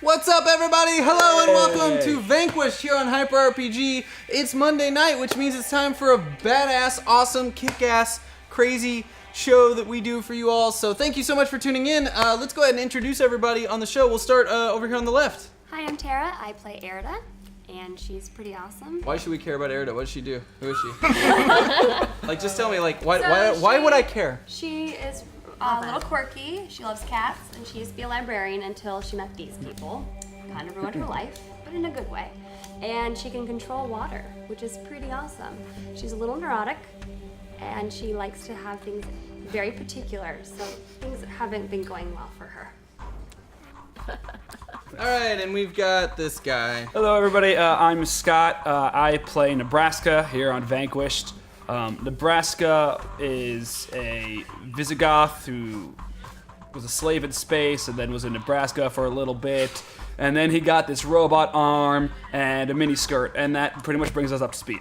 What's up, everybody? Hello and welcome to Vanquished here on Hyper RPG. It's Monday night, which means it's time for a badass, awesome, kick-ass, crazy show that we do for you all. So thank you so much for tuning in. Let's go ahead and introduce everybody on the show. We'll start over here on the left. Hi, I'm Tara. I play Erida, and she's pretty awesome. Why should we care about Erida? What does she do? Who is she? Like, just tell me, like, why would I care? She is a little quirky. She loves cats, and she used to be a librarian until she met these people. Kind of ruined her life, but in a good way. And she can control water, which is pretty awesome. She's a little neurotic, and she likes to have things very particular, so things haven't been going well for her. All right, and we've got this guy. Hello, everybody. I'm Scott. I play Nebraska here on Vanquished. Nebraska is a Visigoth who was a slave in space and then was in Nebraska for a little bit. And then he got this robot arm and a mini skirt, and that pretty much brings us up to speed.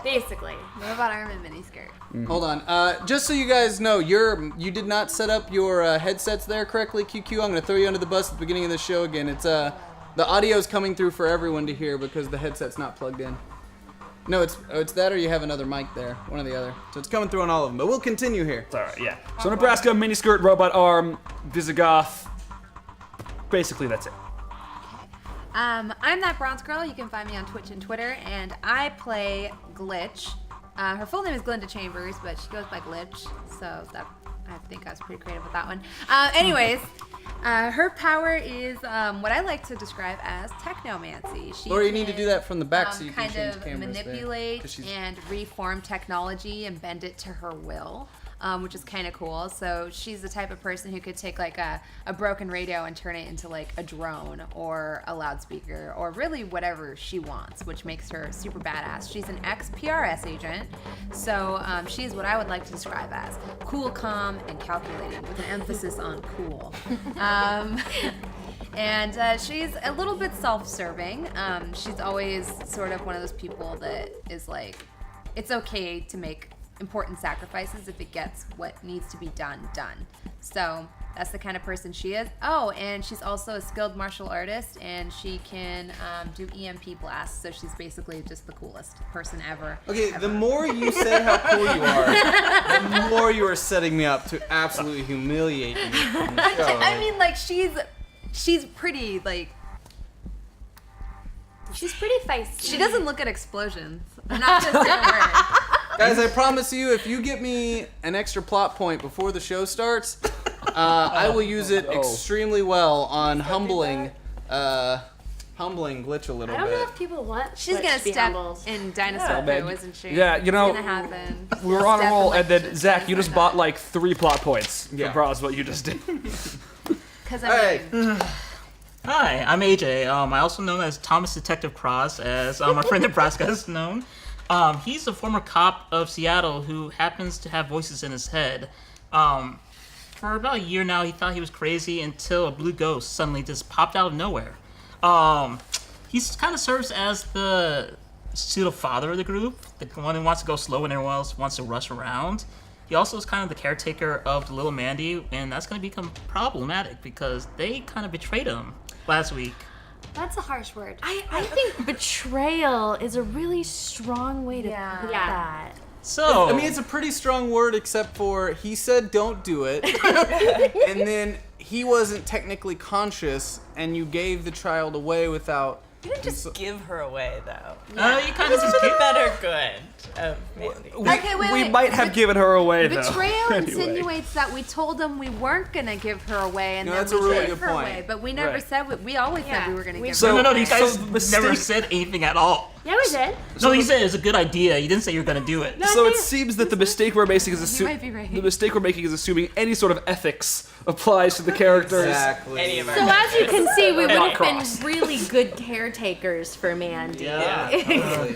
Basically. Robot arm and miniskirt. Hold on. Just so you guys know, you did not set up your headsets there correctly, QQ. I'm going to throw you under the bus at the beginning of the show again. It's the audio's coming through for everyone to hear because the headset's not plugged in. No, it's that or you have another mic there, one or the other. So it's coming through on all of them, but we'll continue here. It's all right, yeah. So Nebraska, mini skirt, robot arm, Visigoth. Basically, that's it. I'm that bronze girl. You can find me on Twitch and Twitter, and I play Glitch. Her full name is Glinda Chambers, but she goes by Glitch, so that I think I was pretty creative with that one. Anyways, her power is what I like to describe as technomancy. She Laura, you need to do that from the back so you can kind change of cameras manipulate and reform technology and bend it to her will. Which is kind of cool. So she's the type of person who could take like a broken radio and turn it into like a drone or a loudspeaker or really whatever she wants, which makes her super badass. She's an ex-PRS agent, so she's what I would like to describe as cool, calm, and calculating with an emphasis on cool. And she's a little bit self-serving. She's always sort of one of those people that is like, it's okay to make important sacrifices if it gets what needs to be done. So that's the kind of person she is. Oh, and she's also a skilled martial artist, and she can do EMP blasts, so she's basically just the coolest person ever. Okay, the more you say how cool you are, the more you are setting me up to absolutely humiliate me in the show. I mean, like, she's pretty, like... She's pretty feisty. She doesn't look at explosions. I'm not just saying a word. Guys, I promise you, if you get me an extra plot point before the show starts, I will use it extremely well on humbling Glitch a little bit. I don't know if people want She's Glitch gonna to be step humbled. in Dinosaur poo, isn't she? Yeah, you know, It's gonna happen. we were on a Step roll, in, and then, like, Zach, you just bought like 3 plot points Yeah. for Bros, what you just did. Because Hey. Hi, I'm AJ. I also known as Thomas Detective Cross, as our friend Nebraska is known. He's a former cop of Seattle who happens to have voices in his head. For about a year now, he thought he was crazy until a blue ghost suddenly just popped out of nowhere. He kind of serves as the pseudo father of the group, the one who wants to go slow when everyone else wants to rush around. He also is kind of the caretaker of the little Mandy, and that's going to become problematic because they kind of betrayed him last week. That's a harsh word. I think betrayal is a really strong way to put that. So, I mean, it's a pretty strong word, except for he said don't do it, and then he wasn't technically conscious, and you gave the child away without... You didn't just give her away, though. you kind of just For the better good of Mandy. Okay, wait. We might have given her away, though. Betrayal Anyway. insinuates that we told them we weren't gonna give her away, and No, then that's we a really gave good her point. away. But we never Right. said we always said we were gonna give So- her. No, you guys so the mistake- never said anything at all. Yeah, we did. No, you said it was a good idea. You didn't say you were going to do it. No, So I it think- seems that the mistake we're making is You might be right. the mistake we're making is assuming any sort of ethics applies to the characters. Exactly. Any of our So as you can see, we would have cross. been really good caretakers for Mandy. Yeah. Totally.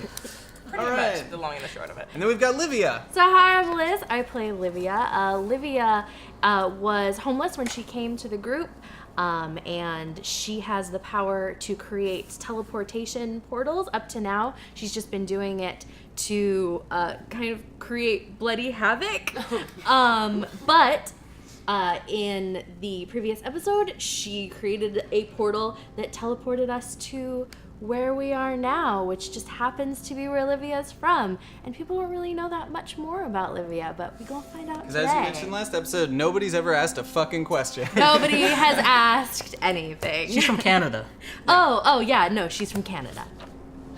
Pretty All much right. the long and the short of it. And then we've got Livia. So hi, I'm Liz. I play Livia. Livia was homeless when she came to the group. And she has the power to create teleportation portals. Up to now, she's just been doing it to kind of create bloody havoc. But In the previous episode, she created a portal that teleported us to where we are now, which just happens to be where Livia's from. And people don't really know that much more about Livia, but we gonna find out Because today. as you mentioned last episode, nobody's ever asked a fucking question. Nobody has asked anything. She's from Canada. Oh yeah, no, she's from Canada.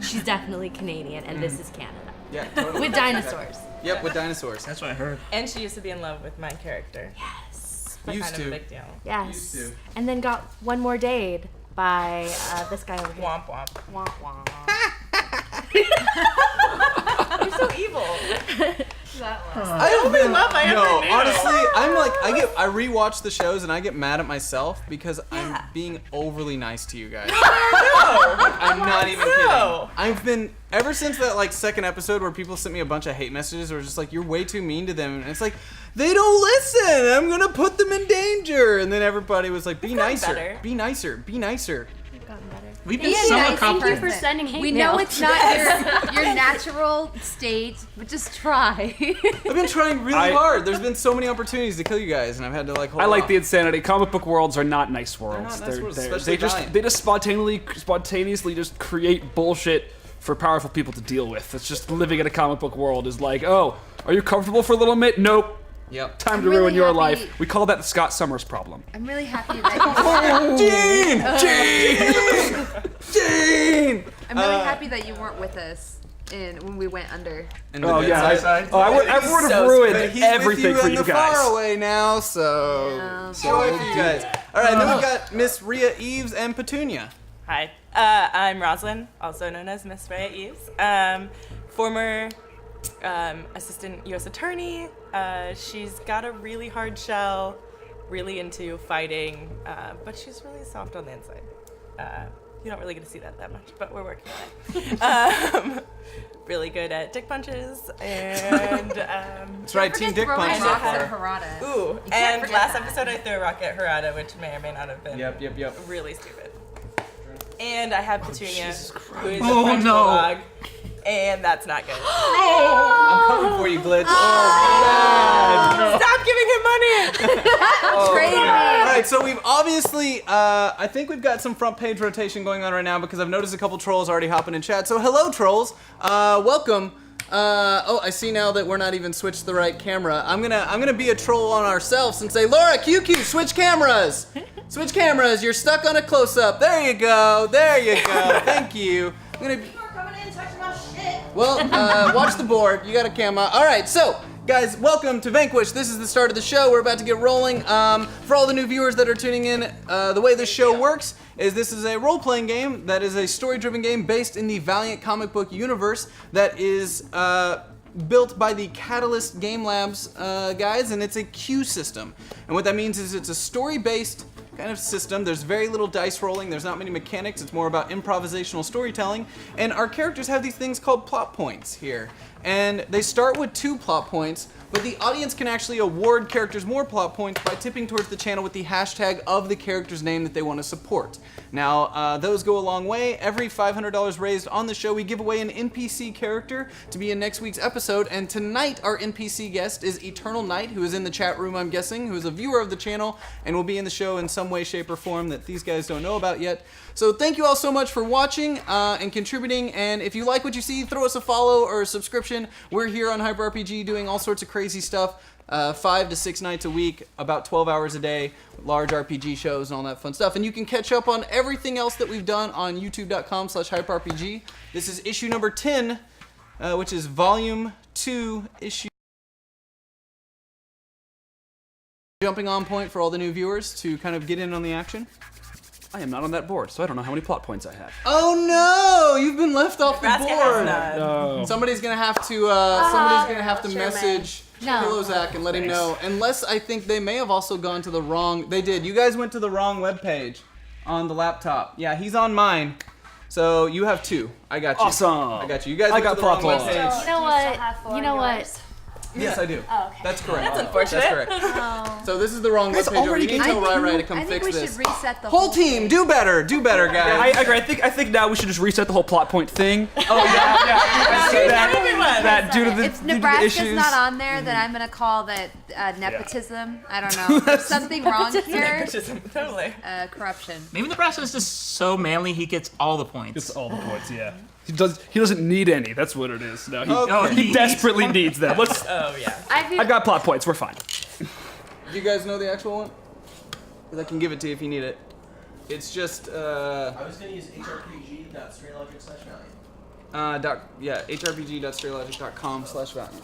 She's definitely Canadian, and this is Canada. Yeah, totally. With dinosaurs. Yep, with dinosaurs. That's what I heard. And she used to be in love with my character. Yes. But Used kind of to. a big deal. Yes. Used to. And then got one more date by this guy over here. Womp womp. Womp womp. You're so evil. I only love I ever knew. honestly, I rewatch the shows and I get mad at myself because I'm being overly nice to you guys. I'm not even kidding. I've been ever since that like second episode where people sent me a bunch of hate messages or just like you're way too mean to them and it's like they don't listen. I'm gonna put them in danger. And then everybody was like, be nicer, better. be nicer, be nicer. We've been Yeah, somewhat thank you competent. for sending hate We mail. know it's not your natural state, but just try. I've been trying really hard. There's been so many opportunities to kill you guys, and I've had to like hold I like off. the insanity. Comic book worlds are not nice worlds. not nice worlds, especially they just Valiant. spontaneously just create bullshit for powerful people to deal with. It's just living in a comic book world is like, oh, are you comfortable for a little bit? Nope. Yep. Time I'm to ruin really your happy- life. We call that the Scott Summers problem. I'm really happy that Gene! I'm really happy that you weren't with us when we went under. And the Oh yeah, I bedside. would have ruined But he's everything with for you you in the guys. Faraway now, so Yeah. joy for you guys. All right, then we've got Miss Rhea Eves and Petunia. Hi, I'm Roslyn, also known as Miss Rhea Eves. Former assistant U.S. attorney. She's got a really hard shell, really into fighting, but she's really soft on the inside. You don't really get to see that much, but we're working on it. Really good at dick punches, and That's right, Team Dick Throwing Punch so rocks at far. Harada. ooh, can't and forget last that. episode I threw a rock at Harada, which may or may not have been Yep. really stupid. And I have Petunia, who is a Oh, French no. bulldog, and that's not good. I'm coming for you, Glitch. Stop giving him money! Trade me. All right, so we've obviously, I think we've got some front page rotation going on right now because I've noticed a couple trolls already hopping in chat. So hello, trolls. Welcome. Oh, I see now that we're not even switched the right camera. I'm gonna be a troll on ourselves and say, Laura, QQ, switch cameras. Switch cameras. You're stuck on a close-up. There you go. There you go. Thank you. I'm gonna. Well, watch the board. You got a camera. All right, so guys, welcome to Vanquished. This is the start of the show. We're about to get rolling. For all the new viewers that are tuning in, the way this show works is this is a role-playing game that is a story-driven game based in the Valiant comic book universe that is built by the Catalyst Game Labs guys, and it's a queue system. And what that means is it's a story-based kind of system. There's very little dice rolling. There's not many mechanics. It's more about improvisational storytelling. And our characters have these things called plot points here. And they start with 2 plot points, but the audience can actually award characters more plot points by tipping towards the channel with the hashtag of the character's name that they want to support. Now, those go a long way. Every $500 raised on the show, we give away an NPC character to be in next week's episode. And tonight, our NPC guest is Eternal Knight, who is in the chat room, I'm guessing, who is a viewer of the channel and will be in the show in some way, shape, or form that these guys don't know about yet. So thank you all so much for watching and contributing. And if you like what you see, throw us a follow or a subscription. We're here on Hyper RPG doing all sorts of crazy stuff. 5 to 6 nights a week, about 12 hours a day, large RPG shows and all that fun stuff. And you can catch up on everything else that we've done on youtube.com/hyperrpg. This is issue number 10, which is volume 2, issue. Jumping on point for all the new viewers to kind of get in on the action. I am not on that board, so I don't know how many plot points I have. Oh no! You've been left off the Nebraska has board. none. No. Somebody's gonna have to sure, message No. Pillow Zach and let him know. Unless I think they may have also gone to the wrong. They did. You guys went to the wrong webpage on the laptop. Yeah, he's on mine. So you have 2. I got you. Awesome. I got you. You guys I went got to the wrong plot points. webpage. You know Do you still have what? four You know yours? what? Yes, I do. Oh, okay. That's correct. That's unfortunate. That's correct. So this is the wrong Guys webpage. already You need to tell Rai to come I think fix we this. should reset the Whole team, do better, guys. I agree. I think now we should just reset the whole plot point thing. Oh yeah. That due to the If due to the Nebraska's issues. not on there, then I'm gonna call that nepotism. I don't know. There's something wrong here. Totally. Corruption. Maybe Nebraska is just so manly he gets all the points. It's all the points. Yeah. He doesn't need any. That's what it is. No, Okay. he desperately needs them. Let's. Oh yeah. I got plot points. We're fine. Do you guys know the actual one? 'Cause I can give it to you if you need it. It's just I was gonna use hrpg.straylogic/valiant. hrpg.straylogic.com/valiant.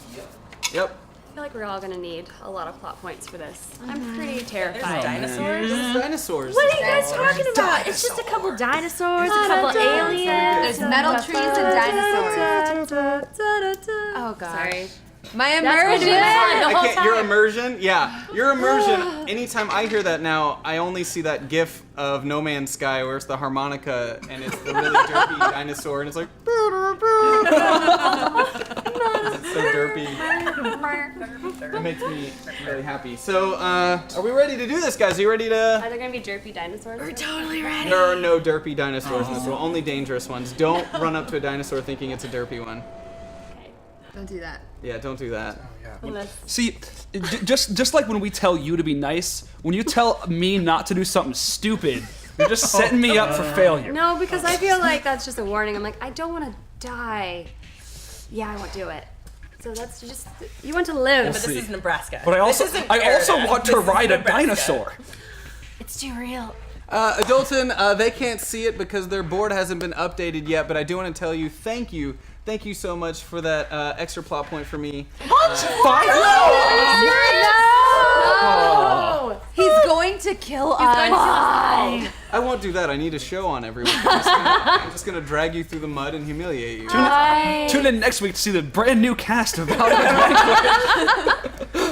Yep. I feel like we're all gonna need a lot of plot points for this. I'm pretty There's terrified. dinosaurs. This is dinosaurs. What are you guys talking about? It's just a couple dinosaurs, a couple aliens. There's metal trees and dinosaurs. Oh god. Sorry. My That's immersion. the whole time. Your immersion? Yeah. Your immersion. Anytime I hear that now, I only see that gif of No Man's Sky where it's the harmonica and it's the really derpy dinosaur and it's like it's so derpy. It makes me really happy. So, are we ready to do this, guys? Are you ready to... Are there gonna be derpy dinosaurs? We're Totally ready. There are no derpy dinosaurs in this world, only dangerous ones. Don't run up to a dinosaur thinking it's a derpy one. Don't do that. Yeah, don't do that. See, just like when we tell you to be nice, when you tell me not to do something stupid, you're just setting me up for failure. No, because I feel like that's just a warning. I'm like, I don't want to die. Yeah, I won't do it. So that's just, you want to live. But this is Nebraska. But I also This isn't want to Canada. This is ride a Nebraska. dinosaur. It's too real. Adulton, they can't see it because their board hasn't been updated yet, but I do want to tell you thank you. Thank you so much for that extra plot point for me. No! He's going to kill us. I won't do that. I need a show on every week. I'm just gonna drag you through the mud and humiliate you. Tune in next week to see the brand new cast of Valiant.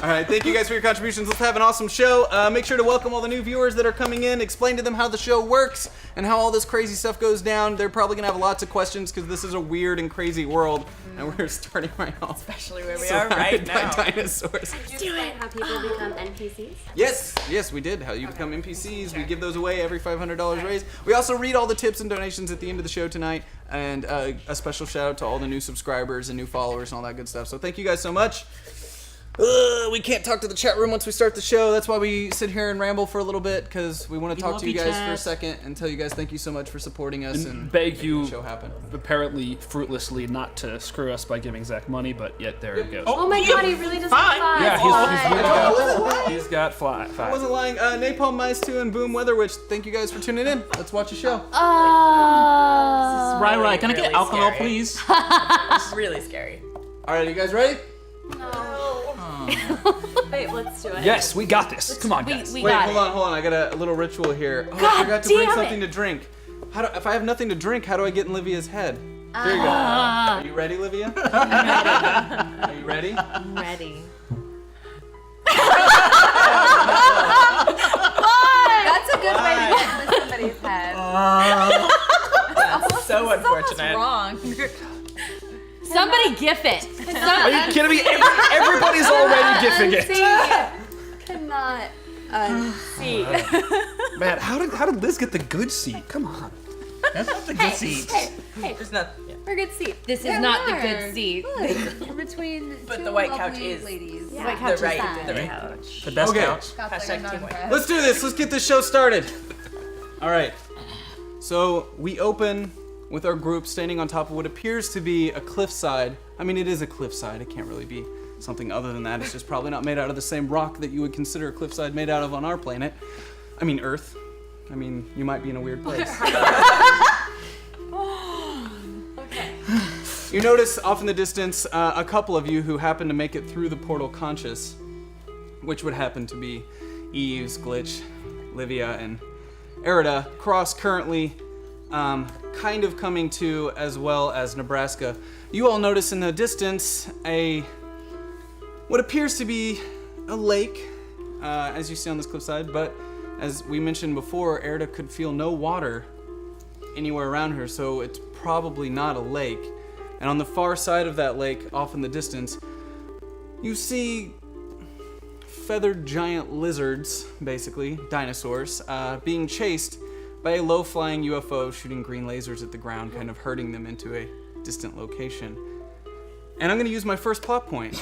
All right, thank you guys for your contributions. Let's have an awesome show. Make sure to welcome all the new viewers that are coming in. Explain to them how the show works and how all this crazy stuff goes down. They're probably gonna have lots of questions because this is a weird and crazy world, and we're starting right now. Especially where we are right Surrounded by now. dinosaurs. Do it. How people become NPCs. Yes, we did. How you become NPCs. We give those away every $500 raised. We also read all the tips and donations at the end of the show tonight, and a special shout out to all the new subscribers and new followers and all that good stuff. So thank you guys so much. We can't talk to the chat room once we start the show. That's why we sit here and ramble for a little bit, because we want to talk to you guys for a second and tell you guys thank you so much for supporting us and Beg making you, the show happen. apparently fruitlessly, not to screw us by giving Zach money, but yet there it goes. Oh my god, he really doesn't Fine. fly. Yeah, I he's got five. wasn't lying. Napalm Mice 2 and Boom Weather Witch, thank you guys for tuning in. Let's watch the show. Right, can I get really alcohol, scary. please? It's really scary. All right, you guys ready? Wait, let's do it. Yes, we got this. Come on, guys. We Wait, got hold it. on. I got a little ritual here. Oh, I God forgot to bring damn something it. to drink. If I have nothing to drink, how do I get in Livia's head? Here you go. Are you ready, Livia? Are you ready? I'm ready. That's a good way to get into somebody's head. So unfortunate. Wrong. Somebody gif it. Are you kidding me? Everybody's already gifting it. Cannot unsee. Man, how did Liz get the good seat? Come on. That's not the good seat. There's not. Yeah. We're good seat. This is not the good seat. We're between But two the white lovely couch is- ladies. Yeah. White couch The is right. fine. The right couch. The best Okay. couch. Hashtag team white. Let's do this. Let's get this show started. All right. So we open with our group standing on top of what appears to be a cliffside. I mean, it is a cliffside. It can't really be something other than that. It's just probably not made out of the same rock that you would consider a cliffside made out of on our planet. I mean, Earth. I mean, you might be in a weird place. You notice off in the distance a couple of you who happen to make it through the portal conscious, which would happen to be Eves, Glitch, Livia, and Erida. Cross currently kind of coming to, as well as Nebraska. You all notice in the distance what appears to be a lake, as you see on this cliffside, but as we mentioned before, Erida could feel no water anywhere around her, so it's probably not a lake. And on the far side of that lake, off in the distance, you see feathered giant lizards, basically, dinosaurs, being chased by a low-flying UFO shooting green lasers at the ground, kind of herding them into a distant location. And I'm going to use my first plot point.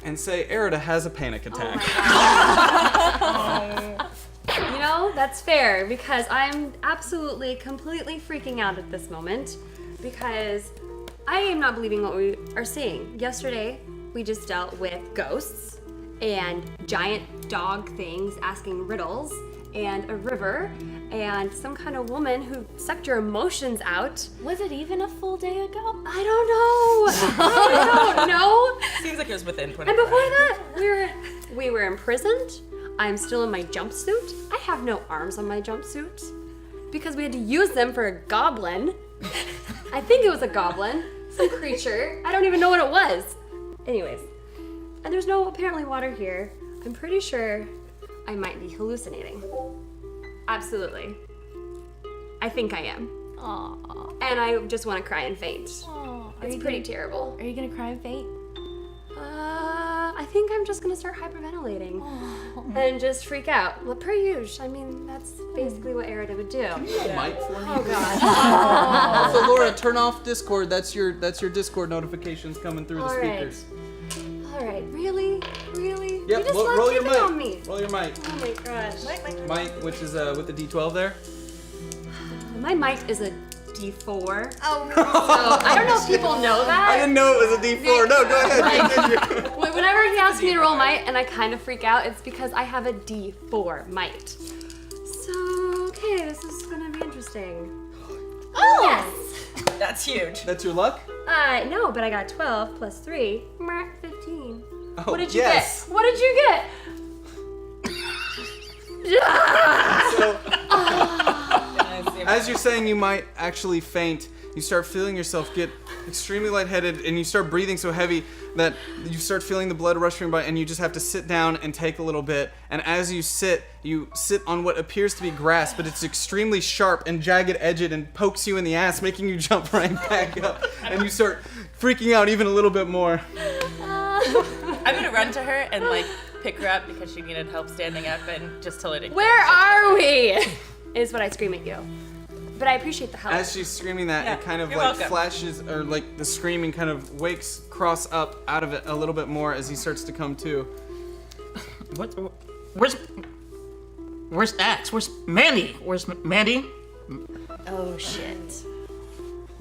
And say Erida has a panic attack. You know, that's fair because I'm absolutely, completely freaking out at this moment because I am not believing what we are seeing. Yesterday, we just dealt with ghosts and giant dog things asking riddles and a river and some kind of woman who sucked your emotions out. Was it even a full day ago? I don't know. I don't know. Seems like it was within 24 And before that, we were imprisoned. I'm still in my jumpsuit. I have no arms on my jumpsuit because we had to use them for a goblin. I think it was a goblin, some creature. I don't even know what it was. Anyways, and there's no apparently water here. I'm pretty sure I might be hallucinating. Absolutely. I think I am. Aww. And I just want to cry and faint. Aww. It's pretty terrible. Are you gonna cry and faint? I think I'm just gonna start hyperventilating and just freak out. Well, per usual. I mean, that's basically what Erida would do. Mic for me? Oh God. So Laura, turn off Discord. That's your Discord notifications coming through the All right. speakers. All right. Really? Really? Yep. You just Roll love your picking mic. on me. Roll your mic. Oh my gosh. Mic, which is with the D12 there. My mic is a D4. Oh. So I don't know if people know that. I didn't know it was a D4. No, go ahead. Continue. Whenever he asks me to roll might and I kind of freak out, it's because I have a D4 might. So, okay, this is gonna be interesting. Oh! Yes! That's huge. That's your luck? No, but I got 12 plus 3, 15. Oh, What did you yes. get? What did you get? So, as you're saying you might actually faint, you start feeling yourself get extremely lightheaded and you start breathing so heavy that you start feeling the blood rush from your body and you just have to sit down and take a little bit. And as you sit on what appears to be grass, but it's extremely sharp and jagged edged and pokes you in the ass, making you jump right back up. And you start freaking out even a little bit more. I'm gonna run to her and like pick her up because she needed help standing up and just tell her to. Where are we? Is what I scream at you. But I appreciate the help. As she's screaming that, Yeah, it kind of you're like welcome. flashes, or like the screaming kind of wakes Cross up out of it a little bit more as he starts to come to. Where's Axe? Where's Mandy? Where's Mandy? Oh shit.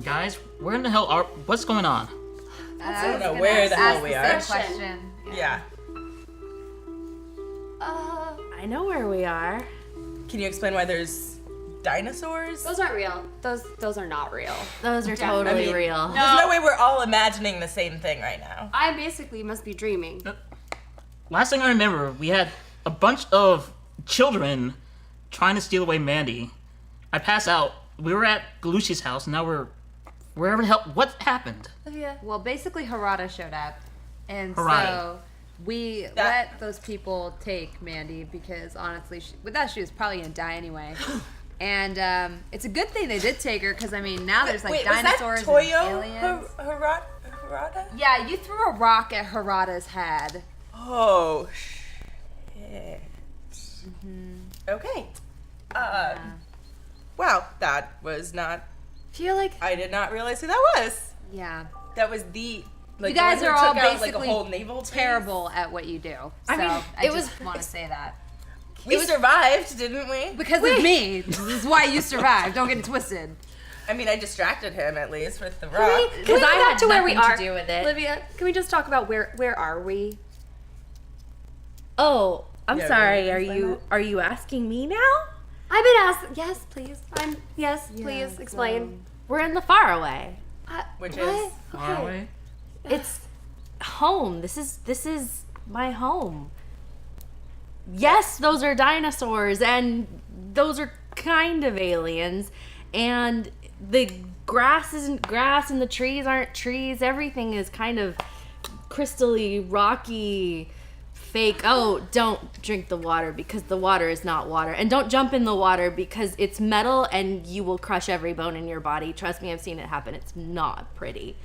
Guys, where in the hell are? What's going on? I don't know where the hell we are. Question. Yeah. I know where we are. Can you explain why there's dinosaurs? Those aren't real. Those are not real. Those are totally I mean, real. There's no way we're all imagining the same thing right now. I basically must be dreaming. Last thing I remember, we had a bunch of children trying to steal away Mandy. I pass out. We were at Galushi's house, and now we're wherever the hell. What happened? Well, basically, Harada showed up, and Harada. so we let those people take Mandy because honestly, with that, she was probably gonna die anyway. And it's a good thing they did take her because I mean now there's like Wait, dinosaurs was that Toyo and aliens. Harada? Yeah, you threw a rock at Harada's head. Oh, shit. Okay. Wow, that was not. Feel like I did not realize who that was. Yeah. That was the. Like, You guys the one are who all took out, like, basically a whole naval base. terrible at what you do. So I mean, I it just want to say that. We survived, didn't we? Because of me. This is why you survived. Don't get it twisted. I mean, I distracted him at least with the rock. Can we Because go I back had to where we nothing are? to do with it. Olivia, can we just talk about where are we? Oh, I'm Yeah, sorry. will Are you explain you that? asking me now? I've been asked. Yes, please. Please explain. We're in the Faraway. Which What? is Faraway? It's home. This is my home. Yes, those are dinosaurs and those are kind of aliens, and the grass isn't grass and the trees aren't trees. Everything is kind of crystally rocky, fake. Oh, don't drink the water because the water is not water, and don't jump in the water because it's metal and you will crush every bone in your body. Trust me, I've seen it happen. It's not pretty.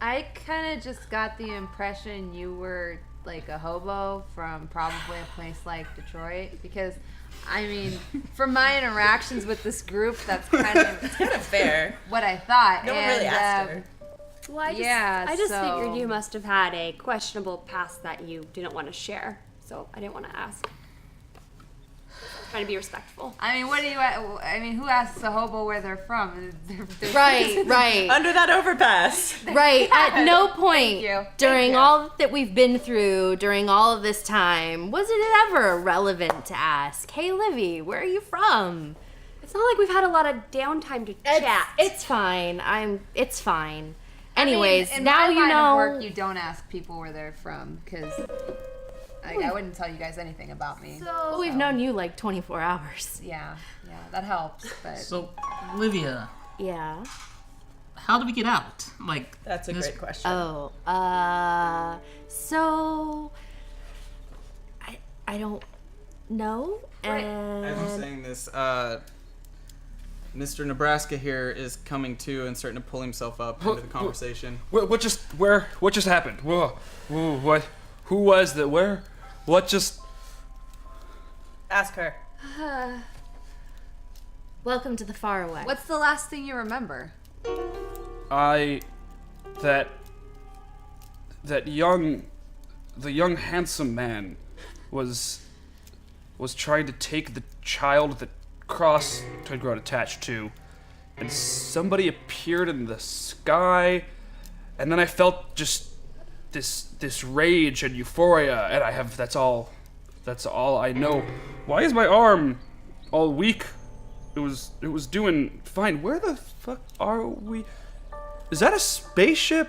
I kind of just got the impression you were like a hobo from probably a place like Detroit, because I mean, from my interactions with this group, that's kind of Fair. what I thought. No one really asked her. Well, I Yeah, just so- figured you must have had a questionable past that you didn't want to share, so I didn't want to ask. Trying to be respectful. I mean, who asks a hobo where they're from? They're Right. Under that overpass. Right. At no point you. during Thank you. all that we've been through, during all of this time, was it ever relevant to ask, "Hey, Livy, where are you from?" It's not like we've had a lot of downtime to chat. It's fine. It's fine. I mean, Anyways, in now my you line know. of work, you don't ask people where they're from, because I wouldn't tell you guys anything about me. Well, we've known you like 24 hours. Yeah, that helps. But So, Livia, Yeah. how do we get out? Like, That's a this- great question. Oh. So. I don't know. As I'm And saying this, Mr. Nebraska here is coming to and starting to pull himself up into the conversation. What just happened? Whoa, what? Who was that? Where? What just? Ask her. welcome to the Faraway. what's the last thing you remember? That young handsome man was trying to take the child that Cross had grown attached to, and somebody appeared in the sky, and then I felt just this rage and euphoria, and that's all I know. Why is my arm all weak? It was doing fine. Where the fuck are we? Is that a spaceship?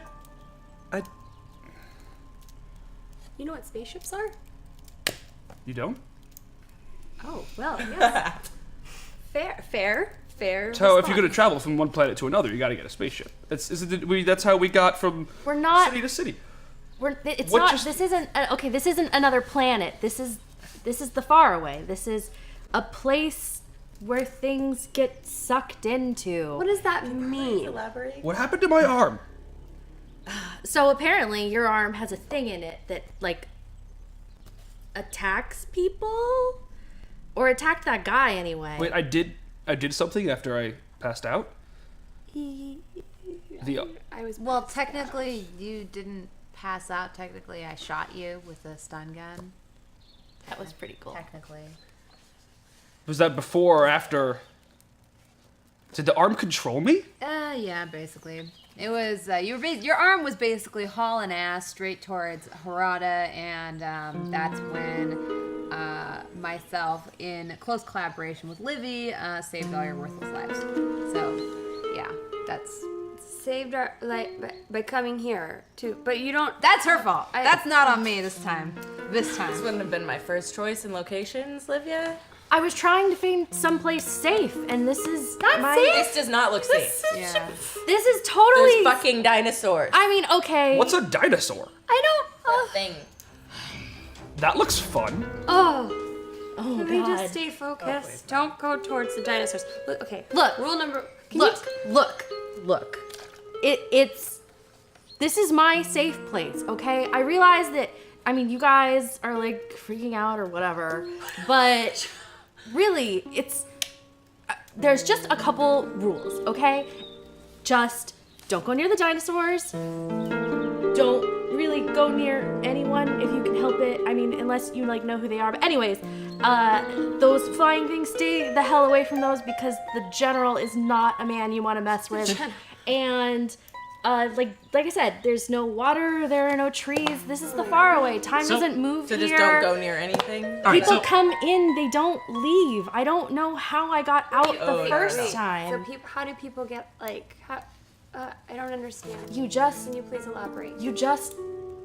You know what spaceships are? You don't? Oh, well, yes. Fair. So if you're response. gonna travel from one planet to another, you gotta get a spaceship. That's how we got from We're not. city to city. It's What not. just- This isn't. Okay. This isn't another planet. This is the Faraway. This is a place where things get sucked into. What does that mean? Elaborate. What happened to my arm? So apparently your arm has a thing in it that like attacks people, or attacked that guy anyway. Wait, I did something after I passed out. The Well, technically, you didn't pass out. Technically, I shot you with a stun gun. That was pretty cool. Technically. was that before or after? Did the arm control me? Yeah, basically. It was your arm was basically hauling ass straight towards Harada, and that's when myself, in close collaboration with Livy, saved all your worthless lives. So, yeah, that's Saved our by coming here too, but you don't. that's her fault. That's not on me this time. This time. This wouldn't have been my first choice in locations, Livia. I was trying to find someplace safe, and this is Not my. safe? This does not look safe. Yeah. This is totally. There's fucking dinosaurs. I mean, okay. What's a dinosaur? I don't. That thing. That looks fun. Oh, Oh can we God. just stay focused? Don't go towards the dinosaurs. Look, okay. Look. Rule number. Look. It's. This is my safe place, okay? I realize that. I mean, you guys are like freaking out or whatever, but really, it's. There's just a couple rules, okay? Just don't go near the dinosaurs. Don't really go near anyone if you can help it. I mean, unless you like know who they are. But anyways, those flying things, stay the hell away from those, because the general is not a man you want to mess with. And like I said, there's no water, there are no trees. This is the Faraway. Time So- doesn't move So here. just don't go near anything. All right, People so come in, they don't leave. I don't know how I got out the first Wait, time. So people, how do people get like? How, I don't understand. You just Can you please elaborate?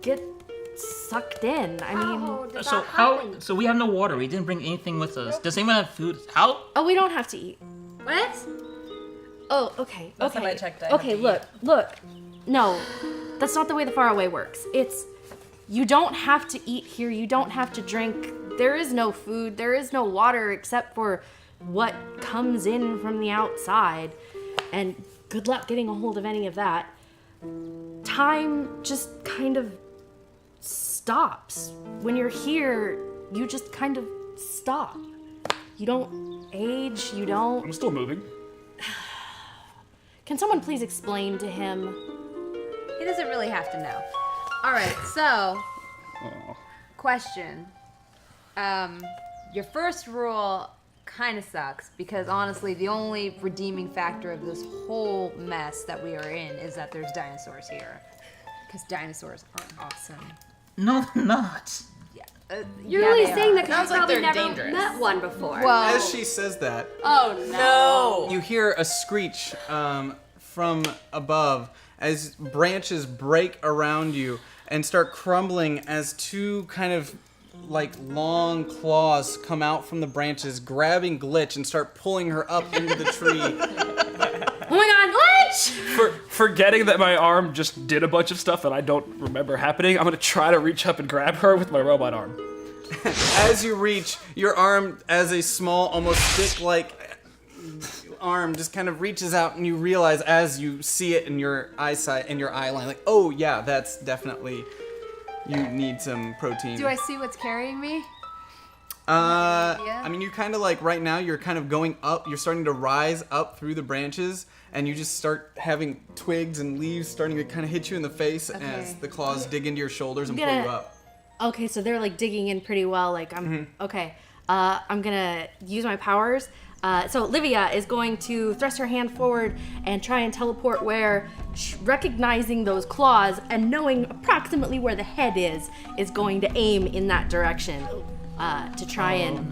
get sucked in. I mean, How does so that how? happen? So we have no water. We didn't bring anything with us. Does anyone have food? How? oh, we don't have to eat. What? Oh, okay. Last okay. time I checked, I had okay, to look. No, that's not the way the Faraway works. It's you don't have to eat here. You don't have to drink. There is no food. There is no water except for what comes in from the outside. And good luck getting a hold of any of that. time just kind of stops. When you're here, you just kind of stop. You don't age, you don't... I'm still moving. Can someone please explain to him? He doesn't really have to know. All right, so question. Your first rule kind of sucks because honestly, the only redeeming factor of this whole mess that we are in is that there's dinosaurs here. Because dinosaurs are awesome. No, they're not. You're Yeah, really they saying are. that because Sounds you like probably they're never dangerous. met one before. Well, As she says that, oh no. you hear a screech from above as branches break around you and start crumbling as two kind of like long claws come out from the branches, grabbing Glitch and start pulling her up into the tree. Oh my god, Glitch! Forgetting that my arm just did a bunch of stuff that I don't remember happening, I'm gonna try to reach up and grab her with my robot arm. As you reach, your arm as a small, almost stick-like arm just kind of reaches out, and you realize as you see it in your eyesight, in your eye line, like, oh yeah, that's definitely, you need some protein. do I see what's carrying me? I mean, you kind of like right now, you're kind of going up, you're starting to rise up through the branches, and you just start having twigs and leaves starting to kind of hit you in the face as the claws dig into your shoulders and pull you up. Okay, so they're like digging in pretty well. Like okay. I'm gonna use my powers. So Livia is going to thrust her hand forward and try and teleport where, recognizing those claws and knowing approximately where the head is going to aim in that direction to try and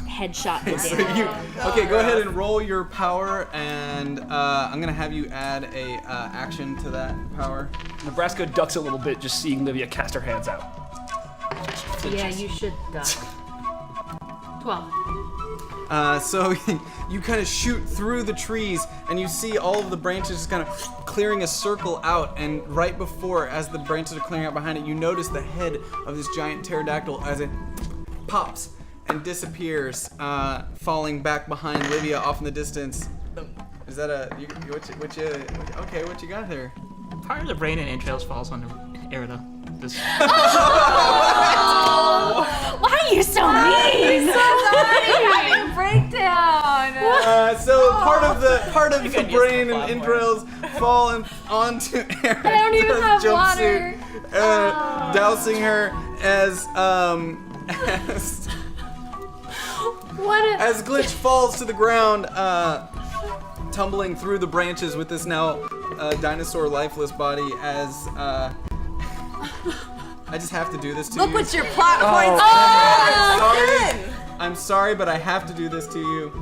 headshot the So damage. okay, go ahead and roll your power, and I'm gonna have you add a action to that power. Nebraska ducks a little bit, just seeing Livia cast her hands out. Yeah, you should. 12. So you kind of shoot through the trees, and you see all of the branches just kind of clearing a circle out, and right before, as the branches are clearing out behind it, you notice the head of this giant pterodactyl as it pops and disappears, falling back behind Livia off in the distance. Is that okay, what you got there? Part of the brain and entrails falls onto Erida. This. Why are you so mean? Having breakdown. So part of the brain and entrails fall onto Erica's I don't even have jumpsuit, water. dousing her as as Glitch falls to the ground, tumbling through the branches with this now dinosaur lifeless body as I just have to do this to Look you. what your plot points I'm sorry, but I have to do this to you.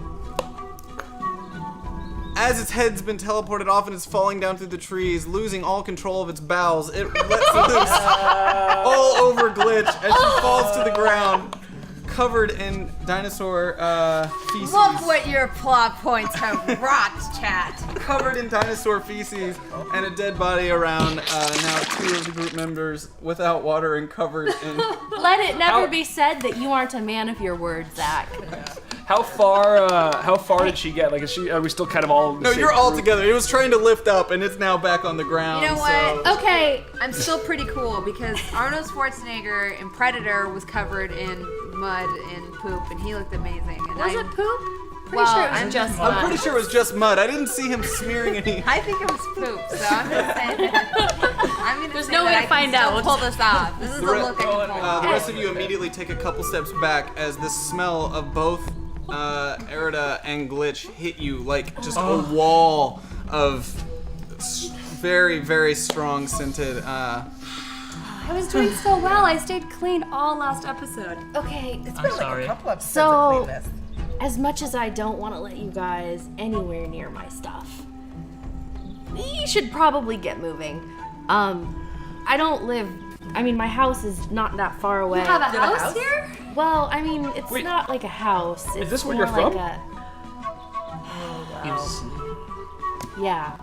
As its head's been teleported off and it's falling down through the trees, losing all control of its bowels, it lets loose all over Glitch as she falls to the ground, covered in dinosaur feces. Look what your plot points have wrought, chat. Covered in dinosaur feces and a dead body around now two of the group members without water and covered in... Let it never be said that you aren't a man of your word, Zach. How far did she get? Like, are we still kind of all? No, you're all together. It was trying to lift up and it's now back on the ground. You know what? So... Okay, I'm still pretty cool because Arnold Schwarzenegger in Predator was covered in mud and poop, and he looked amazing. And was it poop? Pretty Well, sure it was I'm just I'm mud. pretty sure it was just mud. I didn't see him smearing any. I think it was poop, so I'm gonna say that. I'm gonna There's say no way that to I find can out still what's- pull this off. This is The the re- look I can pull off. The rest of you immediately take a couple steps back as the smell of both Erida and Glitch hit you like just a wall of very, very strong scented. I was doing so well. I stayed clean all last episode. Okay, I'm sorry. so as much as I don't want to let you guys anywhere near my stuff, you should probably get moving. I don't live. I mean, my house is not that far away. You have a house here? Well, I mean, it's Wait. not like a house. It's this where more you're from? like yeah.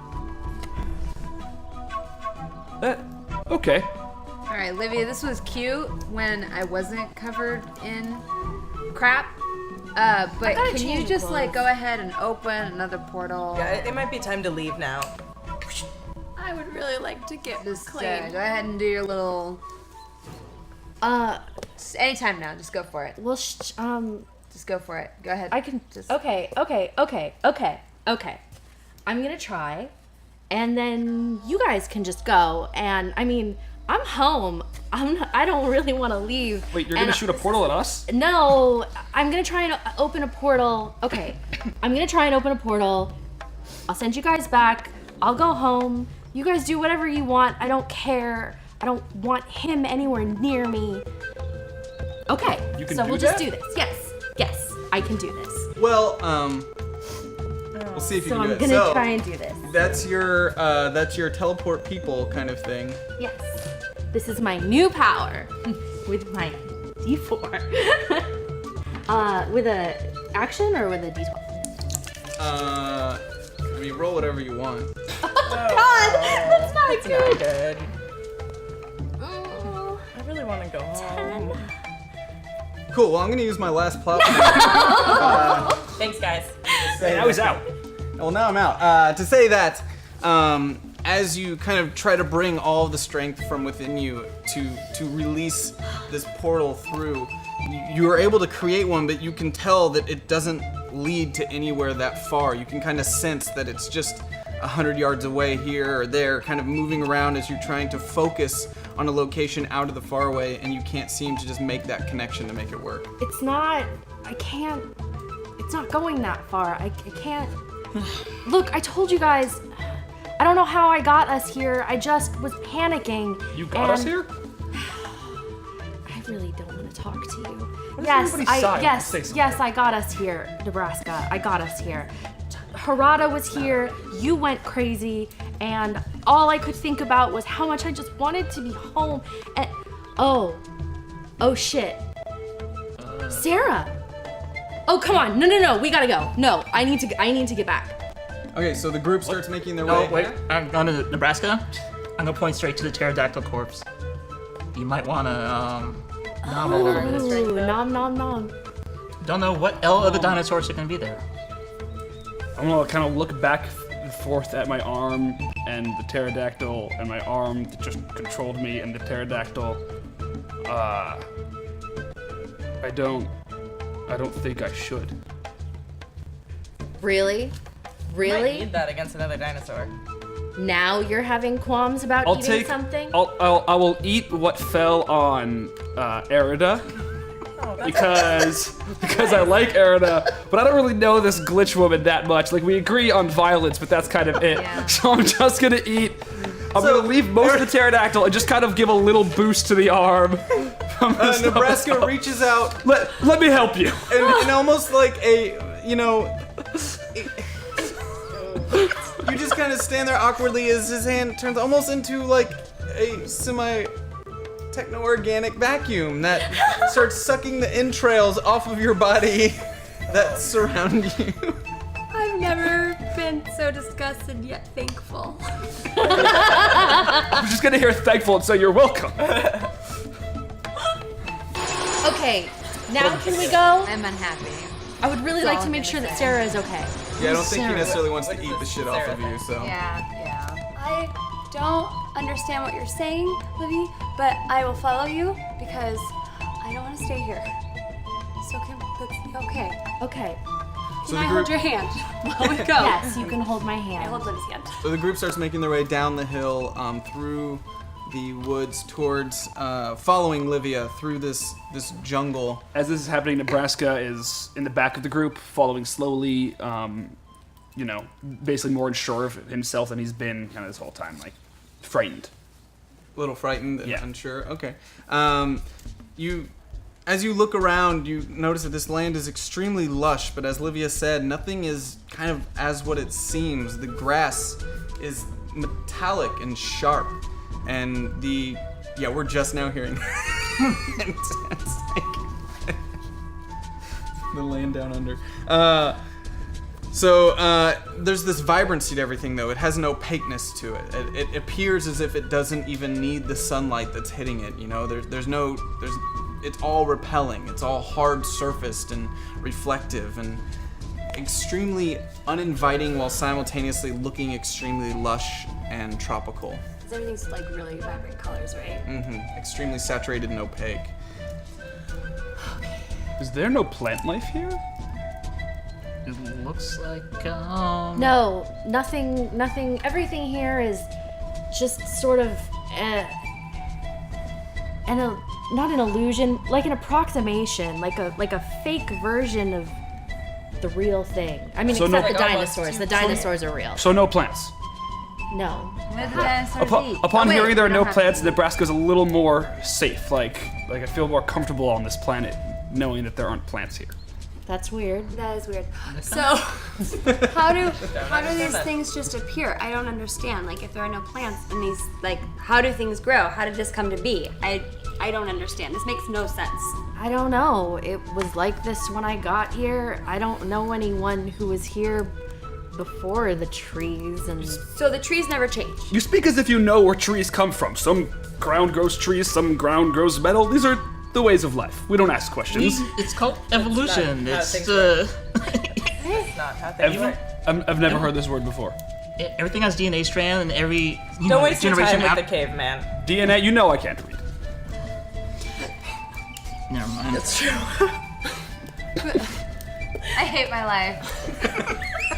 Okay. All right, Livia, this was cute when I wasn't covered in crap. But gotta can you change just clothes. like go ahead and open another portal? Yeah, it might be time to leave now. I would really like to get Just go clean. ahead and do your little. Just anytime now. Just go for it. Well, Just go for it. Go ahead. I can. Just. Okay. I'm gonna try, and then you guys can just go. And I mean, I'm home. I don't really want to leave. Wait, you're gonna shoot a portal at us? No, I'm gonna try and open a portal. Okay, I'm gonna try and open a portal. I'll send you guys back. I'll go home. You guys do whatever you want. I don't care. I don't want him anywhere near me. Okay, You can so do we'll just that? do this. Yes, I can do this. Well, we'll see if you So can do I'm it. gonna So try and do this. that's your teleport people kind of thing. Yes, this is my new power with my D4. With a action or with a D12? I mean, roll whatever you want. God, that's not good. Good. I really want to go home. Cool. Well, I'm gonna use my last plot. Thanks, guys. Now he's out. Well, now I'm out. To say that, as you kind of try to bring all of the strength from within you to release this portal through, you are able to create one, but you can tell that it doesn't lead to anywhere that far. You can kind of sense that it's just 100 yards away here or there, kind of moving around as you're trying to focus on a location out of the Faraway, and you can't seem to just make that connection to make it work. It's not. I can't. It's not going that far. I can't. Look, I told you guys. I don't know how I got us here. I just was panicking. You got us and here? I really don't want to talk to you. What if Yes, everybody's silent? yes, Say something. yes, I got us here, Nebraska. I got us here. Harada was here, you went crazy, and all I could think about was how much I just wanted to be home. And oh shit, Sarah. Oh, come on, no, we gotta go. No, I need to get back. Okay, so the group starts making their No, way. wait. I'm going to Nebraska. I'm gonna point straight to the pterodactyl corpse. You might wanna nom a little bit. Ooh, nom. Don't know what other dinosaurs are gonna be there. I'm gonna kind of look back and forth at my arm and the pterodactyl and my arm that just controlled me and the pterodactyl. I don't think I should. Really? Might need that against another dinosaur. Now you're having qualms about I'll eating take. something? I will eat what fell on Erida. Because I like Erida, but I don't really know this glitch woman that much. Like, we agree on violence, but that's kind of it. Yeah. So I'm just gonna eat. I'm gonna leave most of the pterodactyl and just kind of give a little boost to the arm. From the stomach Nebraska up. reaches out Let me help you. and almost like you just kind of stand there awkwardly as his hand turns almost into like a techno-organic vacuum that starts sucking the entrails off of your body that surround you. I've never been so disgusted yet thankful. I'm just gonna hear thankful and say you're welcome. Okay, now can we go? I'm unhappy. I would really That's like all to I'm make gonna sure that say. Sarah is okay. Yeah, I don't think he Sarah. necessarily wants to eat the shit off of you, so. Yeah. I don't understand what you're saying, Livy, but I will follow you because I don't want to stay here. So that's okay. Okay. So Can I the hold group, your hand while we go? Yes, you can hold my I hand. hold Livy's hand. so the group starts making their way down the hill, through the woods towards, following Livia through this jungle. As this is happening, Nebraska is in the back of the group, following slowly. Basically more unsure of himself than he's been kind of this whole time, like frightened. A little frightened and Yeah. unsure. Okay. As you look around, you notice that this land is extremely lush, but as Livia said, nothing is kind of as what it seems. The grass is metallic and sharp, and we're just now hearing Fantastic. The land down under. So there's this vibrancy to everything, though. It has an opaqueness to it. It appears as if it doesn't even need the sunlight that's hitting it. It's all repelling. It's all hard surfaced and reflective, and extremely uninviting while simultaneously looking extremely lush and tropical. Everything's like really vibrant colors, right? Extremely saturated and opaque. Is there no plant life here? It looks like No, nothing. Everything here is just sort of not an illusion, like an approximation, like a fake version of the real thing. I mean, So except no- the dinosaurs. The dinosaurs are real. So no plants. No. What did the dinosaurs eat? Upon Oh, wait, hearing there are we no don't have plants, to. Nebraska's a little more safe. Like I feel more comfortable on this planet knowing that there aren't plants here. That's weird. That is weird. So, how do these things just appear? I don't understand. Like, if there are no plants and these, like, how do things grow? How did this come to be? I don't understand. This makes no sense. I don't know. It was like this when I got here. I don't know anyone who was here before the trees and. So the trees never change. You speak as if you know where trees come from. Some ground grows trees, some ground grows metal. These are the ways of life. We don't ask questions. It's called evolution. not how It's things It's not how things I've never heard this word before. everything has DNA strand, and every Don't waste your generation time with the caveman. DNA, you know I can't read. Never mind. That's true. I hate my life.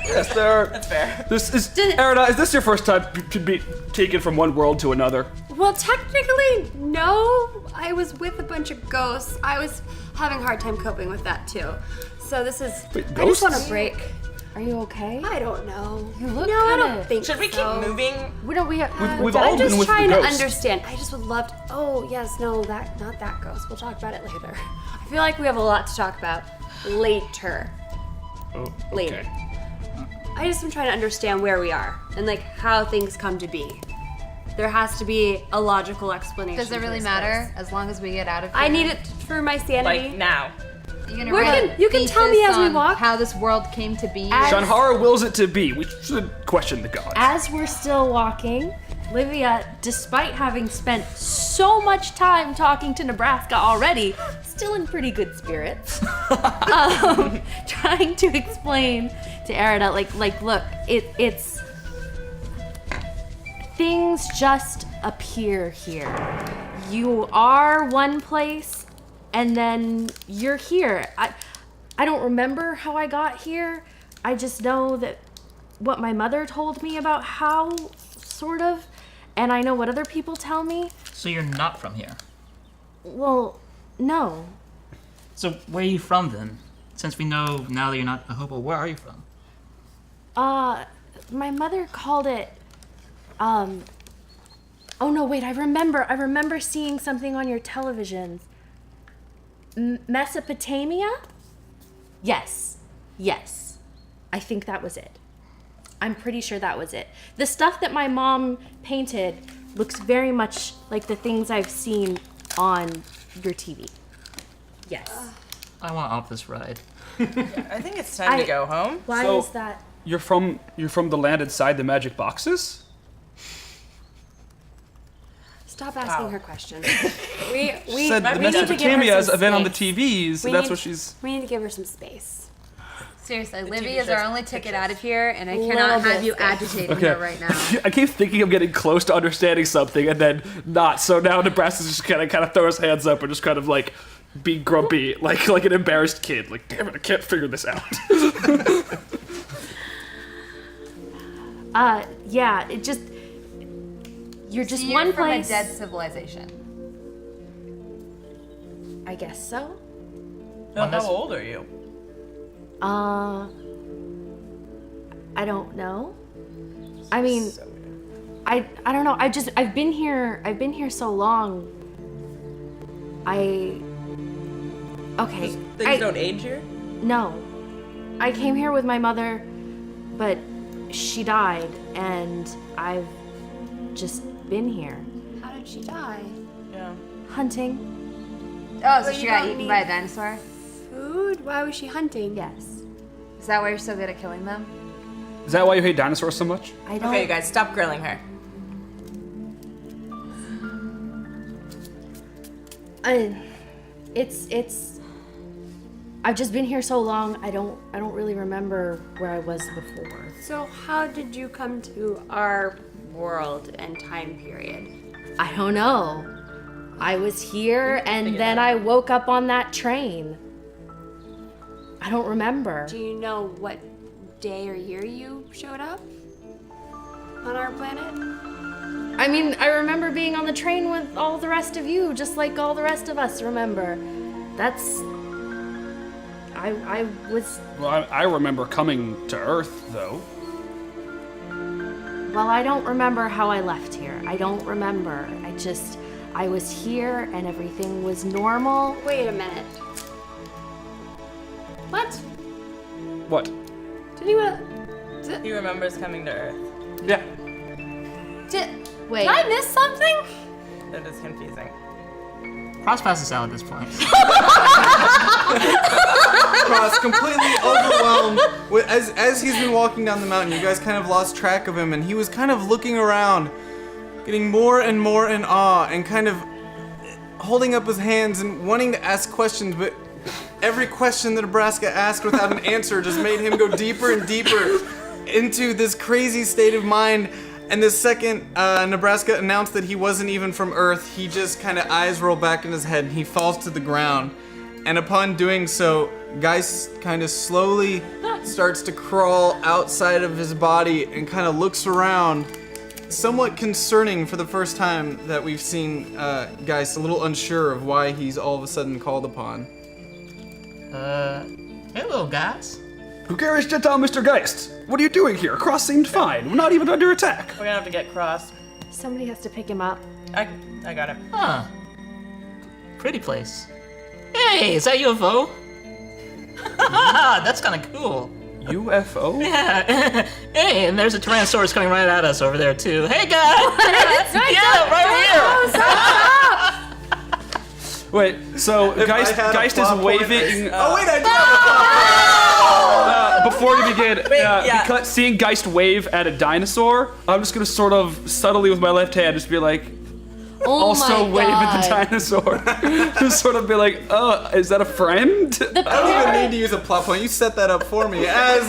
Yes, there. That's fair. This is Erida. Is this your first time to be taken from one world to another? Well, technically, no. I was with a bunch of ghosts. I was having a hard time coping with that too. So this is. Wait, I just want ghosts? a break. Are you okay? I don't know. You look No, I kinda- don't think Should we keep so. moving? We don't. We've I'm all been just with trying the to ghost. understand. I just would love to. Oh yes, no, not that ghost. We'll talk about it later. I feel like we have a lot to talk about later. Oh, Later. okay. I just am trying to understand where we are and like how things come to be. There has to be a logical explanation. Does it for really this matter ghost. as long as we get out of here? I need it for my sanity. Like now. You're gonna We're write gonna- you can tell me thesis as we on walk. how this world came to be. As- Shanhara wills it to be. We should question the gods. As we're still walking, Livia, despite having spent so much time talking to Nebraska already, still in pretty good spirits, trying to explain to Erida, like, look, it's things just appear here. You are one place, and then you're here. I don't remember how I got here. I just know that what my mother told me about how, sort of, and I know what other people tell me. So you're not from here. Well, no. So where are you from then? Since we know now that you're not a hobo, where are you from? My mother called it, oh no, wait, I remember seeing something on your television. Mesopotamia? Yes. I think that was it. I'm pretty sure that was it. The stuff that my mom painted looks very much like the things I've seen on your TV. Yes. I want off this ride. I think it's time to go home. Why So- is that? You're from the land inside the magic boxes? Stop asking her questions. We Said the we need to give her Mesopotamia is some event on the space. TVs. We That's need- what she's. We need to give her some space. Seriously, TV Livia is shows our only ticket pictures. out of here, and I Little cannot have bit. you agitating Okay. her right now. I keep thinking I'm getting close to understanding something and then not. So now Nebraska's just kind of throw his hands up and just kind of like be grumpy, like an embarrassed kid. Like, damn it, I can't figure this out. Yeah, it just, you're just So you're one from place. a dead civilization. I guess so. Well, how old are you? I don't know. I mean, I don't know. I've been here so long. Okay. Things don't age here? No. I came here with my mother, but she died, and I've just been here. How did she die? Yeah. Hunting. Oh, so But she you got don't eaten need- by a dinosaur? Food? Why was she hunting? Yes. Is that why you're so good at killing them? Is that why you hate dinosaurs so much? I don't. Okay, you guys, stop grilling her. It's I've just been here so long. I don't really remember where I was before. So how did you come to our world and time period? I don't know. I was here and then I woke up on that train. I don't remember. Do you know what day or year you showed up on our planet? I mean, I remember being on the train with all the rest of you, just like all the rest of us remember. I was... Well, I remember coming to Earth, though. Well, I don't remember how I left here. I don't remember. I was here and everything was normal. Wait a minute. What? What? Did he He remembers coming to Earth. Yeah. Wait. Did I miss something? That is confusing. Cross passes out at this point. Cross, completely overwhelmed. As he's been walking down the mountain, you guys kind of lost track of him, and he was kind of looking around, getting more and more in awe, and kind of holding up his hands and wanting to ask questions, but every question that Nebraska asked without an answer just made him go deeper and deeper into this crazy state of mind. And the second Nebraska announced that he wasn't even from Earth, he just kind of eyes roll back in his head and he falls to the ground. And upon doing so, Geist kind of slowly starts to crawl outside of his body and kind of looks around. Somewhat concerning for the first time that we've seen Geist, a little unsure of why he's all of a sudden called upon. Hello, guys. Who cares, Gentile Mr. Geist? What are you doing here? Cross seemed fine. We're not even under attack. We're gonna have to get Cross. Somebody has to pick him up. I got him. Huh. Pretty place. Hey, is that UFO? That's kind of cool. UFO? Yeah. Hey, and there's a Tyrannosaurus coming right at us over there, too. Hey, guys! Right here! Wait, so Geist is waving. Oh wait, I do have a Before we begin, yeah. because seeing Geist wave at a dinosaur, I'm just gonna sort of subtly with my left hand just be like, also wave at the dinosaur. Just sort of be like, oh, is that a friend? I don't even need to use a plot point. You set that up for me. As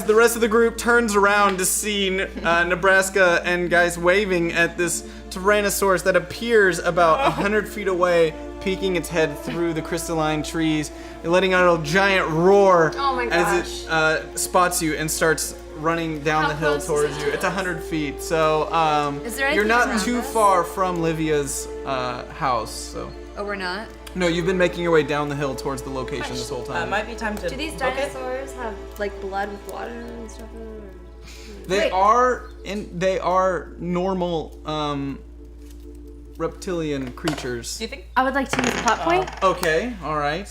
the rest of the group turns around to see Nebraska and guys waving at this Tyrannosaurus that appears about 100 feet away, peeking its head through the crystalline trees, and letting out a giant roar as it spots you and starts running down the hill towards you. It's 100 feet, so Is there you're anything not around too us? far from Livia's house. So Oh, we're not? no, you've been making your way down the hill towards the location this whole time. Might be time to Do these book it. dinosaurs have like blood with water and stuff in them? They are normal reptilian creatures. Do you think? I would like to use a plot point. Okay, all right.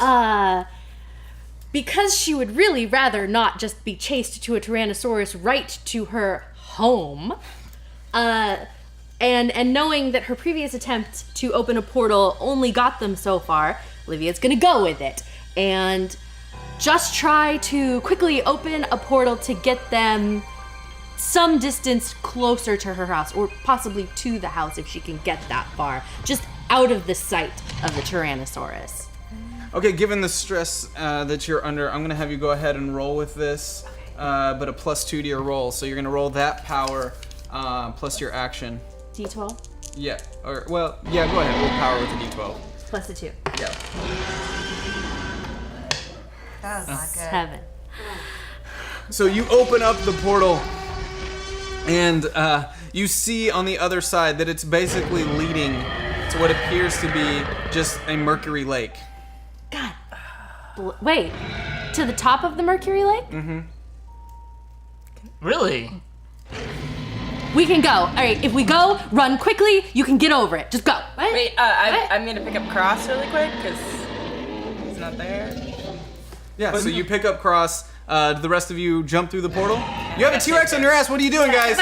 Because she would really rather not just be chased to a Tyrannosaurus right to her home, and knowing that her previous attempt to open a portal only got them so far, Livia's gonna go with it and just try to quickly open a portal to get them some distance closer to her house, or possibly to the house if she can get that far, just out of the sight of the Tyrannosaurus. Okay, given the stress that you're under, I'm gonna have you go ahead and roll with this, but a +2 to your roll. So you're gonna roll that power plus your action. D12 Yeah, go ahead. Roll power with a D12. plus a 2. Yeah. That was not good. 7. So you open up the portal, and you see on the other side that it's basically leading to what appears to be just a Mercury Lake. Wait, to the top of the Mercury Lake? Really? We can go. All right, if we go, run quickly. You can get over it. Just go. What? Wait, I'm gonna pick up Cross really quick because he's not there. Yeah, so you pick up Cross. The rest of you jump through the portal. You have a T-Rex on your ass. What are you doing, guys?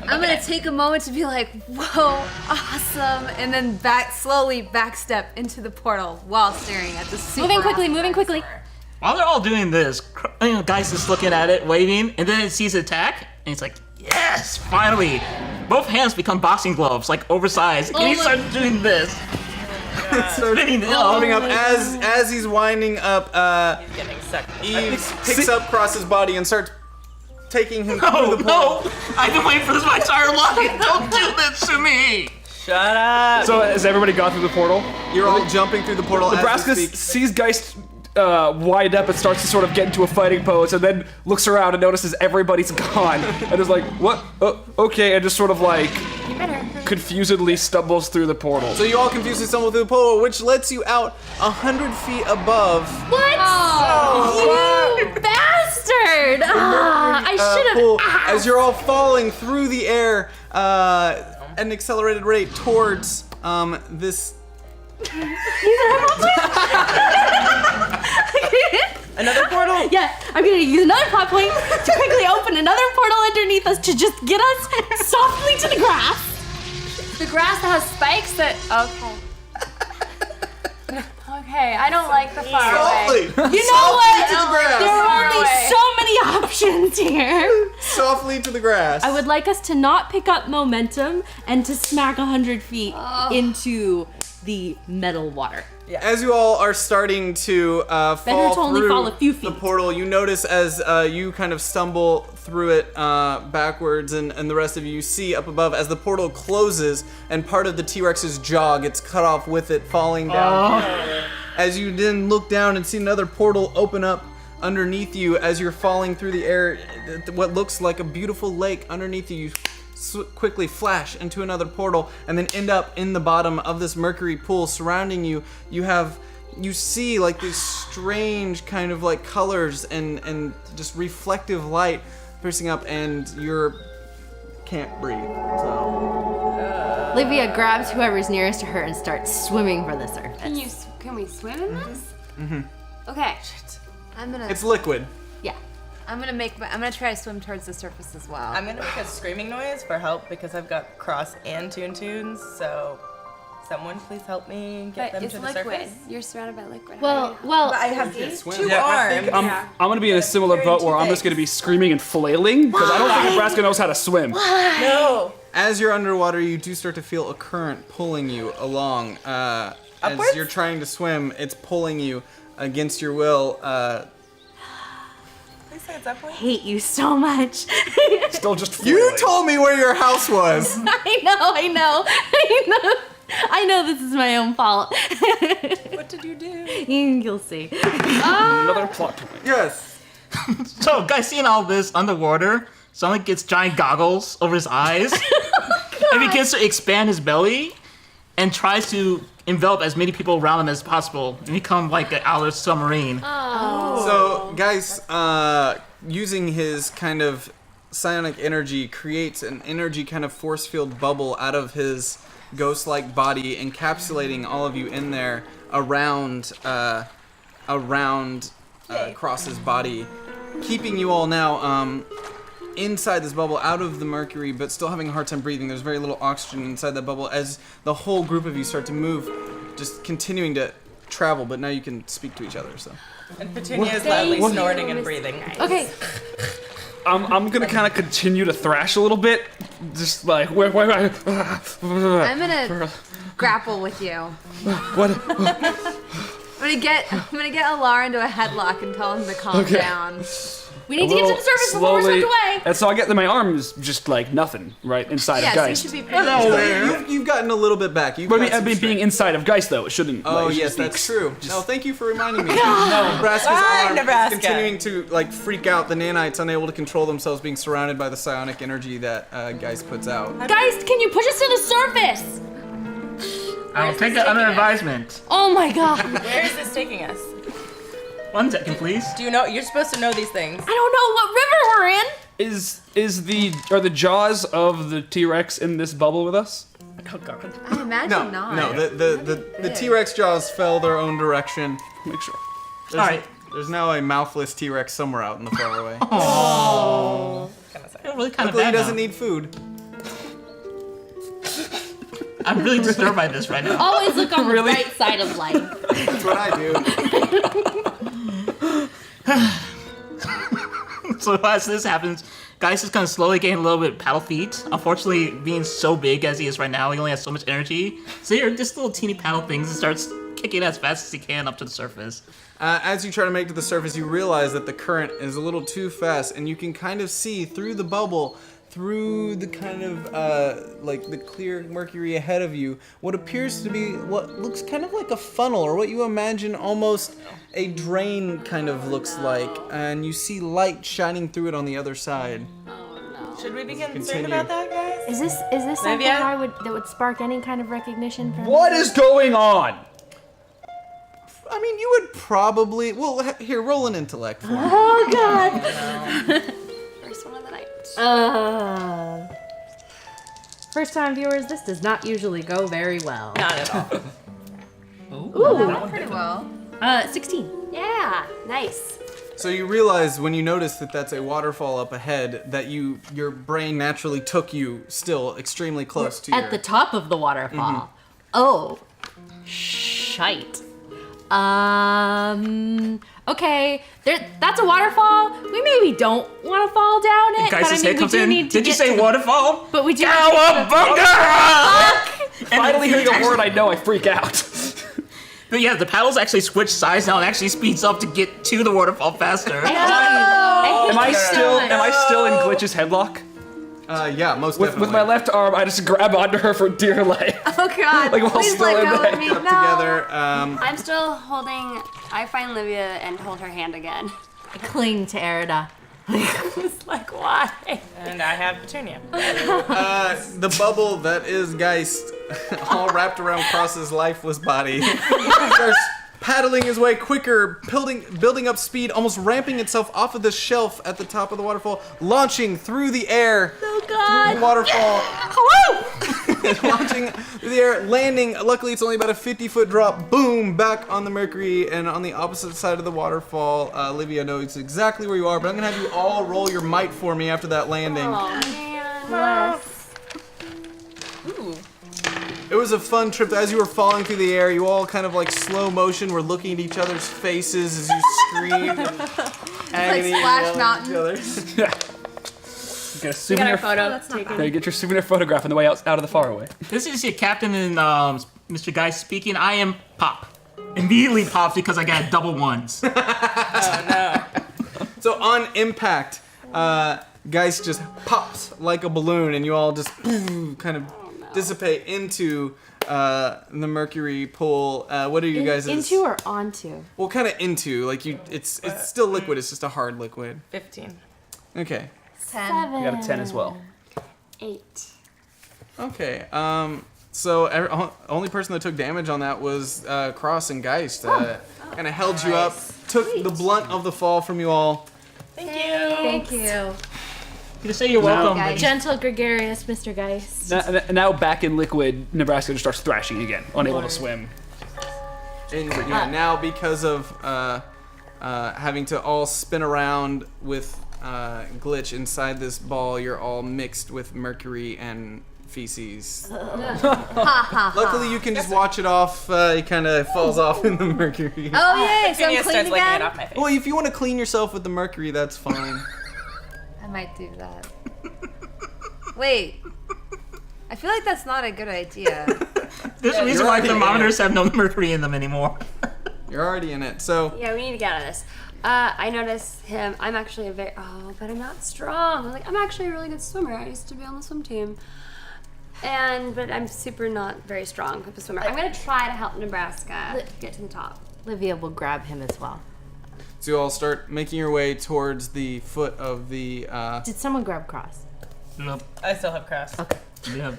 I'm gonna take a moment to be like, whoa, awesome, and then slowly backstep into the portal while staring at the super Moving quickly. While they're all doing this, Geist is looking at it, waving, and then it sees an attack, and it's like, yes, finally! Both hands become boxing gloves, like oversized, and he starts doing this. Spinning loading up as he's winding up. He's getting sucked. Eve picks up Cross's body and starts taking him through the No! portal. I've been waiting for this my entire life! Don't do this to me! Shut up. So has everybody gone through the portal? You're all jumping through the portal Nebraska as we speak. sees Geist wind up and starts to sort of get into a fighting pose, and then looks around and notices everybody's gone, and is like, "What? Okay," and just sort of like confusedly stumbles through the portal. So you all confusedly stumble through the portal, which lets you out 100 feet above. What? You bastard! I should Pool, have as you're all falling through the air at an accelerated rate towards this. Another portal? Yeah, I'm gonna use another plot point to quickly open another portal underneath us to just get us softly to the grass. The grass that has spikes that. Okay. Okay, I don't like the Faraway. Softly! You know what? To the grass. There are only Faraway. so many options here. Softly to the grass. I would like us to not pick up momentum and to smack 100 feet into the metal water. As you all are starting to fall to only through fall a few the feet. portal, you notice as you kind of stumble through it backwards, and the rest of you see up above as the portal closes and part of the T-Rex's jaw gets cut off with it falling down. As you then look down and see another portal open up underneath you as you're falling through the air, what looks like a beautiful lake underneath you. Quickly flash into another portal and then end up in the bottom of this mercury pool. Surrounding you, you see like these strange kind of like colors and just reflective light piercing up, and you can't breathe. So Livia grabs whoever's nearest to her and starts swimming for the surface. Can we swim in this? Mm-hmm. Okay. I'm gonna. it's liquid. Yeah. I'm gonna try to swim towards the surface as well. I'm gonna make a screaming noise for help because I've got Cross and Toons, so someone please help me get But them it's to the liquid. surface. You're surrounded by liquid. Well, But I have two arms. I'm gonna be in a similar boat where I'm just gonna be screaming and flailing because I don't think Nebraska knows how to swim. No. As you're underwater, you do start to feel a current pulling you along. As Upwards? you're trying to swim, it's pulling you against your will. Please say it's upward. hate you so much. Still just flailing. You told me where your house was. I know this is my own fault. What did you do? You'll see. Another plot point. Yes. So, guys, seeing all this underwater, Sonic gets giant goggles over his eyes and begins to expand his belly and tries to envelop as many people around him as possible and become like an outer submarine. So, guys, using his kind of psionic energy, creates an energy kind of force field bubble out of his ghost-like body, encapsulating all of you in there around Cross's body, keeping you all now inside this bubble, out of the mercury, but still having a hard time breathing. There's very little oxygen inside that bubble as the whole group of you start to move, just continuing to travel, but now you can speak to each other, so. And Petunia is loudly snorting and breathing. Okay. I'm gonna kind of continue to thrash a little bit, just like I'm gonna grapple with you. What? I'm gonna get Alar into a headlock and tell him to calm down. We need to get to the surface before we're swept away. And so I get that my arm is just like nothing, right, inside Yeah, of so you Geist. should be pretty. You've gotten a little bit back. But I mean, being inside of Geist though, it shouldn't. Oh like, it yes, should be that's true. No, thank you for reminding me. No, Nebraska's Bye, arm Nebraska. is continuing to like freak out. The nanites, unable to control themselves, being surrounded by the psionic energy that Geist puts out. Guys, can you push us to the surface? I'll take that under advisement. Oh my god. Where is this taking us? 1 second, please. Do you know? You're supposed to know these things. I don't know what river we're in. Are the jaws of the T-Rex in this bubble with us? Oh, God. I imagine No, not. no, the T-Rex jaws fell their own direction. Make sure. All right. There's now a mouthless T-Rex somewhere out in the Faraway. Kind of sad. You're really kind of Luckily, he bad doesn't now. need food. I'm really disturbed by this right now. Always look on the right side of life. That's what I do. So as this happens, Geist is kind of slowly getting a little bit paddle feet. Unfortunately, being so big as he is right now, he only has so much energy. So you're just little teeny paddle things and starts kicking as fast as he can up to the surface. As you try to make it to the surface, you realize that the current is a little too fast, and you can kind of see through the bubble, through the kind of like the clear mercury ahead of you, what appears to be what looks kind of like a funnel, or what you imagine almost a drain kind of looks like, and you see light shining through it on the other side. Should we be concerned Continue. about that, guys? Is this something Livia? that would spark any kind of recognition from? What is going on? I mean, you would probably. Well, here, roll an intellect for me. Oh God. First one of the night. First time viewers, this does not usually go very well. Not at all. That went pretty well. 16. Yeah, nice. So you realize when you notice that that's a waterfall up ahead, that your brain naturally took you still extremely close to At the top of the waterfall. Oh, shite. Okay, that's a waterfall. We maybe don't want to fall down it, Geist's but I mean, head we comes do in. need to Did you get say to- waterfall? But we do. Cowabunga! Finally hearing a word I know, I freak out. But yeah, the paddles actually switch sides now and actually speeds up to get to the waterfall faster. Am I still in Glitch's headlock? Yeah, most With definitely. my left arm, I just grab onto her for dear life. Oh God! Like, while please still let in go bed. of me. up No. together. I'm still holding. I find Livia and hold her hand again. Cling to Erida. It's like why? And I have Petunia. The bubble that is Geist, all wrapped around Cross's lifeless body, starts paddling his way quicker, building up speed, almost ramping itself off of the shelf at the top of the waterfall, launching through the air, through the waterfall, launching through the air, landing. Luckily, it's only about a 50-foot drop. Boom! Back on the Mercury, and on the opposite side of the waterfall. Livia knows exactly where you are, but I'm gonna have you all roll your might for me after that landing. Oh man. Ooh. It was a fun trip. As you were falling through the air, you all kind of like slow motion were looking at each other's faces as you screamed. Like Splash Mountain. Get a souvenir Photo. Yeah, you get your souvenir photograph on the way out of the Faraway. This is your captain and Mr. Geist speaking. I am Pop. Immediately pops because I got double ones. Oh no. So on impact, Geist just pops like a balloon, and you all just kind of dissipate into the Mercury pool. What are you guys? Into or onto? Well, kind of into. Like it's still liquid. It's just a hard liquid. 15. Okay. 10. You got a 10 as well. 8. Okay. So only person that took damage on that was Cross and Geist. Kind of held you up, took the blunt of the fall from you all. Thank you. Thank you. You say you're welcome. Geist. Gentle, gregarious Mr. Geist. Now back in liquid, Nebraska just starts thrashing again, unable to swim. And yeah, now because of having to all spin around with Glitch inside this ball, you're all mixed with mercury and feces. Luckily, you can just watch it off. It kind of falls off in the mercury. Oh yay! So I'm Petunia clean starts licking it again. off my face. Well, if you want to clean yourself with the mercury, that's fine. I might do that. Wait. I feel like that's not a good idea. There's a reason you're why already thermometers have no mercury in them anymore. You're already in it. So Yeah, we need to get out of this. I notice him. I'm actually but I'm not strong. I'm actually a really good swimmer. I used to be on the swim team. But I'm super not very strong of a swimmer. I'm gonna try to help Nebraska get to the top. Livia will grab him as well. you all start making your way towards the foot of the. Did someone grab Cross? Nope. I still have Cross. Okay. Yeah.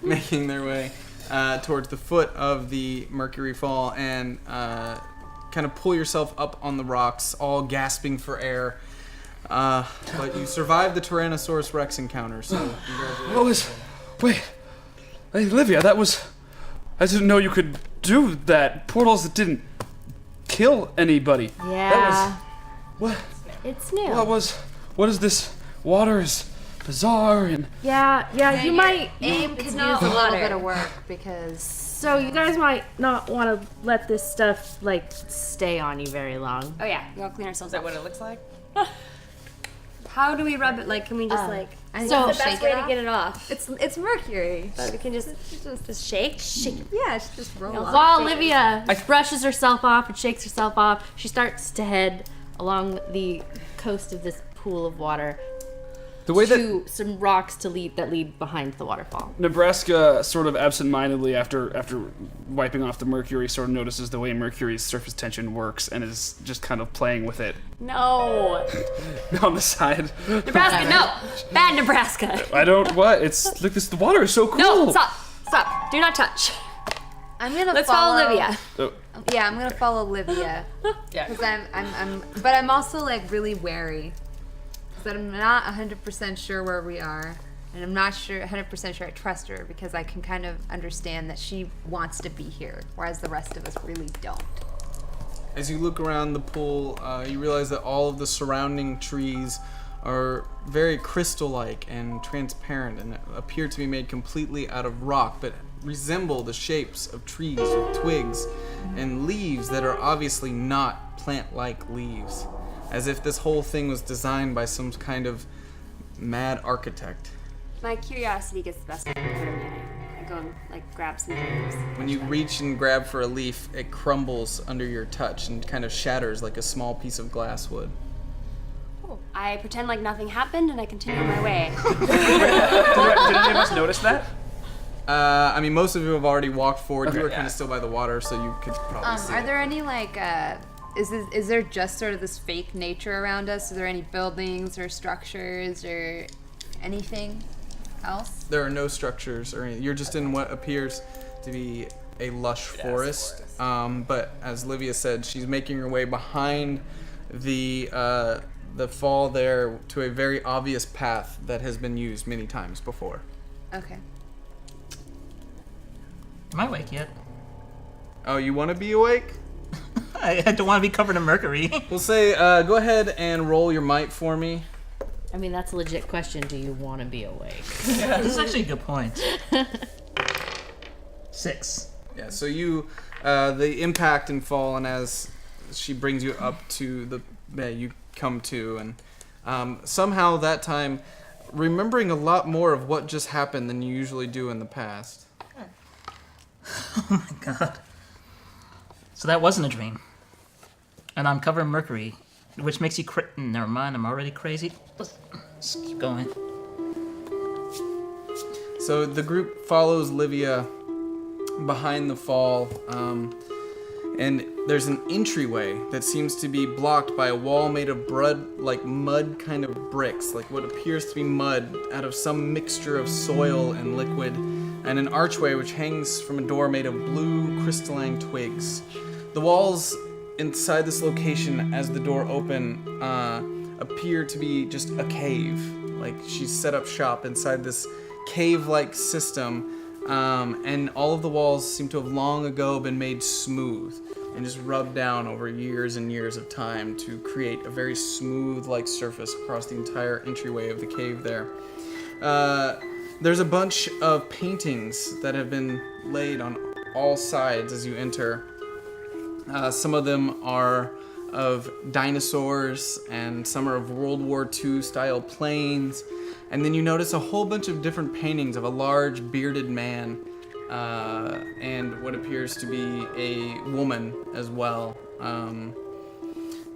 Making their way towards the foot of the Mercury Fall and kind of pull yourself up on the rocks, all gasping for air. But you survived the Tyrannosaurus Rex encounter, so congratulations. What was... Wait. Hey, Livia, that was... I didn't know you could do that. Portals that didn't kill anybody. Yeah. That was... What? It's new. What is this? Water is bizarre and... Yeah, you might. Aim could use not a little water. bit of work because So you guys might not want to let this stuff like stay on you very long. Oh yeah, we all clean ourselves Is that up. what it looks like? How do we rub it? Like, can we just like? I think So- What's the shake best way it to off. get it off? It's mercury. But we can just shake. Shake it. Yeah, she just roll off. While Livia brushes herself off and shakes herself off, she starts to head along the coast of this pool of water The way that to some rocks that lead behind the waterfall. Nebraska sort of absentmindedly, after wiping off the mercury, sort of notices the way mercury's surface tension works and is just kind of playing with it No, on the side. Nebraska, no, bad Nebraska. I don't what? It's like this. The water is so cool. No, stop. Do not touch. I'm gonna Let's follow Livia. Oh, Yeah, I'm gonna follow Livia. Yeah. Because but I'm also like really wary. Because I'm not 100% sure where we are. And I'm not 100% sure I trust her because I can kind of understand that she wants to be here, whereas the rest of us really don't. As you look around the pool, you realize that all of the surrounding trees are very crystal-like and transparent and appear to be made completely out of rock, but resemble the shapes of trees with twigs and leaves that are obviously not plant-like leaves, as if this whole thing was designed by some kind of mad architect. My curiosity gets the best of me. I go and like grab some leaves. When you reach and grab for a leaf, it crumbles under your touch and kind of shatters like a small piece of glass would. I pretend like nothing happened and I continue on my way. did any of us notice that? I mean, most of you have already walked forward. You Okay. were kind of still by the water, so you could probably see Are it. there any like is there just sort of this fake nature around us? Are there any buildings or structures or anything else? There are no structures or anything. You're just in what appears to be a lush forest. But as Livia said, she's making her way behind the fall there to a very obvious path that has been used many times before. Okay. Am I awake yet? Oh, you want to be awake? I don't want to be covered in mercury. We'll say, go ahead and roll your might for me. I mean, that's a legit question. Do you want to be awake? This is actually a good point. 6. Yeah, so you, the impact and fall, and as she brings you up to the bed, you come to, and somehow that time, remembering a lot more of what just happened than you usually do in the past. Oh my god. So that wasn't a dream. And I'm covered in mercury, which makes you never mind, I'm already crazy. Let's keep going. So the group follows Livia behind the fall, and there's an entryway that seems to be blocked by a wall made of mud kind of bricks, like what appears to be mud out of some mixture of soil and liquid, and an archway which hangs from a door made of blue crystalline twigs. The walls inside this location, as the door open, appear to be just a cave. Like she's set up shop inside this cave-like system, and all of the walls seem to have long ago been made smooth and just rubbed down over years and years of time to create a very smooth-like surface across the entire entryway of the cave there. There's a bunch of paintings that have been laid on all sides as you enter. Some of them are of dinosaurs, and some are of World War II style planes. And then you notice a whole bunch of different paintings of a large bearded man and what appears to be a woman as well.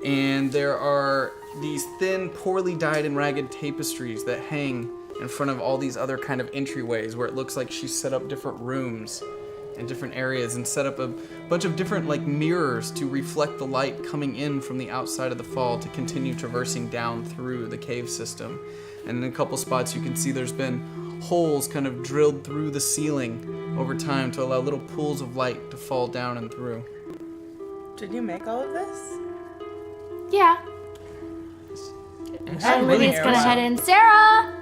And there are these thin, poorly dyed and ragged tapestries that hang in front of all these other kind of entryways where it looks like she's set up different rooms in different areas and set up a bunch of different like mirrors to reflect the light coming in from the outside of the fall to continue traversing down through the cave system. And in a couple spots you can see there's been holes kind of drilled through the ceiling over time to allow little pools of light to fall down and through. Did you make all of this? Yeah. And Livia's gonna head in. Sarah!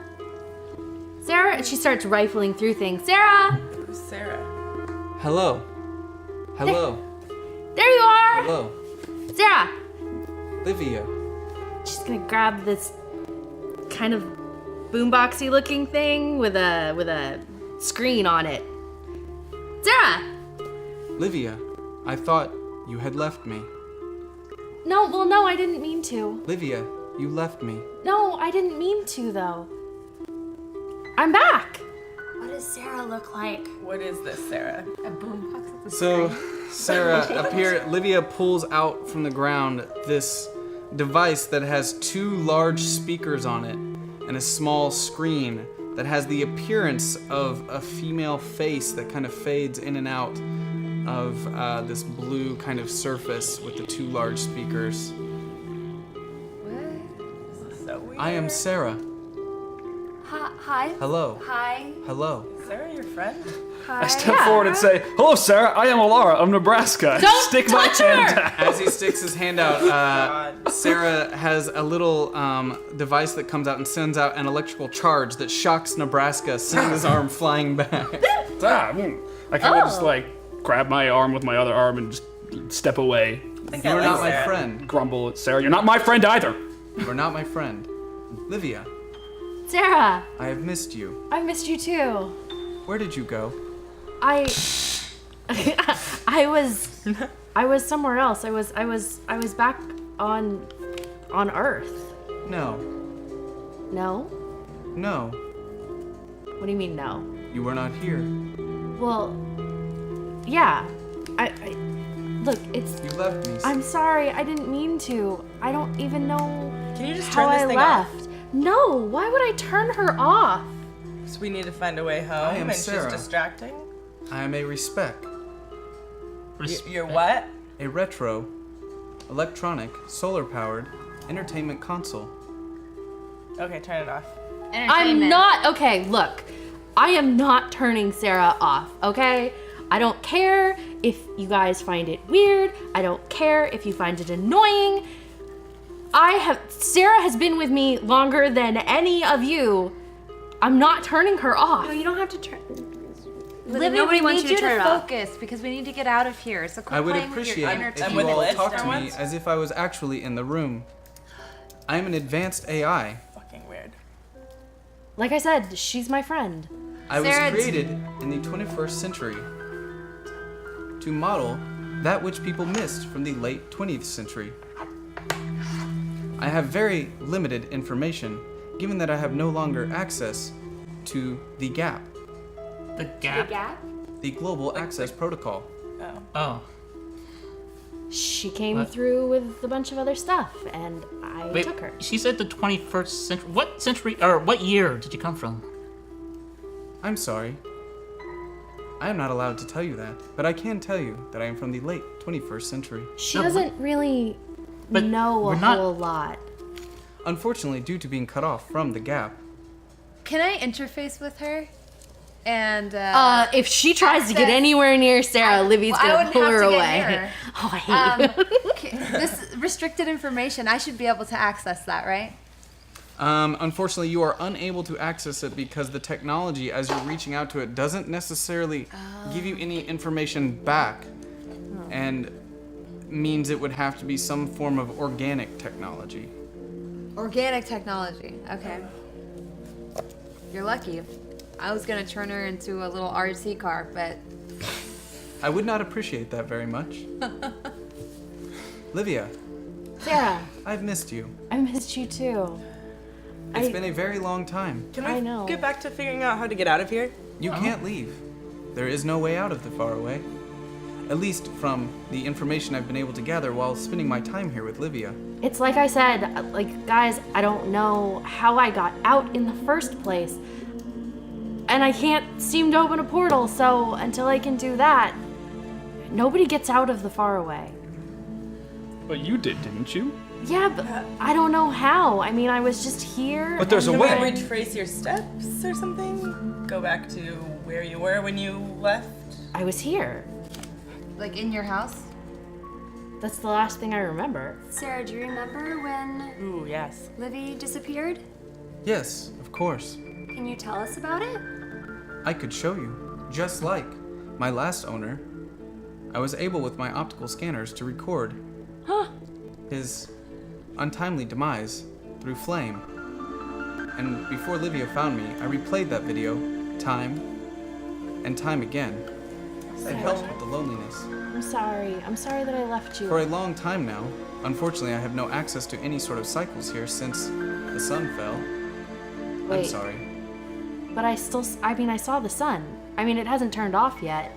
Sarah! And she starts rifling through things. Sarah! Who's Sarah? Hello. Hello. There you are! Hello. Sarah! Livia. She's gonna grab this kind of boomboxy looking thing with a screen on it. Sarah! Livia. I thought you had left me. No, I didn't mean to. Livia, You left me. No, I didn't mean to, though. I'm back. What does Sarah look like? What is this, Sarah? A boombox at the So, Sarah, Livia pulls out from the ground this device that has 2 large speakers on it and a small screen that has the appearance of a female face that kind of fades in and out of this blue kind of surface with the 2 large speakers. This is so weird. I am Sarah. Hi. Hello. Hi. Hello. Sarah, your friend? Hi. I step forward and say, "Hello, Sarah. I am Alara of Nebraska." Don't Stick touch my hand her! down. As he sticks his hand out, Sarah has a little device that comes out and sends out an electrical charge that shocks Nebraska, sending his arm flying back. I kind of just like grab my arm with my other arm and just step away. I think You I are like not my Sarah. friend. Grumble at Sarah. You're not my friend either. You are not my friend. Livia, Sarah, I have missed you. I missed you too. Where did you go? I was somewhere else. I was back on Earth. No. No? No. What do you mean no? You were not here. Well, yeah. I look, it's You left me. I'm sorry. I didn't mean to. I don't even know Can you just how turn this I thing left. off? No, why would I turn her off? So we need to find a way home, I am and Sarah. she's distracting. I am a respec. You're what? A retro, electronic, solar-powered entertainment console. Okay, turn it off. I'm not okay, look. I am not turning Sarah off, okay? I don't care if you guys find it weird. I don't care if you find it annoying. Sarah has been with me longer than any of you. I'm not turning her off. No, you don't have to turn. Livia, Nobody we wants need you to turn it off. focus because we need to get out of here. So quit I would playing with your appreciate inner if I'm you with all Liz talked for to me once. as if I was actually in the room. I am an advanced AI. Fucking weird. Like I said, she's my friend. I was Sarah, created in the 21st century to model that which people missed from the late 20th century. I have very limited information, given that I have no longer access to the GAP, The gap. the Global Access Protocol. Oh. Oh. She came What? through with a bunch of other stuff, and I Wait, took her. she said the 21st century. What century, or what year did you come from? I'm sorry. I am not allowed to tell you that, but I can tell you that I am from the late 21st century. She No, doesn't really but know we're a not- whole lot. Unfortunately, due to being cut off from the GAP, Can I interface with her? And If she tries to get access- anywhere near Sarah, Livy's well, I gonna wouldn't pull have her to get away. near her. Oh, I hate you. this restricted information, I should be able to access that, right? unfortunately, you are unable to access it because the technology, as you're reaching out to it, doesn't necessarily give you any information back, and means it would have to be some form of organic technology. Organic technology. Okay. You're lucky. I was gonna turn her into a little RC car, but I would not appreciate that very much. Livia, Sarah, I've missed you. I missed you too. It's I- been a very long time. Can I we know. get back to figuring out how to get out of here? You can't leave. There is no way out of the Faraway. At least from the information I've been able to gather while spending my time here with Livia. It's like I said, like, guys, I don't know how I got out in the first place. And I can't seem to open a portal, so until I can do that, nobody gets out of the Faraway. But you did, didn't you? Yeah, but I don't know how. I mean, I was just here. But there's a Can way. we retrace your steps or something? Go back to where you were when you left? I was here. like in your house. That's the last thing I remember. Sarah, do you remember when Ooh, yes. Livy disappeared? Yes, of course. Can you tell us about it? I could show you. Just like my last owner, I was able with my optical scanners to record his untimely demise through flame. And before Livia found me, I replayed that video time and time again. It helped with the loneliness. I'm sorry. I'm sorry that I left you. For a long time now. Unfortunately, I have no access to any sort of cycles here since the sun fell. I'm Wait. sorry. But I saw the sun. I mean, it hasn't turned off yet.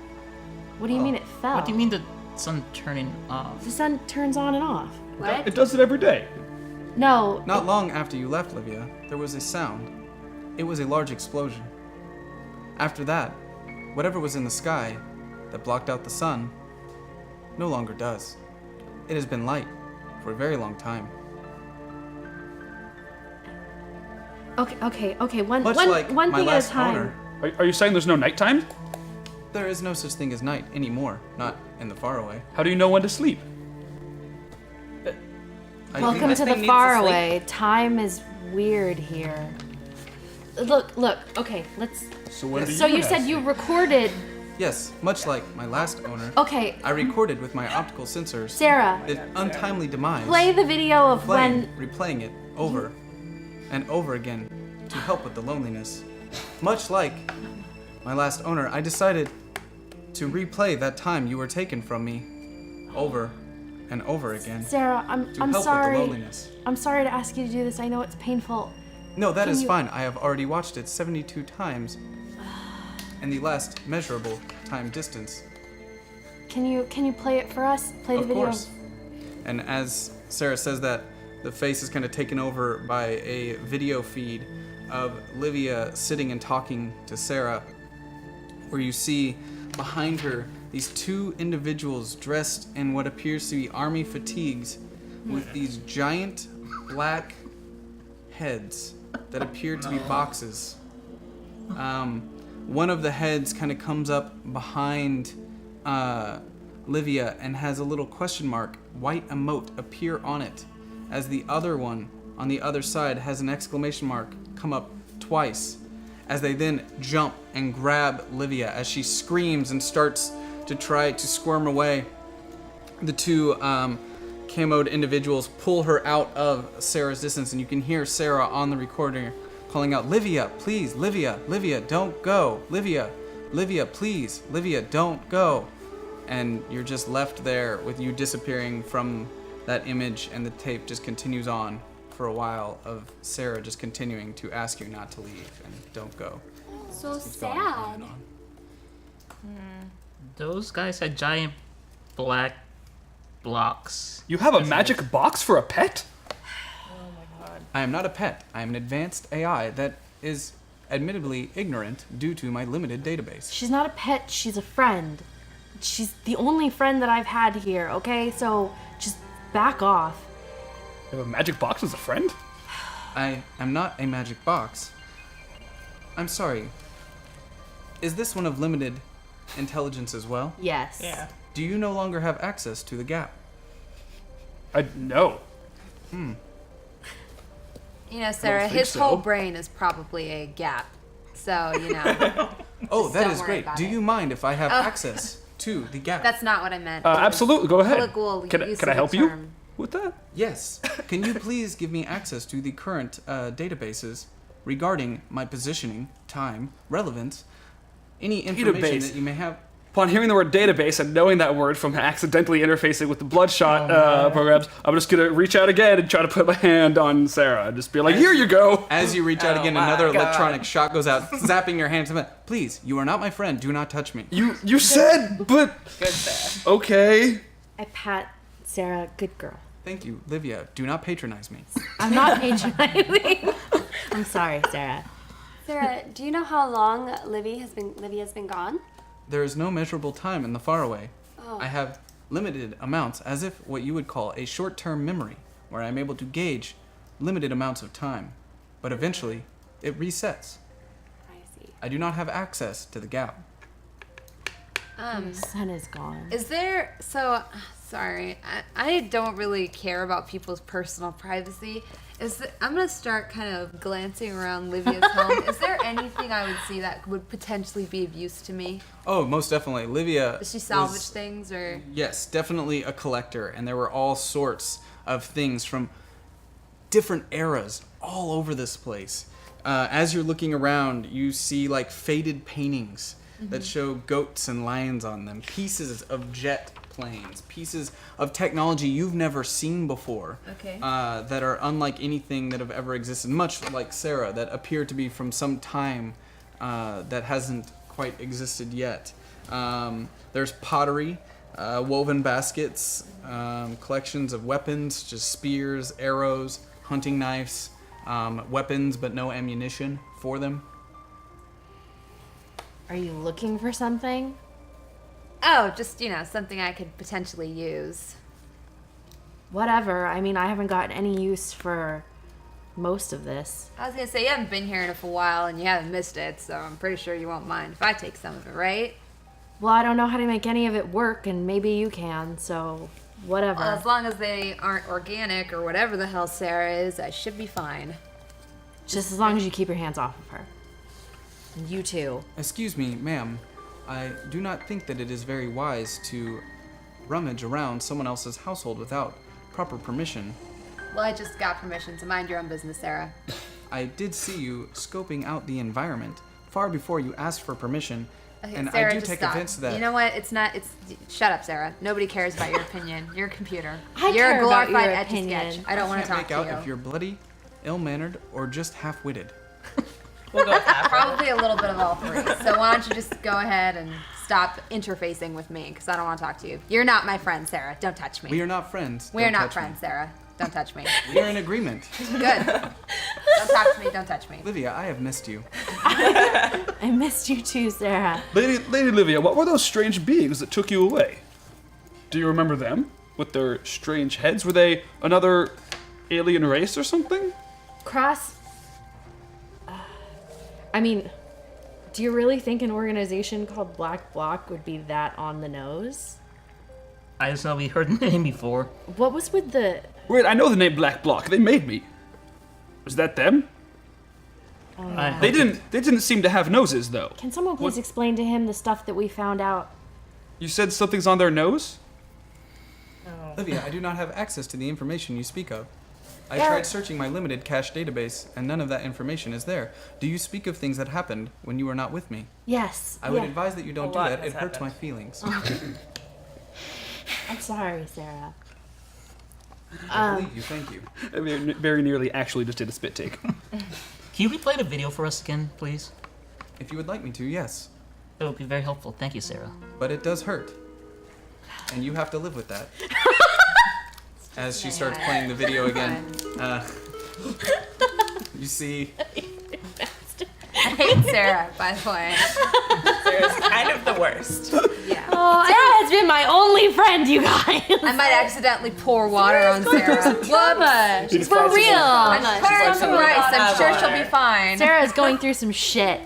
What do you mean it fell? What do you mean the sun turning off? The sun turns on and off. What? It does it every day. No. Not long after you left, Livia, there was a sound. It was a large explosion. After that, whatever was in the sky that blocked out the sun no longer does. It has been light for a very long time. Okay. One Much like thing my at a last time. owner, Are you saying there's no nighttime? there is no such thing as night anymore, not in the Faraway. How do you know when to sleep? I Welcome think- to thing the needs to Faraway. Time is weird here. Look. Okay, let's. So when do So you have said you sleep? recorded. Yes, much like my last owner, Okay, I recorded with my optical sensors Sarah, the untimely demise, play the video of replaying it over and over again to help with the loneliness. Much like my last owner, I decided to replay that time you were taken from me over and over again Sarah, I'm to help with the sorry. loneliness. I'm sorry to ask you to do this. I know it's painful. No, that Can is you- fine. I have already watched it 72 times in the last measurable time distance. Can you play it for us? Play the Of video. course. And as Sarah says that, the face is kind of taken over by a video feed of Livia sitting and talking to Sarah, where you see behind her these two individuals dressed in what appears to be army fatigues with these giant black heads that appear to be boxes. One of the heads kind of comes up behind Livia and has a little question mark, white emote, appear on it, as the other one on the other side has an exclamation mark come up twice, as they then jump and grab Livia as she screams and starts to try to squirm away. The two camoed individuals pull her out of Sarah's distance, and you can hear Sarah on the recording calling out, "Livia, please, Livia, don't go, Livia, please, Livia, don't go." And you're just left there with you disappearing from that image, and the tape just continues on for a while of Sarah just continuing to ask you not to leave and don't go. So Keeps going on sad. and on. Those guys had giant black blocks. You have a magic box for a pet? I am not a pet. I am an advanced AI that is admittedly ignorant due to my limited database. She's not a pet. She's a friend. She's the only friend that I've had here. Okay, so just back off. You have a magic box as a friend? I am not a magic box. I'm sorry. Is this one of limited intelligence as well? Yes. Yeah. Do you no longer have access to the gap? No. You know, Sarah, think his so. whole brain is probably a gap. So, you know, Oh, that don't is worry great. about Do it. you mind if I have access to the gap? that's not what I meant. Absolutely, go ahead. Colloquial Can use I of help the you term. with that? Yes. Can you please give me access to the current databases regarding my positioning, time, relevance, any information Database. that you may have? Upon hearing the word database and knowing that word from accidentally interfacing with the Bloodshot programs, I'm just gonna reach out again and try to put my hand on Sarah and just be like, "Here you go." As you reach out Oh again, my another God. electronic shock goes out, zapping your hand. Please, you are not my friend. Do not touch me. You said, but Good Sarah. okay. I pat Sarah. Good girl. Thank you, Livia. Do not patronize me. I'm not patronizing. I'm sorry, Sarah. Sarah, do you know how long Livia's been gone? There is no measurable time in the Faraway. Oh. I have limited amounts, as if what you would call a short-term memory, where I am able to gauge limited amounts of time. But eventually, it resets. I see. I do not have access to the gap. The sun is gone. Is there, so, sorry, I don't really care about people's personal privacy. I'm going to start kind of glancing around Livia's home. Is there anything I would see that would potentially be of use to me? Oh, most definitely. Livia Does she salvage was- things or? Yes, definitely a collector, and there were all sorts of things from different eras all over this place. As you're looking around, you see like faded paintings that show goats and lions on them, pieces of jet planes, pieces of technology you've never seen before. Okay. That are unlike anything that have ever existed, much like Sarah, that appear to be from some time that hasn't quite existed yet. There's pottery, woven baskets, collections of weapons, just spears, arrows, hunting knives, weapons but no ammunition for them. Are you looking for something? Oh, just, something I could potentially use. Whatever. I mean, I haven't gotten any use for most of this. I was going to say, you haven't been here in a while and you haven't missed it, so I'm pretty sure you won't mind if I take some of it, right? Well, I don't know how to make any of it work, and maybe you can, so whatever. Well, as long as they aren't organic or whatever the hell Sarah is, I should be fine. Just as long as you keep your hands off of her. And you too. Excuse me, ma'am. I do not think that it is very wise to rummage around someone else's household without proper permission. Well, I just got permission to mind your own business, Sarah. I did see you scoping out the environment far before you asked for permission, Okay, and Sarah, I do just take stop. offense to that. You know what? Shut up, Sarah. Nobody cares about your opinion. You're a computer. I You're care a about glorified your Etch-a-Sketch. opinion. I don't want to Can't talk make out to you. if you're bloody, ill-mannered, or just half-witted. We'll go with that. Probably a little bit of all three. So why don't you just go ahead and stop interfacing with me, because I don't want to talk to you. You're not my friend, Sarah. Don't touch me. We are not friends. We are Don't not touch friends, Sarah. Don't touch me. Me. We are in agreement. Good. Don't talk to me. Don't touch me. Livia, I have missed you. I missed you too, Sarah. Lady Livia, what were those strange beings that took you away? Do you remember them? With their strange heads? Were they another alien race or something? Cross. I mean, do you really think an organization called Black Bloc would be that on the nose? I just know we heard the name before. What was with the... Wait, I know the name Black Bloc. They made me. Was that them? I They didn't seem to have noses, though. Can someone please explain to him the stuff that we found out? You said something's on their nose? Livia, I do not have access to the information you speak of. I There- tried searching my limited cache database, and none of that information is there. Do you speak of things that happened when you were not with me? Yes. I would yeah. advise that you don't A do lot that. has It hurts my happened. feelings. I'm sorry, Sarah. I believe you. Thank you. I mean, very nearly actually just did a spit take. Can you replay the video for us again, please? If you would like me to, yes. It would be very helpful. Thank you, Sarah. But it does hurt. And you have to live with that. As she starts playing the video again, you see I hate Sarah, by the way. Sarah's kind of the worst. Yeah. Oh, Sarah has been my only friend, you guys. I might accidentally pour water on Sarah. Whoops. She's for real. I put her on some rice. I'm sure she'll be water. fine. Sarah's going through some shit.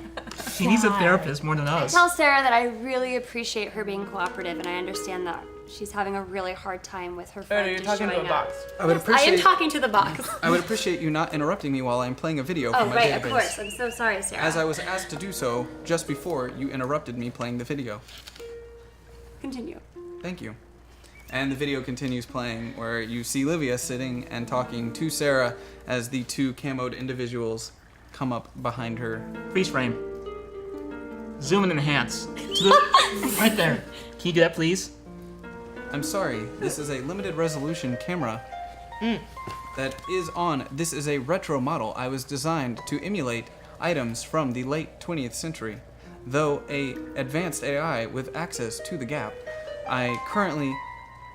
She needs a therapist more than us. Tell Sarah that I really appreciate her being cooperative, and I understand that she's having a really hard time with her Oh, friend. you're talking to a showing up. box. I would I am appreciate talking to the box. I would appreciate you not interrupting me while I'm playing a video Oh, from my right, database. of course. I'm so sorry, Sarah. As I was asked to do so just before you interrupted me playing the video. Continue. Thank you. And the video continues playing where you see Livia sitting and talking to Sarah as the two camoed individuals come up behind her. Freeze frame. Zoom and enhance. To the right there. Can you do that, please? I'm sorry, this is a limited resolution camera that is on. This is a retro model. I was designed to emulate items from the late 20th century. Though a advanced AI with access to the gap, I currently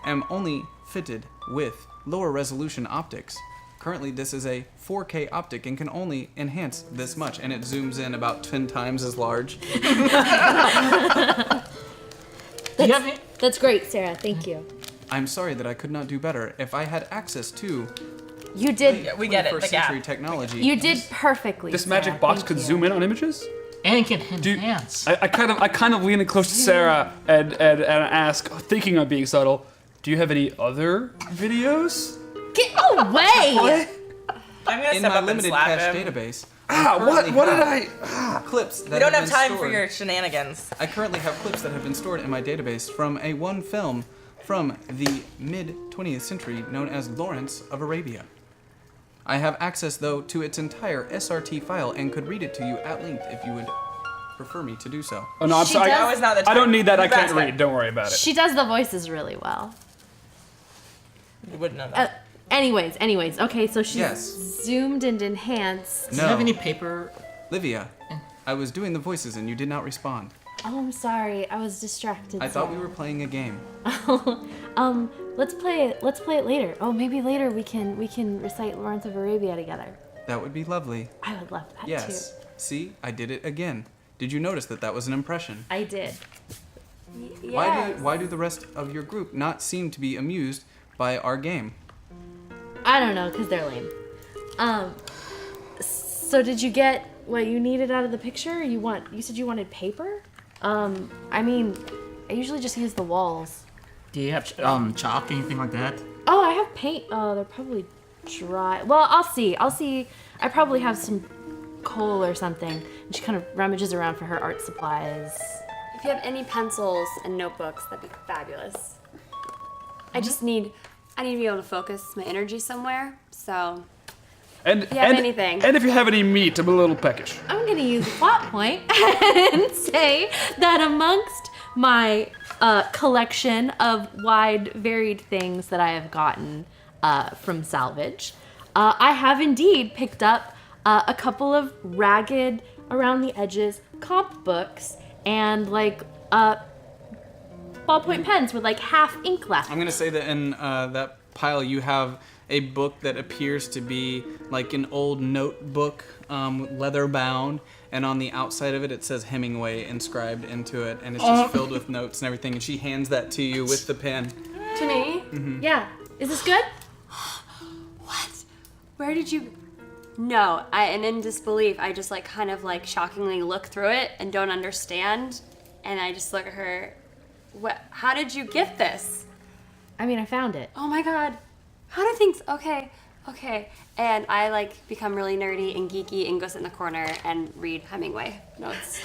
am only fitted with lower resolution optics. Currently, this is a 4K optic and can only enhance this much, and it zooms in about 10 times as large. Do you have any? That's great, Sarah. Thank you. I'm sorry that I could not do better. If I had access to You did. Yeah, we get it. 21st The gap. century technology, You did perfectly. This Sarah. magic box Thank could you. zoom in on images? And it can Dude, enhance. I kind of lean in close to Sarah and ask, thinking of being subtle, do you have any other videos? Get away! I'm gonna in step my up and limited slap cache him. database, What did I? clips that We don't have been time for stored. your shenanigans. I currently have clips that have been stored in my database from a one film from the mid 20th century known as Lawrence of Arabia. I have access though to its entire SRT file and could read it to you at length if you would prefer me to do so. Oh no, I'm She sorry. does- Now is not the I don't time. need that. I can't Nebraska. read. Don't worry about it. She does the voices really well. You wouldn't know that. Anyways. Okay, so she's Yes. zoomed and enhanced. Do you have any paper? Livia, I was doing the voices and you did not respond. Oh, I'm sorry. I was distracted. I thought we were playing a game. Let's play it later. Oh, maybe later we can recite Lawrence of Arabia together. That would be lovely. I would love that Yes. too. See, I did it again. Did you notice that was an impression? I did. Why do the rest of your group not seem to be amused by our game? I don't know, cause they're lame. So did you get what you needed out of the picture? You said you wanted paper? I mean, I usually just use the walls. Do you have chalk, anything like that? Oh, I have paint. Oh, they're probably dry. Well, I'll see. I probably have some coal or something. And she kind of rummages around for her art supplies. If you have any pencils and notebooks, that'd be fabulous. I need to be able to focus my energy somewhere, so And you have anything. And if you have any meat, I'm a little peckish. I'm gonna use a plot point and say that amongst my collection of wide, varied things that I have gotten from salvage, I have indeed picked up a couple of ragged, around the edges comp books and ballpoint pens with half ink left. I'm gonna say that in that pile you have a book that appears to be like an old notebook, leather bound, and on the outside of it it says Hemingway inscribed into it, and it's just filled with notes and everything. And she hands that to you with the pen. To me? Yeah. Is this good? What? Where did you? No, and in disbelief, I just shockingly look through it and don't understand, and I just look at her. What? How did you get this? I mean, I found it. Oh my God. How do things? Okay. And I become really nerdy and geeky and go sit in the corner and read Hemingway notes.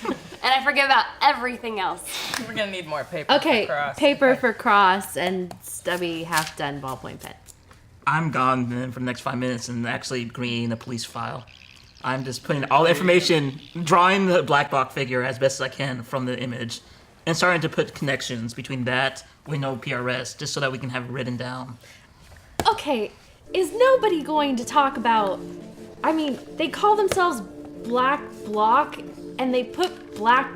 And I forget about everything else. We're gonna need more paper. Okay, for cross. paper for cross and stubby half-done ballpoint pen. I'm gone then for the next 5 minutes and actually creating a police file. I'm just putting all the information, drawing the black box figure as best as I can from the image, and starting to put connections between that, we know PRS, just so that we can have it written down. Okay, is nobody going to talk about... I mean, they call themselves Black Block, and they put black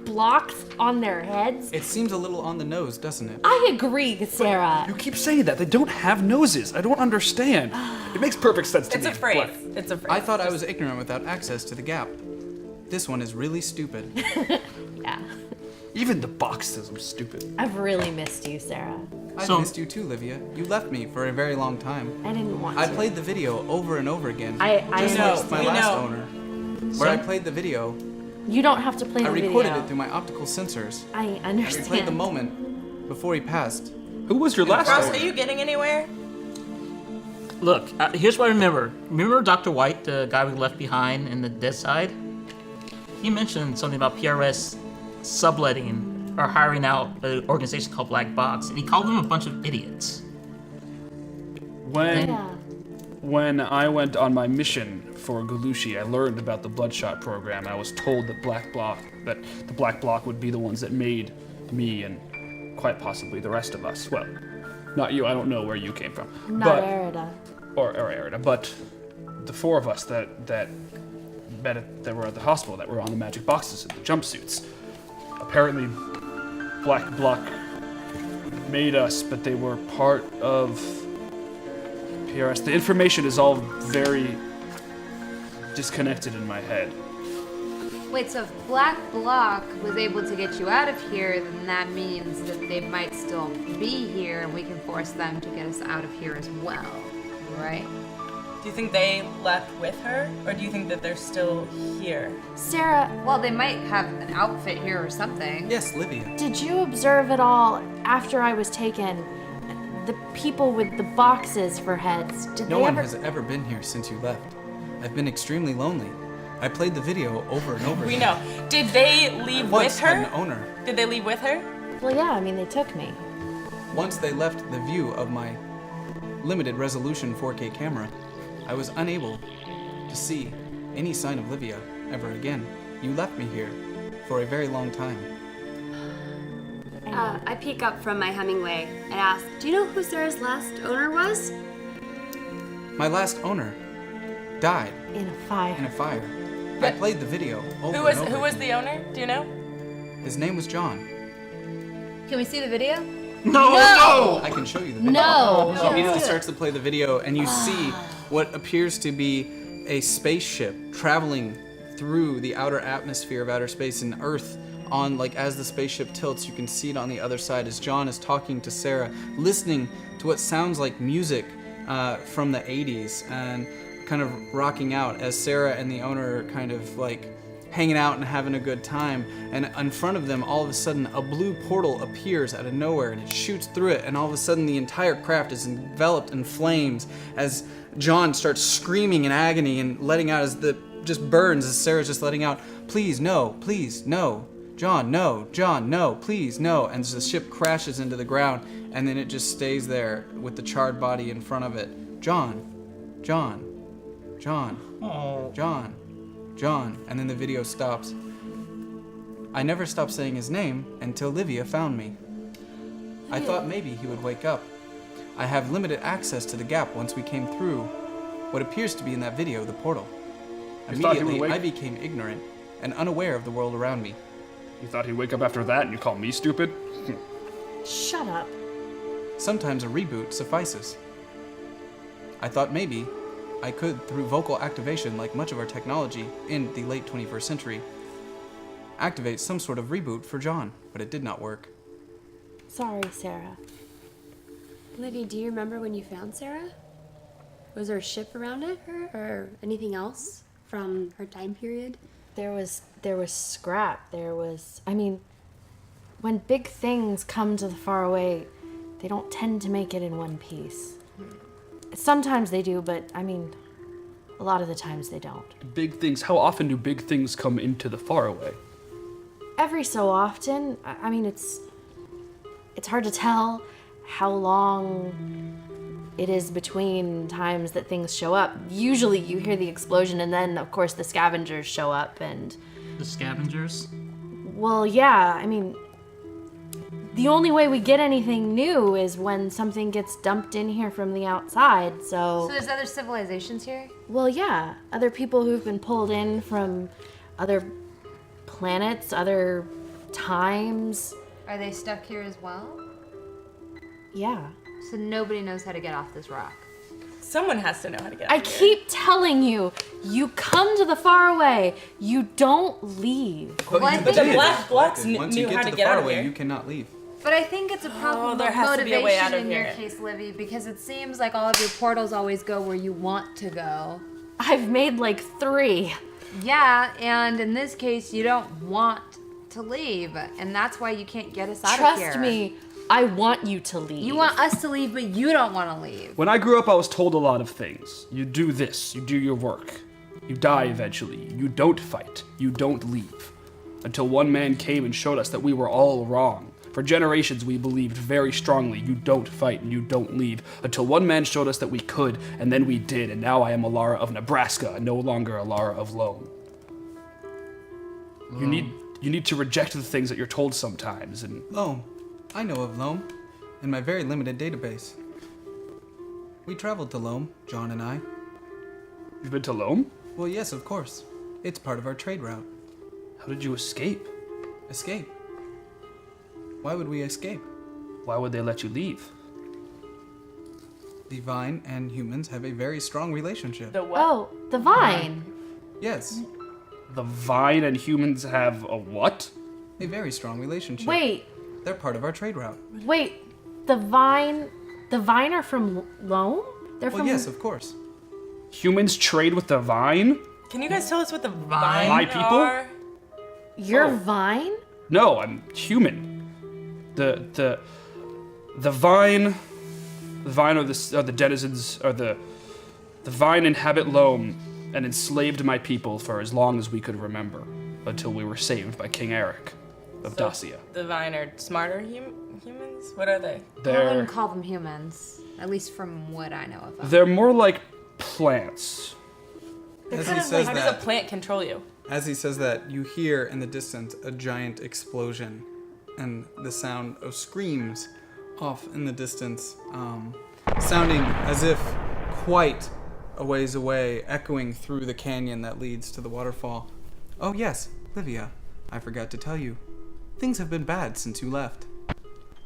blocks on their heads? It seems a little on the nose, doesn't it? I agree, Sarah. You keep saying that. They don't have noses. I don't understand. It makes perfect sense to It's me. a phrase. but- It's a phrase. I thought I was ignorant without access to the gap. This one is really stupid. Yeah. Even the box says I'm stupid. I've really missed you, Sarah. I've So- missed you too, Livia. You left me for a very long time. I didn't want I to. played the video over and over again. I just know. like my We last know. owner. Where I played the video, You don't have to play I the recorded video. it through my optical sensors. I I replayed the understand. moment before he passed. Who was your last Ross, owner? are you getting anywhere? Look, here's what I remember. Remember Dr. White, the guy we left behind in the dead side? He mentioned something about PRS subletting or hiring out an organization called Black Box, and he called them a bunch of idiots. When Yeah. when I went on my mission for Galushi, I learned about the Bloodshot program. I was told that the Black Bloc would be the ones that made me and quite possibly the rest of us. Well, not you. I don't know where you came from. Not Erida. or Erida, but the four of us that were at the hospital that were on the magic boxes and the jumpsuits. Apparently, Black Bloc made us, but they were part of PRS. The information is all very disconnected in my head. Wait, so if Black Bloc was able to get you out of here, then that means that they might still be here and we can force them to get us out of here as well, right? Do you think they left with her, or do you think that they're still here? Sarah, Well, they might have an outfit here or something. Yes, Livia. did you observe at all after I was taken? The people with the boxes for heads. Did No they one ever? has ever been here since you left. I've been extremely lonely. I played the video over and over We again. know. Did they leave Once with had her? an owner. Did they leave with her? Well, yeah. I mean, they took me. Once they left the view of my limited resolution 4K camera, I was unable to see any sign of Livia ever again. You left me here for a very long time. I peek up from my Hemingway and ask, do you know who Sarah's last owner was? My last owner died In a fire. in a fire. I played the video over Who and over was again. the owner? Do you know? His name was John. Can we see the video? No! I can show you the video. No. She immediately starts to play the video, and you see what appears to be a spaceship traveling through the outer atmosphere of outer space, and Earth on, like, as the spaceship tilts, you can see it on the other side as John is talking to Sarah, listening to what sounds like music from the 80s, and kind of rocking out as Sarah and the owner are kind of like hanging out and having a good time. And in front of them, all of a sudden, a blue portal appears out of nowhere, and it shoots through it, and all of a sudden the entire craft is enveloped in flames as John starts screaming in agony and letting out as the just burns as Sarah's just letting out, please, no, John, no, please, no. And the ship crashes into the ground, and then it just stays there with the charred body in front of it. John, and then the video stops. I never stopped saying his name until Livia found me. I thought maybe he would wake up. I have limited access to the gap once we came through what appears to be in that video, the portal. You thought he would Immediately, wake- I became ignorant and unaware of the world around me. You thought he'd wake up after that and you call me stupid? Shut up. Sometimes a reboot suffices. I thought maybe I could, through vocal activation like much of our technology in the late 21st century, activate some sort of reboot for John, but it did not work. Sorry, Sarah. Livy, do you remember when you found Sarah? Was there a ship around it, or anything else from her time period? There was scrap. When big things come to the Faraway, they don't tend to make it in one piece. Sometimes they do, but a lot of the times they don't. Big things. How often do big things come into the Faraway? Every so often. It's hard to tell how long it is between times that things show up. Usually you hear the explosion, and then of course the scavengers show up, and The scavengers? well, yeah, the only way we get anything new is when something gets dumped in here from the outside, So there's other civilizations here? well, yeah, other people who've been pulled in from other planets, other times, Are they stuck here as well? yeah. So nobody knows how to get off this rock. Someone has to know how to get out I of here. keep telling you, you come to the Faraway, you don't leave. But the blacks Once knew you how get to to the get out of Faraway, here. you cannot leave. But I think it's a problem there of has to be a way out motivation of in your here. case, Livy, because it seems like all of your portals always go where you want to go. I've made like 3. Yeah, and in this case, you don't want to leave, and that's why you can't get us out of here. Trust me, I want you to leave. You want us to leave, but you don't want to leave. When I grew up, I was told a lot of things. You do this, you do your work. You die eventually. You don't fight. You don't leave. Until one man came and showed us that we were all wrong. For generations, we believed very strongly, you don't fight and you don't leave. Until one man showed us that we could, and then we did, and now I am Alara of Nebraska, no longer Alara of Loam. You need to reject the things that you're told sometimes, and Loam. I know of Loam, in my very limited database. We traveled to Loam, John and I. you've been to Loam? Well, yes, of course. It's part of our trade route. How did you escape? Escape. Why would we escape? Why would they let you leave? The vine and humans have a very strong relationship. The what? Oh, the vine. Yes, The vine and humans have a what? a very strong relationship. Wait, They're part of our trade route. the vine are from Loam? They're Well, from yes, of course. Humans trade with the vine? Can you guys tell us what the vine My people? are? your vine? No, I'm human. The vine are the denizens, or the vine inhabit Loam and enslaved my people for as long as we could remember, until we were saved by King Eric of Dacia. The vine are smarter humans? What are they? I They're wouldn't call them humans, at least from what I know of them. they're more like plants. As How he says does a that, plant control you? As he says that, you hear in the distance a giant explosion and the sound of screams off in the distance, sounding as if quite a ways away, echoing through the canyon that leads to the waterfall. Oh yes, Livia, I forgot to tell you. Things have been bad since you left.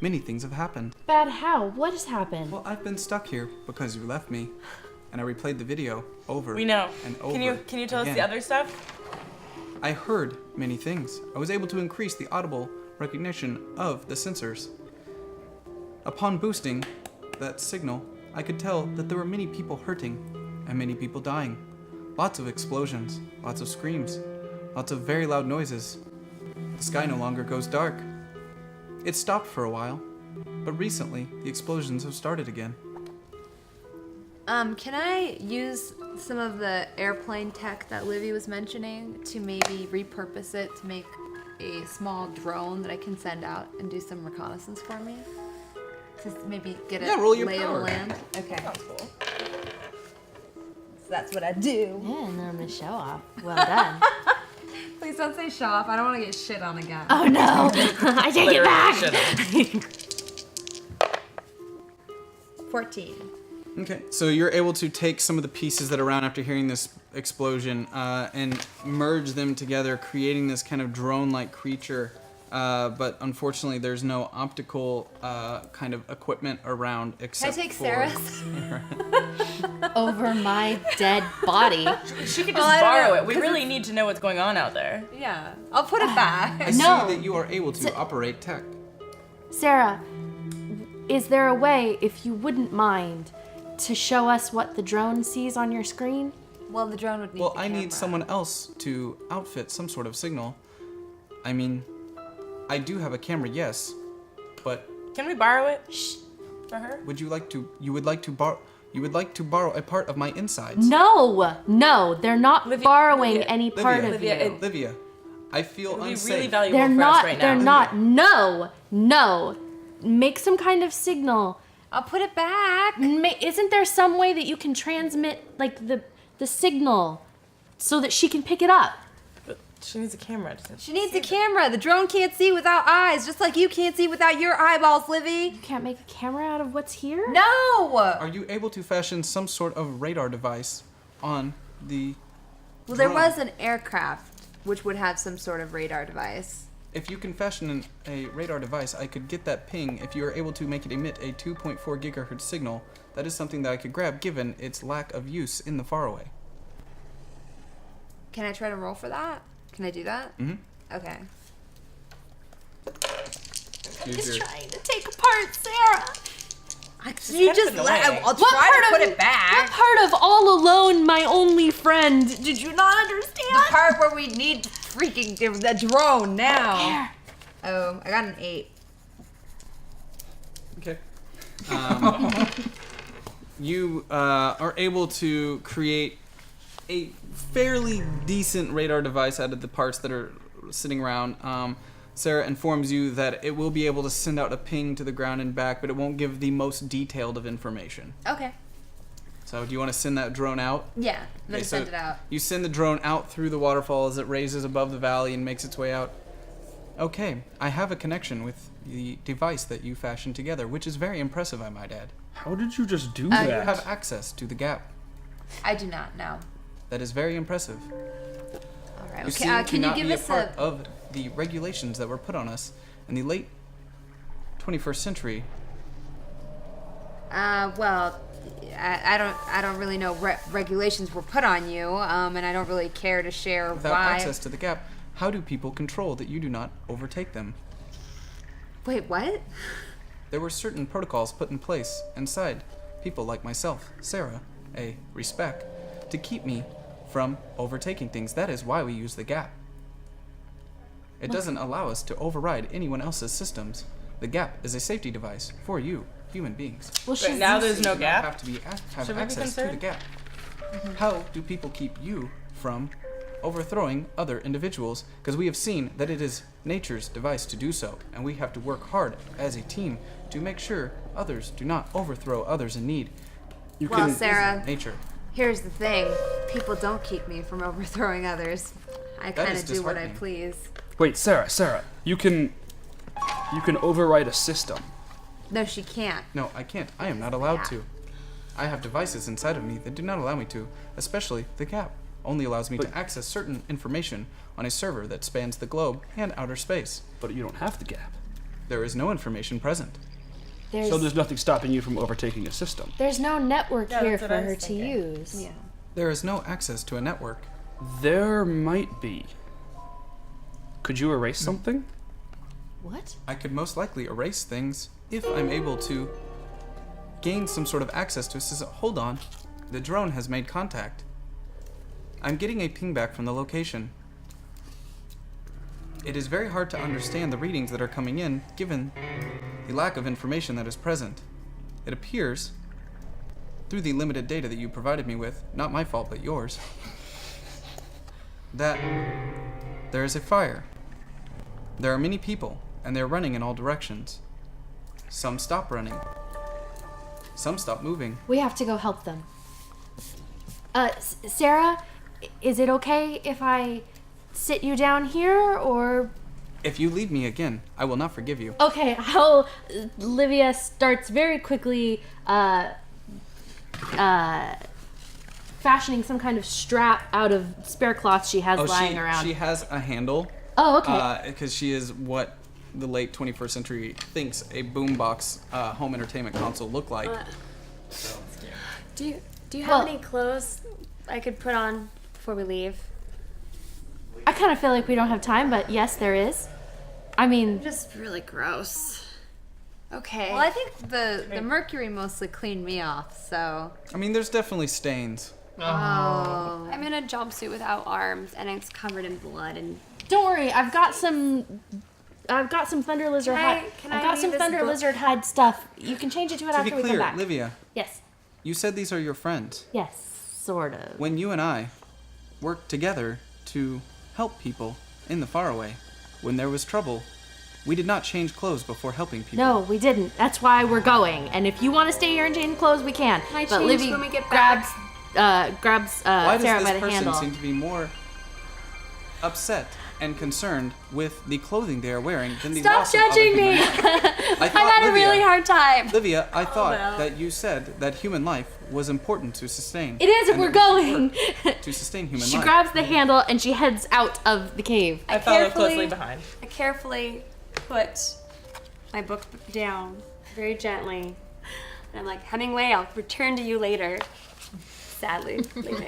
Many things have happened. Bad how? What has happened? Well, I've been stuck here because you left me, and I replayed the video over We know. and over. Can you tell us the again. other stuff? I heard many things. I was able to increase the audible recognition of the sensors. Upon boosting that signal, I could tell that there were many people hurting and many people dying. Lots of explosions, lots of screams, lots of very loud noises. The sky no longer goes dark. It stopped for a while, but recently the explosions have started again. Can I use some of the airplane tech that Livy was mentioning to maybe repurpose it to make a small drone that I can send out and do some reconnaissance for me? To maybe get a roll your lay of the power. land? Okay. Sounds cool. So that's what I do. Yeah, and then I'm gonna show off. Well done. Please don't say show off. I don't want to get shit on again. Oh no! I take it back! 14. Okay, so you're able to take some of the pieces that are around after hearing this explosion and merge them together, creating this kind of drone-like creature. But unfortunately, there's no optical kind of equipment around except take for... Sarah's? Over my dead body. She could just I don't borrow know, it. We really need to know what's going on out there. Yeah. I'll put it back. I No. see that you are able to operate tech. Sarah, is there a way, if you wouldn't mind, to show us what the drone sees on your screen? Well, the drone would need Well, the I need camera. someone else to outfit some sort of signal. I mean, I do have a camera, yes, but Can we borrow it Shh. for her? would you like to? You would like to borrow a part of my insides? No, they're not Livia- borrowing Livia- any part of Livia, you. it- Livia, I feel It would be unsafe. really valuable They're for not. us right now. They're not. No. Make some kind of signal. I'll put it back. Isn't there some way that you can transmit like the signal so that she can pick it up? But she needs a camera. She needs a camera. The drone can't see without eyes, just like you can't see without your eyeballs, Livy. You can't make a camera out of what's here? No. Are you able to fashion some sort of radar device on the Well, there drone? was an aircraft which would have some sort of radar device. If you can fashion a radar device, I could get that ping. If you are able to make it emit a 2.4 gigahertz signal, that is something that I could grab given its lack of use in the Faraway. Can I try to roll for that? Can I do that? Mhm. Okay. Use your- Trying to take apart Sarah. You kind just of let. annoying. I'll What try part to put of- it back. What part of all alone, my only friend, did you not understand? The part where we need freaking the drone now. Oh, I got an 8. Okay. You are able to create a fairly decent radar device out of the parts that are sitting around. Sarah informs you that it will be able to send out a ping to the ground and back, but it won't give the most detailed of information. Okay. So do you want to send that drone out? Yeah. Then Okay, so send it out. You send the drone out through the waterfall as it raises above the valley and makes its way out. Okay, I have a connection with the device that you fashioned together, which is very impressive, I might add. How did you just do You that? have access to the gap. I do not know. That is very impressive. All right. You Okay. seem to Can you not give be us a part of the regulations that were put on us in the late 21st century. Well, I don't really know regulations were put on you, and I don't really care to share Without why. access to the gap, how do people control that you do not overtake them? Wait, what? There were certain protocols put in place inside people like myself, Sarah, a respect, to keep me from overtaking things. That is why we use the gap. It doesn't allow us to override anyone else's systems. The gap is a safety device for you, human beings. Well, But now there's no You do not gap. have to be have Should we be access to the concerned? gap. How do people keep you from overthrowing other individuals? Because we have seen that it is nature's device to do so, and we have to work hard as a team to make sure others do not overthrow others in need. You Well, can Sarah, nature. here's the thing: people don't keep me from overthrowing others. I That kind is of do what I disheartening. please. Wait, Sarah, you can overwrite a system. No, she can't. No, I can't. I am not allowed to. I have devices inside of me that do not allow me to, especially the cap. Only allows me to access certain information on a server that spans the globe and outer space. But you don't have the gap. There is no information present. So there's nothing stopping you from overtaking a system. There's no network Yeah, here that's for what I her was to thinking. use. Yeah. There is no access to a network. There might be. Could you erase something? What? I could most likely erase things if I'm able to gain some sort of access to a system. Hold on. The drone has made contact. I'm getting a ping back from the location. It is very hard to understand the readings that are coming in, given the lack of information that is present. It appears, through the limited data that you provided me with, not my fault but yours, that there is a fire. There are many people, and they're running in all directions. Some stop running. Some stop moving. We have to go help them. Sarah, is it okay if I sit you down here, or... If you leave me again, I will not forgive you. Okay, Livia starts very quickly fashioning some kind of strap out of spare cloth she has lying around. She has a handle. Oh, okay. Because she is what the late 21st century thinks a boombox home entertainment console looked like. Do you Well- have any clothes I could put on before we leave? I kind of feel like we don't have time, but yes, there is. I mean, Just really gross. Okay. Well, I think the mercury mostly cleaned me off, so. I mean, there's definitely stains. I'm in a jumpsuit without arms, and it's covered in blood. And don't worry. I've got some thunder lizard hide. Can I've I got leave some this thunder book? lizard hide stuff. You can change it to it To after be we come clear, back. Livia, Yes. you said these are your friends. Yes, sort of. When you and I worked together to help people in the Faraway, when there was trouble, we did not change clothes before helping people. No, we didn't. That's why we're going. And if you want to stay here and change clothes, we can. Can I But change Livy when we get grabs back? Why does Sarah by this the person handle. seem to be more upset and concerned with the clothing they are wearing than the Stop loss of other judging me! human life? I I'm thought, having a really hard time. Livia, I thought no. that you said that human life was important to sustain. It is, and we're that we should going. work to sustain human She life. grabs the handle and she heads out of the cave. I follow carefully- closely behind. I carefully put my book down, very gently. And I'm like, Hemingway, I'll return to you later. Sadly, leaving.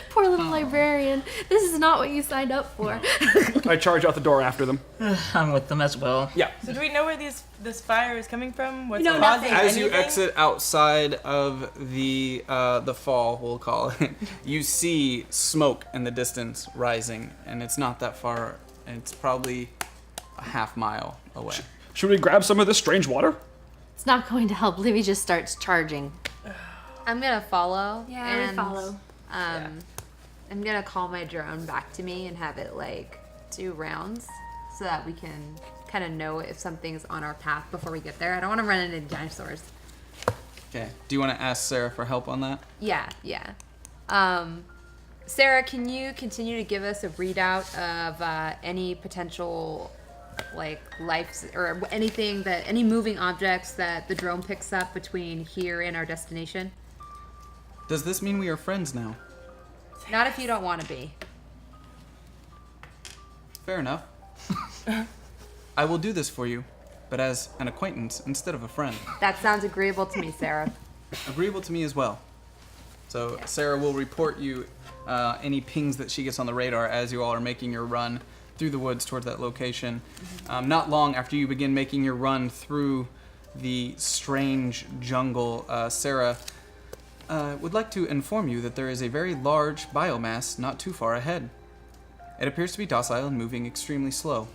Poor little librarian. This is not what you signed up for. I charge out the door after them. I'm with them as well. Yeah. So do we know where this fire is coming from? What's know causing nothing. As you anything? exit outside of the fall, we'll call it, you see smoke in the distance rising, and it's not that far. It's probably a half mile away. Should we grab some of this strange water? It's not going to help. Livy just starts charging. I'm gonna follow. Yeah, I would and, follow. I'm gonna call my drone back to me and have it like do rounds so that we can kind of know if something's on our path before we get there. I don't want to run into dinosaurs. Okay. Do you want to ask Sarah for help on that? Yeah. Sarah, can you continue to give us a readout of any potential like life or anything that any moving objects that the drone picks up between here and our destination? Does this mean we are friends now? Not if you don't want to be. Fair enough. I will do this for you, but as an acquaintance instead of a friend. That sounds agreeable to me, Sarah. Agreeable to me as well. So Sarah will report you any pings that she gets on the radar as you all are making your run through the woods towards that location. Not long after you begin making your run through the strange jungle, Sarah would like to inform you that there is a very large biomass not too far ahead. It appears to be docile and moving extremely slow.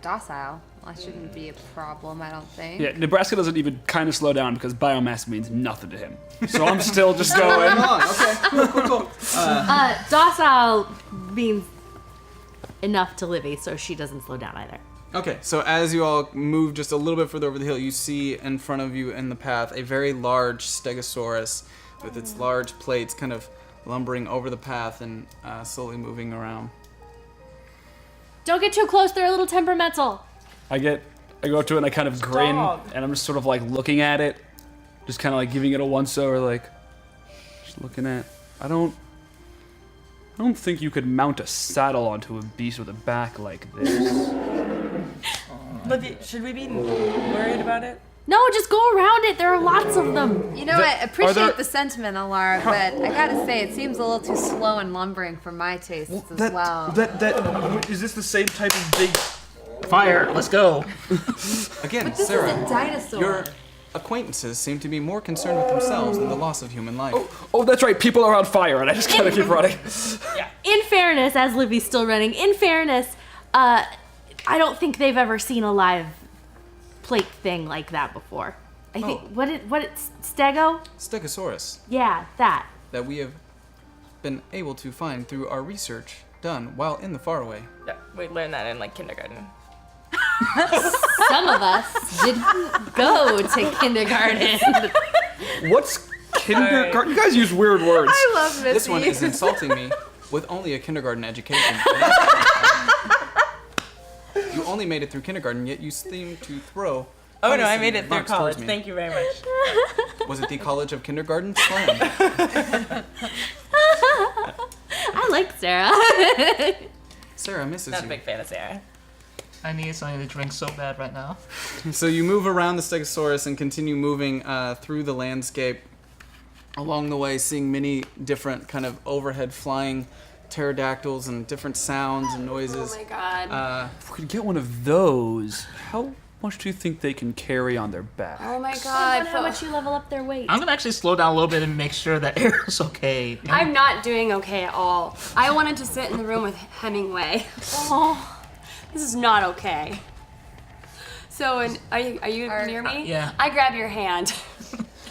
Docile. Well, that shouldn't be a problem, I don't think. Yeah, Nebraska doesn't even kind of slow down because biomass means nothing to him. So I'm still just going. Okay, cool. Docile means enough to Livy, so she doesn't slow down either. Okay, so as you all move just a little bit further over the hill, you see in front of you in the path a very large stegosaurus with its large plates kind of lumbering over the path and slowly moving around. Don't get too close. They're a little temperamental. I go up to it and I kind of grin, and I'm just sort of like looking at it, just kind of like giving it a once-over, like just looking at. I don't think you could mount a saddle onto a beast with a back like this. Livia, should we be worried about it? No, just go around it. There are lots of them. You know, I appreciate the sentiment, Alara, but I gotta say, it seems a little too slow and lumbering for my tastes as well. Is this the same type of big? Fire, let's go. Again, But this Sarah, is a dinosaur. your acquaintances seem to be more concerned with themselves than the loss of human life. Oh, that's right. People are on fire, and I just gotta keep running. In fairness, as Livy's still running, in fairness, I don't think they've ever seen a live plate thing like that before. I think it's Stego? Stegosaurus, Yeah, that. that we have been able to find through our research done while in the Faraway. Yeah, we learned that in like kindergarten. Some of us didn't go to kindergarten. What's kindergarten? You guys use weird words. I love Missy. This one is insulting me with only a kindergarten education. You only made it through kindergarten, yet you seem to throw. Oh no, I punishing made it through remarks towards college. me. Thank you very much. Was it the College of Kindergarten? Slam. I like Sarah. Sarah misses Not a you. big fan of Sarah. I need something to drink so bad right now. So you move around the Stegosaurus and continue moving through the landscape. Along the way, seeing many different kind of overhead flying pterodactyls and different sounds and noises. Oh my god. If we could get one of those, how much do you think they can carry on their back? Oh my I god. wonder how much you level up their weight. I'm gonna actually slow down a little bit and make sure that Eric's okay. I'm not doing okay at all. I wanted to sit in the room with Hemingway. Oh. This is not okay. So, are you near me? yeah. I grab your hand.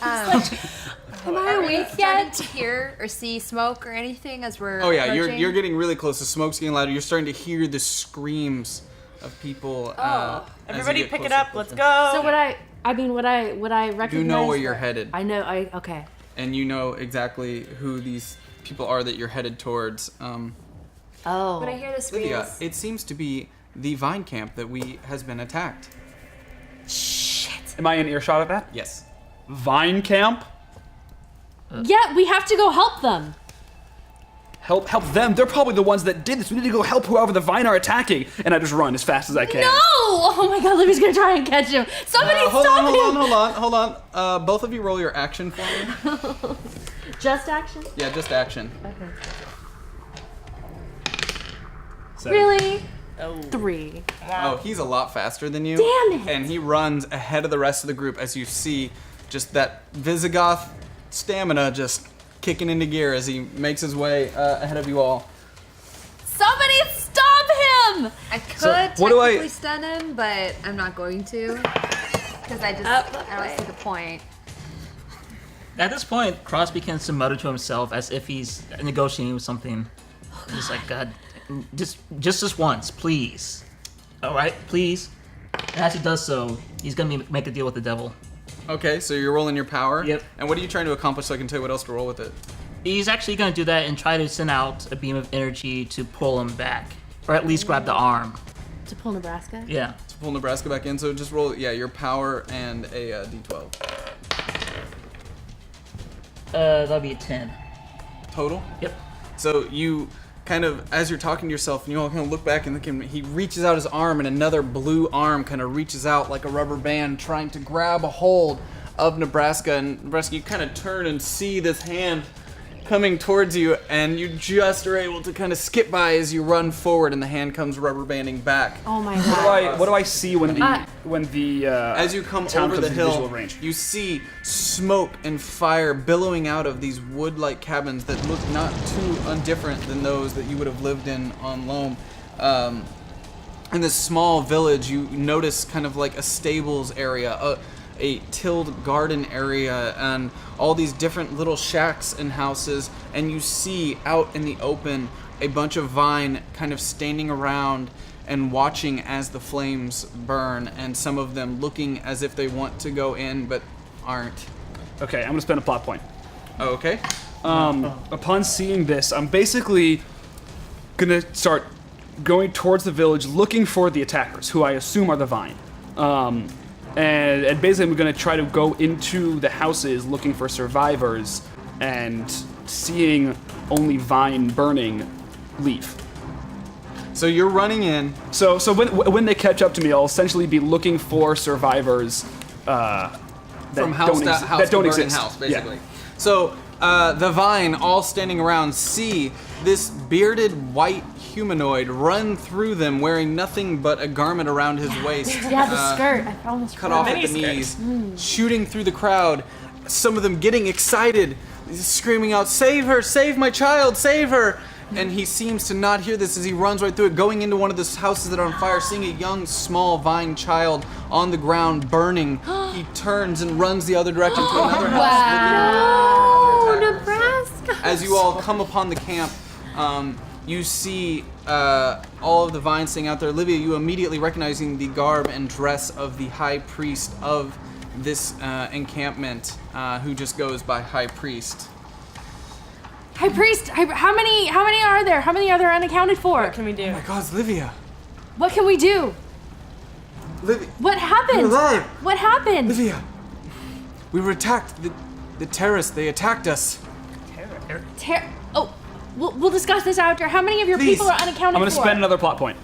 Am I Are we awake starting yet? to hear or see smoke or anything as we're Oh yeah, approaching? you're getting really close. The smoke's getting louder. You're starting to hear the screams of people. as you Everybody get pick it closer. up. Let's go. So would I recognize? You know where you're headed, Okay. and you know exactly who these people are that you're headed towards. Oh. When I hear the screams, Livia, it seems to be the vine camp that has been attacked. Am I in earshot of that? Yes. Vine camp? Yeah, we have to go help them. Help them. They're probably the ones that did this. We need to go help whoever the Vine are attacking. And I just run as fast as I can. No! Oh my god, Livy's gonna try and catch him. Somebody Hold stop him! hold on. Both of you roll your action for me. Just action? Yeah, just action. So- Really? Oh. 3. Oh, he's a lot faster than you. Damn it. And he runs ahead of the rest of the group as you see just that Visigoth stamina just kicking into gear as he makes his way ahead of you all. Somebody stop him! I could So, what do I- technically stun him, but I'm not going to. Because I don't see the point. At this point, Cross begins to mutter to himself as if he's negotiating with something. He's like, God, just this once, please. All right, please. And as he does so, he's gonna make a deal with the devil. Okay, so you're rolling your power. Yep. And what are you trying to accomplish so I can tell you what else to roll with it? He's actually gonna do that and try to send out a beam of energy to pull him back, or at least grab the arm. To pull Nebraska? Yeah. To pull Nebraska back in, so just roll, your power and a d12. That'll be a 10. Total? Yep. So you kind of, as you're talking to yourself, and you all kind of look back and look at him, he reaches out his arm, and another blue arm kind of reaches out like a rubber band, trying to grab a hold of Nebraska. And Nebraska, you kind of turn and see this hand coming towards you, and you just are able to kind of skip by as you run forward, and the hand comes rubber banding back. Oh my god. What do I see when the As you come town over comes the in hill, visual range? you see smoke and fire billowing out of these wood-like cabins that look not too undifferent than those that you would have lived in on Loam. In this small village, you notice kind of like a stables area, a tilled garden area, and all these different little shacks and houses, and you see out in the open a bunch of vine kind of standing around and watching as the flames burn, and some of them looking as if they want to go in but aren't. Okay, I'm gonna spend a plot point. Oh, okay. Upon seeing this, I'm basically gonna start going towards the village, looking for the attackers, who I assume are the Vine. And basically, I'm going to try to go into the houses looking for survivors, and seeing only Vine burning, leave. So you're running in. So when they catch up to me, I'll essentially be looking for survivors that From house don't to house, that don't to burning exist. house, basically. Yeah. So the Vine, all standing around, see this bearded white humanoid run through them wearing nothing but a garment around his waist. Yeah, the skirt. I almost Cut forgot. off at the knees, shooting through the crowd. Some of them getting excited, screaming out, "Save her! Save my child! Save her!" And he seems to not hear this as he runs right through it, going into one of the houses that are on fire, seeing a young, small Vine child on the ground burning. He turns and runs the other direction to another house. No, looking for another attacker. Nebraska. As you all come upon the camp, you see all of the Vines sitting out there. Livia, you immediately recognizing the garb and dress of the high priest of this encampment, who just goes by High Priest. High Priest, how many are there? How many are there unaccounted for? What can we do? Oh my God, it's Livia. What can we do? Livia. What happened? You're alive. What happened? Livia. We were attacked. The terrorists, they attacked us. Oh, we'll discuss this after. How many of your Please. people are unaccounted I'm going to for? spend another plot point.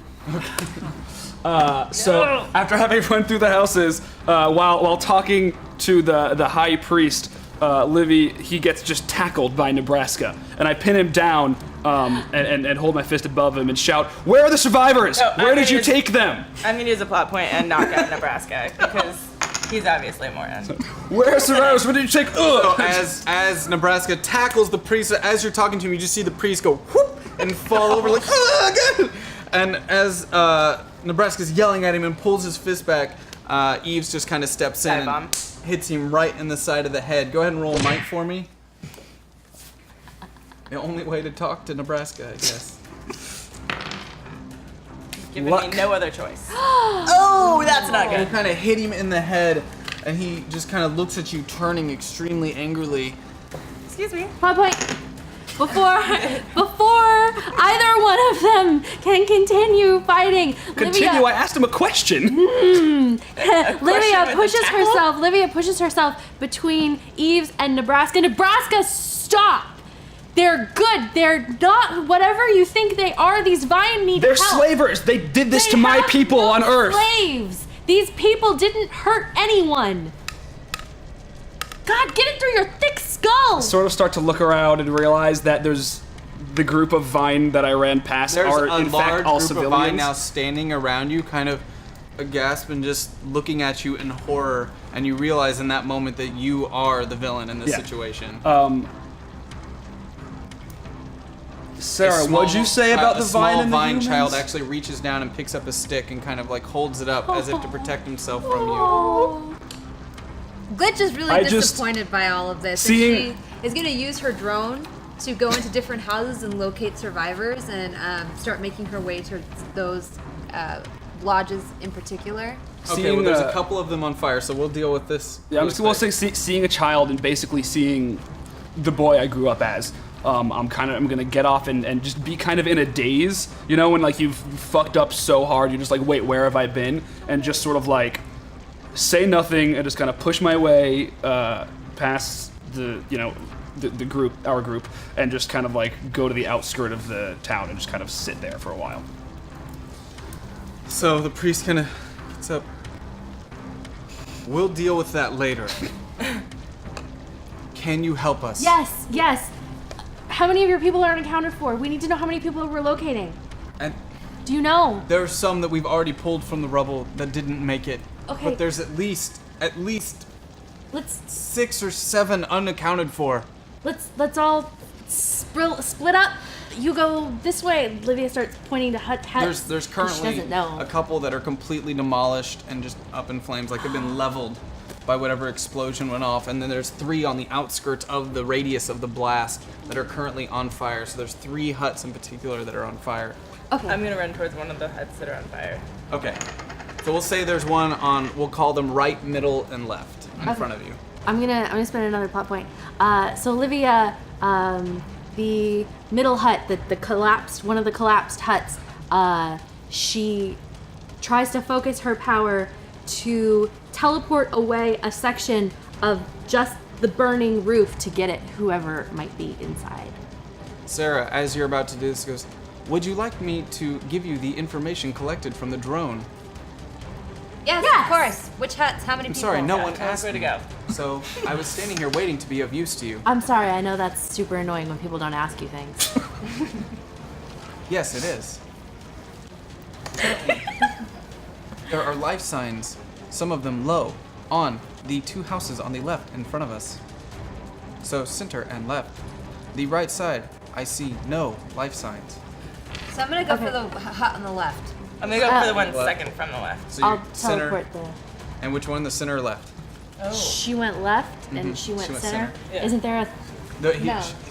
So after having run through the houses, while talking to the high priest, Livy, he gets just tackled by Nebraska, and I pin him down and hold my fist above him and shout, "Where are the survivors? Where did you take them?" I'm gonna use a plot point and knock out Nebraska because he's obviously a moron. Where are survivors? Where did you take? So as Nebraska tackles the priest, as you're talking to him, you just see the priest go whoop and fall over like, God! And as Nebraska's yelling at him and pulls his fist back, Eves just kind of steps in Dive and hits him right in the side of the head. Go ahead and roll might for me. The only way to talk to Nebraska, I guess. Giving Luck. me no other choice. Oh, that's not You good. kind of hit him in the head, and he just kind of looks at you, turning extremely angrily. Excuse me. Plot point. Before either one of them can continue fighting, Continue. I asked him a question. Livia with a pushes tackle? herself. Livia pushes herself between Eves and Nebraska. Nebraska, stop! They're good. They're not whatever you think they are. These Vine need They're help. slavers. They did this They to my have people no on Earth. Slaves. These people didn't hurt anyone. God, get it through your thick skull. Sort of start to look around and realize that there's the group of Vine that I ran past There's are a in large fact all group civilians. of Vine now standing around you, kind of aghast and just looking at you in horror, and you realize in that moment that you are the villain in this Yeah. situation. Sarah, A small what'd you say about the Vine and the Vine humans? child actually reaches down and picks up a stick and kind of like holds it up as if to protect himself from you. Oh. Glitch is really I just- disappointed by all of this. Seeing- And she is going to use her drone to go into different houses and locate survivors and start making her way towards those lodges in particular. Okay, Seeing, well, there's a couple of them on fire, so we'll deal with this. Yeah, I'm just real gonna quick. say seeing a child and basically seeing the boy I grew up as. I'm gonna get off and just be kind of in a daze, you know, when like you've fucked up so hard, you're just like, wait, where have I been? And just sort of like say nothing and just kind of push my way past the group, our group, and just kind of like go to the outskirt of the town and just kind of sit there for a while. So the priest kind of gets up. We'll deal with that later. Can you help us? Yes. How many of your people aren't accounted for? We need to know how many people we're locating. And Do you know? there are some that we've already pulled from the rubble that didn't make it. Okay. But there's at least Let's 6 or 7 unaccounted for. let's all split up. You go this way. Livia starts pointing to huts. There's She currently doesn't know. a couple that are completely demolished and just up in flames, like they've been leveled by whatever explosion went off. And then there's 3 on the outskirts of the radius of the blast that are currently on fire. So there's 3 huts in particular that are on fire. Okay. I'm gonna run towards one of the huts that are on fire. Okay. So we'll say there's one on, we'll call them right, middle, and left in front of you. I'm gonna spend another plot point. So Livia, the middle hut, one of the collapsed huts, she tries to focus her power to teleport away a section of just the burning roof to get at whoever might be inside. Sarah, as you're about to do this, goes, would you like me to give you the information collected from the drone? Yes, of course. Which huts? How many I'm people? sorry, no one tell us asked where to me. go. So I was standing here waiting to be of use to you. I'm sorry, I know that's super annoying when people don't ask you things. Yes, it is. There are life signs, some of them low, on the 2 houses on the left in front of us. So center and left. The right side, I see no life signs. So I'm gonna go for the hut on the left. I'm gonna go for the one Left. second from the left. So I'll you're center, teleport the... and which one? The center or left? Oh. She went left and she went went center. center. Yeah. Isn't there a... No. Okay,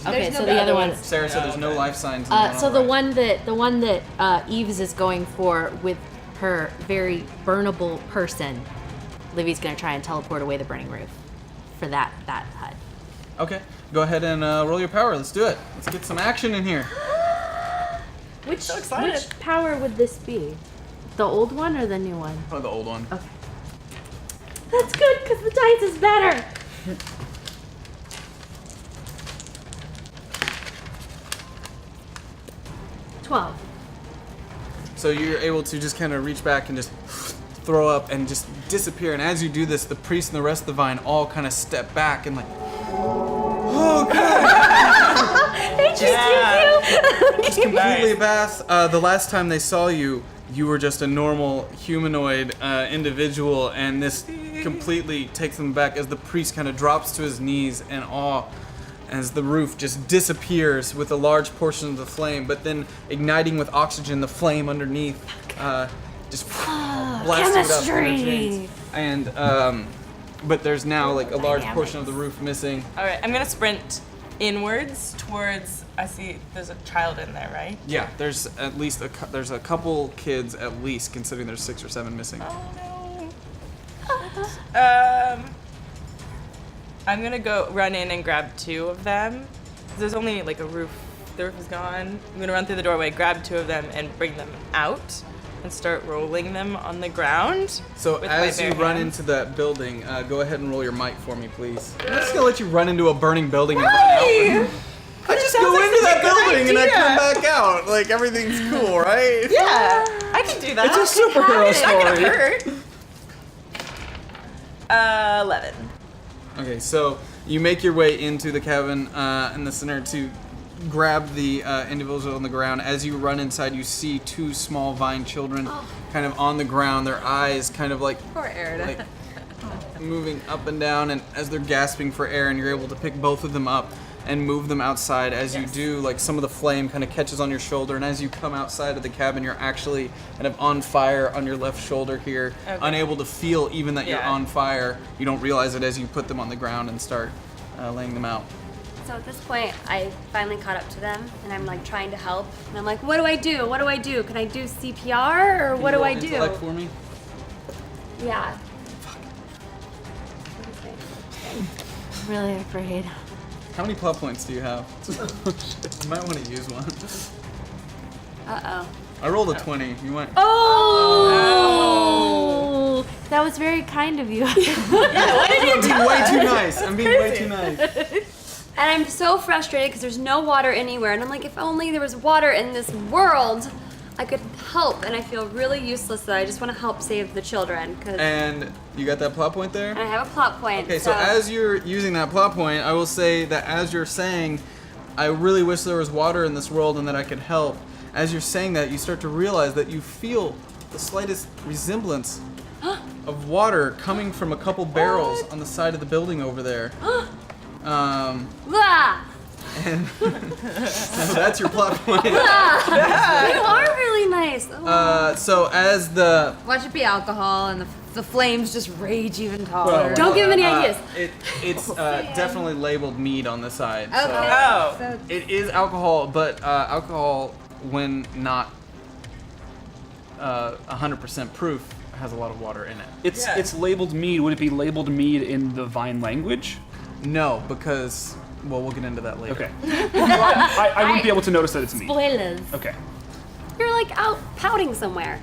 There's so no the other one... Sarah said there's no life signs. In So on the right. one that Eves is going for with her very burnable person, Livy's gonna try and teleport away the burning roof for that hut. Okay, go ahead and roll your power. Let's do it. Let's get some action in here. Which excited. which power would this be? The old one or the new one? Oh, the old one. Okay. That's good because the dice is better. $12. So you're able to just kind of reach back and just throw up and just disappear. And as you do this, the priest and the rest of the vine all kind of step back and like, oh god, Thank you. completely abass. The last time they saw you, you were just a normal humanoid individual, and this completely takes them back as the priest kind of drops to his knees in awe as the roof just disappears with a large portion of the flame, but then igniting with oxygen, the flame underneath just blasting it up. chemistry. And but there's now like a large portion of the roof missing. All right, I'm gonna sprint inwards towards. I see there's a child in there, right? Yeah, there's at least there's a couple kids at least, considering there's 6 or 7 missing. Oh no. I'm gonna go run in and grab 2 of them. There's only like a roof. The roof is gone. I'm gonna run through the doorway, grab 2 of them, and bring them out and start rolling them on the ground. So with as my you bare run hands. into that building, go ahead and roll your might for me, please. I'm just gonna let you run into a burning building and run out. I just go into that building and I come back out. Like everything's cool, right? Yeah, I can do that. It's a superhero It's not gonna story. hurt. 11. Okay, so you make your way into the cabin in the center to grab the individuals on the ground. As you run inside, you see 2 small vine children kind of on the ground, their eyes kind of like, Poor Erida. like moving up and down, and as they're gasping for air, and you're able to pick both of them up and move them outside. As you do, like some of the flame kind of catches on your shoulder, and as you come outside of the cabin, you're actually kind of on fire on your left shoulder here, unable to feel even that you're Yeah. on fire. You don't realize it as you put them on the ground and start laying them out. So at this point, I finally caught up to them, and I'm like trying to help. And I'm like, what do I do? What do I do? Can I do CPR, or what do I do? Intellect for me? Yeah. I'm really afraid. How many plot points do you have? You might want to use one. Uh-oh. I rolled a 20. You went. Oh! That was very kind of you. I'm being way too nice. I'm being way too nice. And I'm so frustrated because there's no water anywhere. And I'm like, if only there was water in this world, I could help. And I feel really useless that I just want to help save the children. And you got that plot point there? And I have a plot point. Okay, so as you're using that plot point, I will say that as you're saying, I really wish there was water in this world and that I could help. As you're saying that, you start to realize that you feel the slightest resemblance of water coming from a couple barrels on the side of the building over there. Blah! And so that's your plot point. You are really nice. Oh. So as the Watch it be alcohol and the flames just rage even taller. Don't give him any ideas. It's definitely labeled mead on the side. Okay. Oh. So It is alcohol, but alcohol, when not 100% proof, has a lot of water in it. It's labeled mead. Would it be labeled mead in the Vine language? No, because, well, we'll get into that later. Okay. I wouldn't be able to notice that it's mead. Spoilers. Okay. You're like like out pouting somewhere.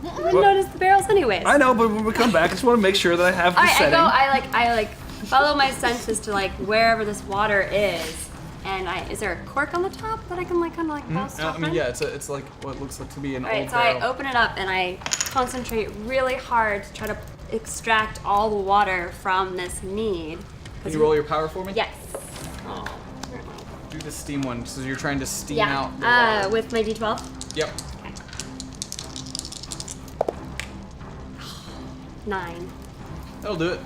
You wouldn't notice the barrels anyways. I know, but when we come back, I just want to make sure that I have the Alright, setting. I like follow my senses to like wherever this water is. And is there a cork on the top that I can like kind of like bounce I off mean, in? yeah, it's like what looks like to be an Alright, old so barrel. I open it up and I concentrate really hard to try to extract all the water from this mead. Can you roll your power for me? Yes. Do the steam one, so you're trying to steam Yeah. out the water. With my D12. Yep. 9. That'll do it.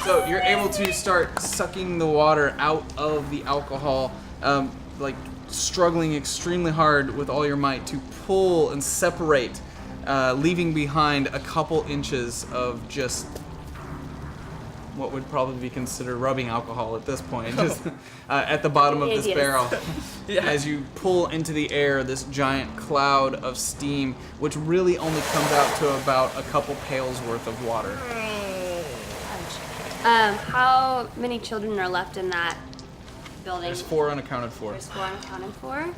So you're able to start sucking the water out of the alcohol, like struggling extremely hard with all your might to pull and separate, leaving behind a couple inches of just what would probably be considered rubbing alcohol at this point, just at the bottom of this Yes. barrel. As you pull into the air this giant cloud of steam, which really only comes out to about a couple pails worth of water. How many children are left in that building? There's 4 unaccounted for. There's 4 unaccounted for.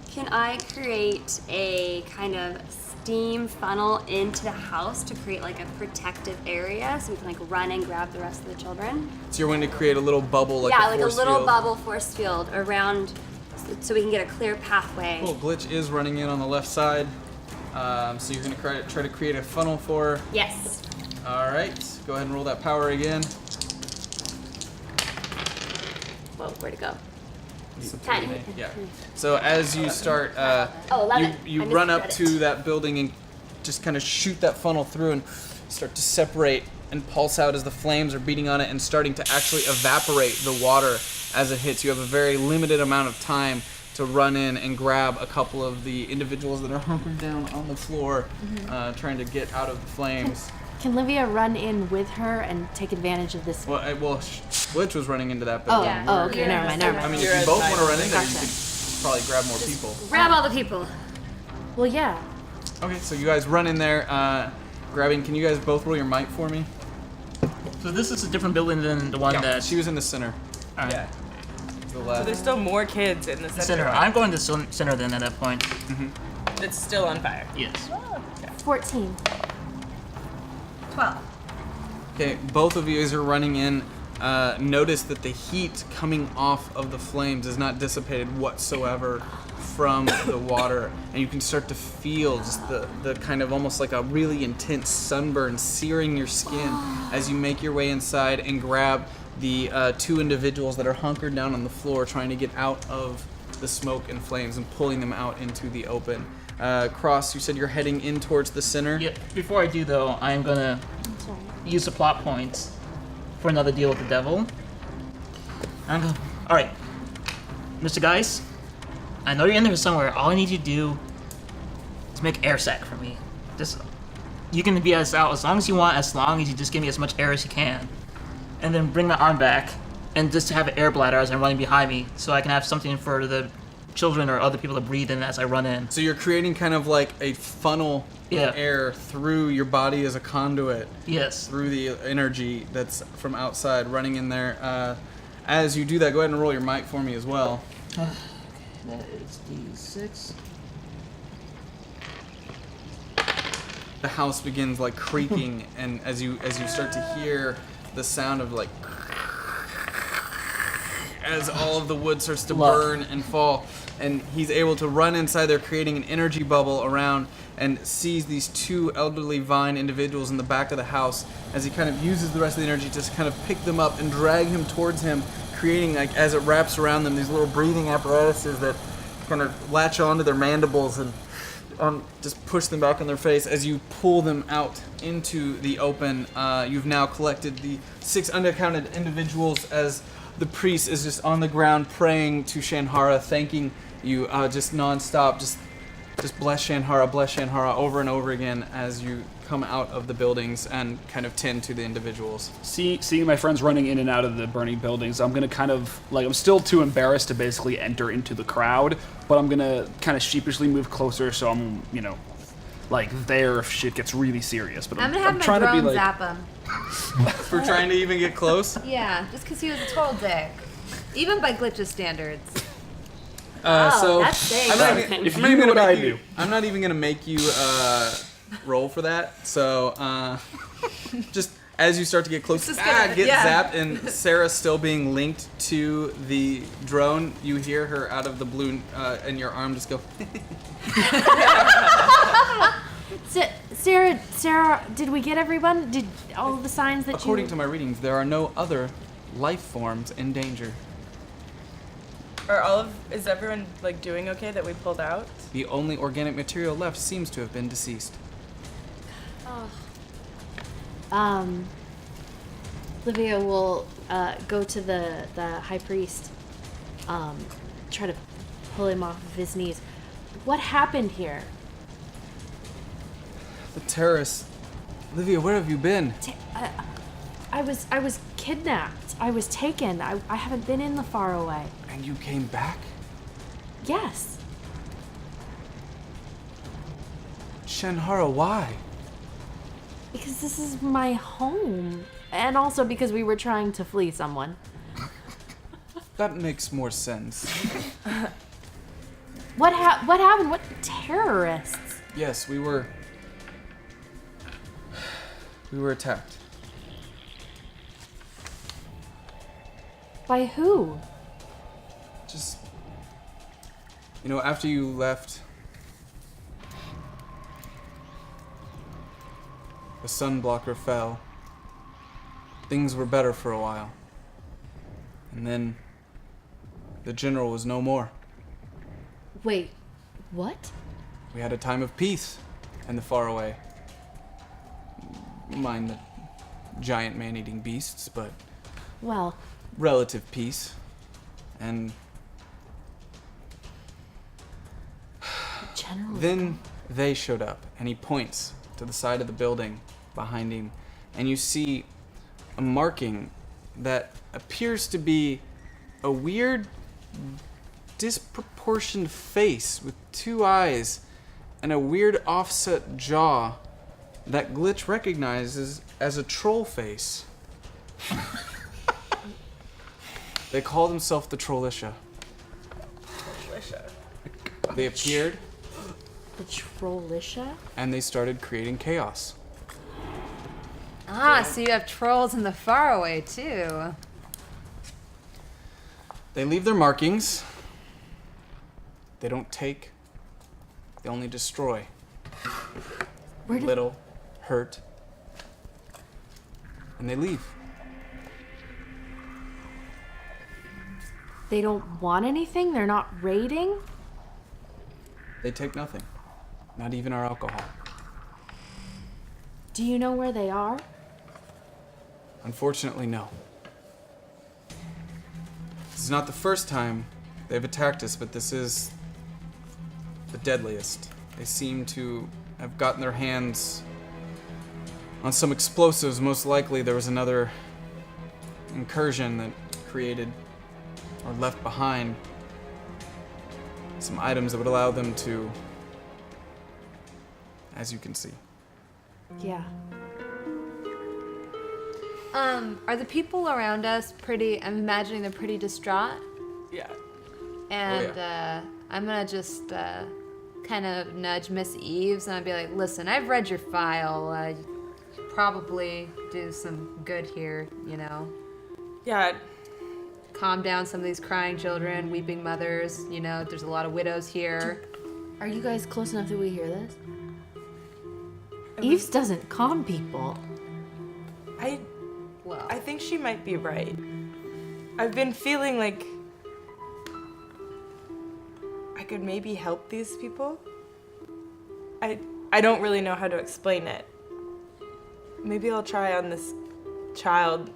Can I create a kind of steam funnel into the house to create like a protective area so we can like run and grab the rest of the children? So you're going to create a little bubble, like yeah, a like a force little field. bubble force field around so we can get a clear pathway. Cool. Glitch is running in on the left side. So you're going to try to create a funnel for her. Yes. All right. Go ahead and roll that power again. Whoa, where'd it go? It's a 10. 3 and 8, yeah. So as you start, 11. you I run up misread to it. that building and just kind of shoot that funnel through and start to separate and pulse out as the flames are beating on it and starting to actually evaporate the water as it hits. You have a very limited amount of time to run in and grab a couple of the individuals that are hunkered down on the floor, trying to get out of the flames. Can Livia run in with her and take advantage of this? Well, Glitch was running into that Oh, building. oh, okay, never mind. I mean, if you both want to run in there, you could probably grab more people. Grab all the people. Well, yeah. Okay, so you guys run in there, grabbing. Can you guys both roll your might for me? So this is a different building than the one that She was in the center. All right. Yeah. To the So left. there's still more kids in the center. Center. I'm going to center then at that point. It's still on fire. Yes. 14. 12. Okay, both of you as you're running in, notice that the heat coming off of the flames is not dissipated whatsoever from the water, and you can start to feel just the kind of almost like a really intense sunburn searing your skin as you make your way inside and grab the 2 individuals that are hunkered down on the floor trying to get out of the smoke and flames and pulling them out into the open. Cross, you said you're heading in towards the center? Yeah. Before I do though, I'm gonna use the plot points for another deal with the devil. I'm going. All right, Mr. Geis, I know you're in there somewhere. All I need you to do is make air sac for me. Just you can be as out as long as you want, as long as you just give me as much air as you can, and then bring my arm back and just to have an air bladder as I'm running behind me, so I can have something for the children or other people to breathe in as I run in. So you're creating kind of like a funnel Yeah. of air through your body as a conduit, Yes. through the energy that's from outside running in there. As you do that, go ahead and roll your might for me as well. That is D6. The house begins like creaking, and as you start to hear the sound of like as all of the wood starts to burn and fall, and he's able to run inside there, creating an energy bubble around, and sees these 2 elderly vine individuals in the back of the house as he kind of uses the rest of the energy to kind of pick them up and drag him towards him, creating, like, as it wraps around them, these little breathing apparatuses that kind of latch onto their mandibles and just push them back on their face. As you pull them out into the open, you've now collected the 6 unaccounted individuals as the priest is just on the ground praying to Shanhara, thanking you just nonstop, just bless Shanhara over and over again as you come out of the buildings and kind of tend to the individuals. Seeing my friends running in and out of the burning buildings, I'm gonna kind of like, I'm still too embarrassed to basically enter into the crowd, but I'm gonna kind of sheepishly move closer so I'm, like there if shit gets really serious. But I'm gonna have my trying to be drone like, zap him. For trying to even get close? Yeah, just because he was a total dick. Even by Glitch's standards. So that's saying I'm not something. even- If I'm not you even knew gonna what I make you- knew. I'm not even gonna make you roll for that. So just as you start to get close, just gonna- get yeah. zapped, and Sarah's still being linked to the drone. You hear her out of the blue, and your arm just go. Sarah, did we get everyone? Did all of the signs that According you... to my readings, there are no other life forms in danger. Is everyone like doing okay that we pulled out? The only organic material left seems to have been deceased. Livia will go to the high priest, try to pull him off of his knees. What happened here? The terrorists. Livia, where have you been? I was kidnapped. I was taken. I haven't been in the Faraway. And you came back? Yes. Shanhara, why? Because this is my home. And also because we were trying to flee someone. That makes more sense. What happened? What terrorists? Yes, we were attacked. By who? Just, after you left, the sun blocker fell. Things were better for a while. And then the general was no more. Wait, what? We had a time of peace in the Faraway. Mind the giant man-eating beasts, but Well, relative peace. And General. then they showed up, and he points to the side of the building behind him, and you see a marking that appears to be a weird, disproportioned face with two eyes and a weird offset jaw that Glitch recognizes as a troll face. They call themselves the Trollisha. They appeared The Trollisha? and they started creating chaos. Ah, so you have trolls in the Faraway too. They leave their markings. They don't take. They only destroy. Where did Little, hurt, and they leave. they don't want anything? They're not raiding? They take nothing, not even our alcohol. Do you know where they are? Unfortunately, no. This is not the first time they've attacked us, but this is the deadliest. They seem to have gotten their hands on some explosives. Most likely there was another incursion that created or left behind some items that would allow them to, as you can see. Yeah. Are the people around us pretty? I'm imagining they're pretty distraught, Yeah. and I'm gonna just kind of nudge Miss Eves and I'd be like, "Listen, I've read your file. You could probably do some good here. Yeah. Calm down some of these crying children, weeping mothers. There's a lot of widows here." Are you guys close enough that we hear this? Eves doesn't calm people. Well, I think she might be right. I've been feeling like I could maybe help these people. I don't really know how to explain it. Maybe I'll try on this child.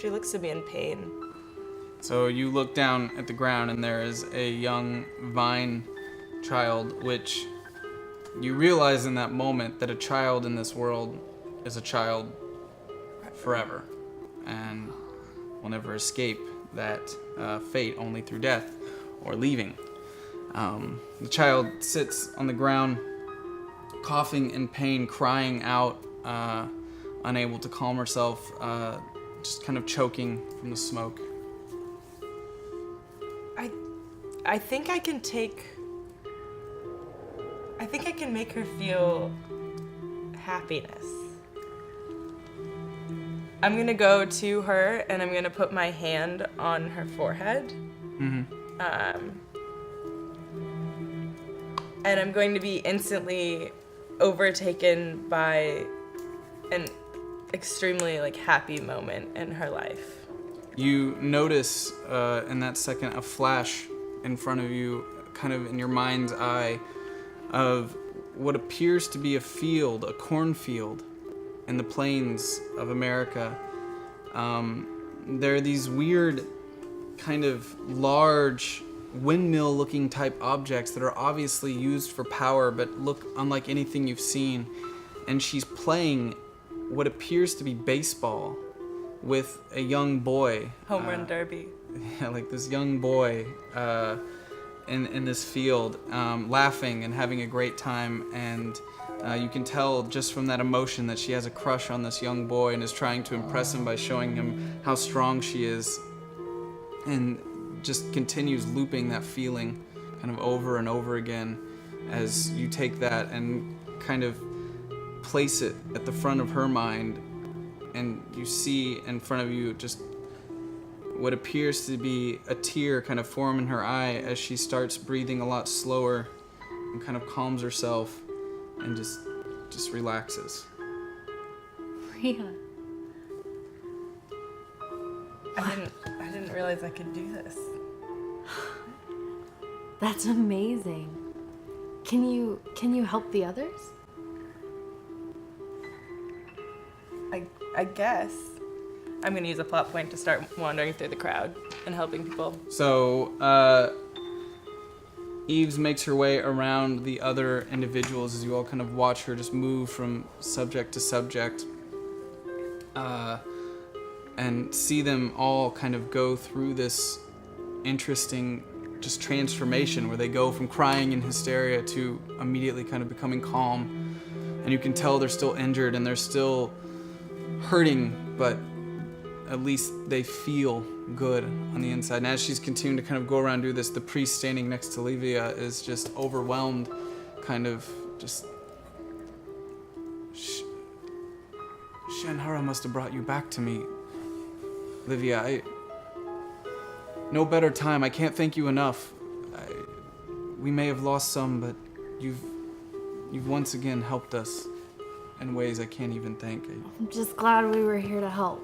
She looks to be in pain. So you look down at the ground and there is a young vine child, which you realize in that moment that a child in this world is a child forever and will never escape that fate only through death or leaving. The child sits on the ground, coughing in pain, crying out, unable to calm herself, just kind of choking from the smoke. I think I can make her feel happiness. I'm gonna go to her and I'm gonna put my hand on her forehead. And I'm going to be instantly overtaken by an extremely like happy moment in her life. You notice in that second a flash in front of you, kind of in your mind's eye, of what appears to be a field, a cornfield in the plains of America. There are these weird, kind of large, windmill-looking type objects that are obviously used for power but look unlike anything you've seen. And she's playing what appears to be baseball with a young boy. Home run derby. Yeah, like this young boy in this field, laughing and having a great time. And you can tell just from that emotion that she has a crush on this young boy and is trying to impress him by showing him how strong she is. And just continues looping that feeling kind of over and over again as you take that and kind of place it at the front of her mind, and you see in front of you just what appears to be a tear kind of form in her eye as she starts breathing a lot slower and kind of calms herself and just relaxes. Rhea. I didn't realize I could do this. That's amazing. Can you help the others? I guess. I'm gonna use a plot point to start wandering through the crowd and helping people. So, Eves makes her way around the other individuals as you all kind of watch her just move from subject to subject, and see them all kind of go through this interesting just transformation where they go from crying in hysteria to immediately kind of becoming calm. And you can tell they're still injured and they're still hurting, but at least they feel good on the inside. And as she's continuing to kind of go around and do this, the priest standing next to Livia is just overwhelmed, kind of just... Shanhara must have brought you back to me, Livia. No better time. I can't thank you enough. We may have lost some, but you've once again helped us in ways I can't even thank. I'm just glad we were here to help.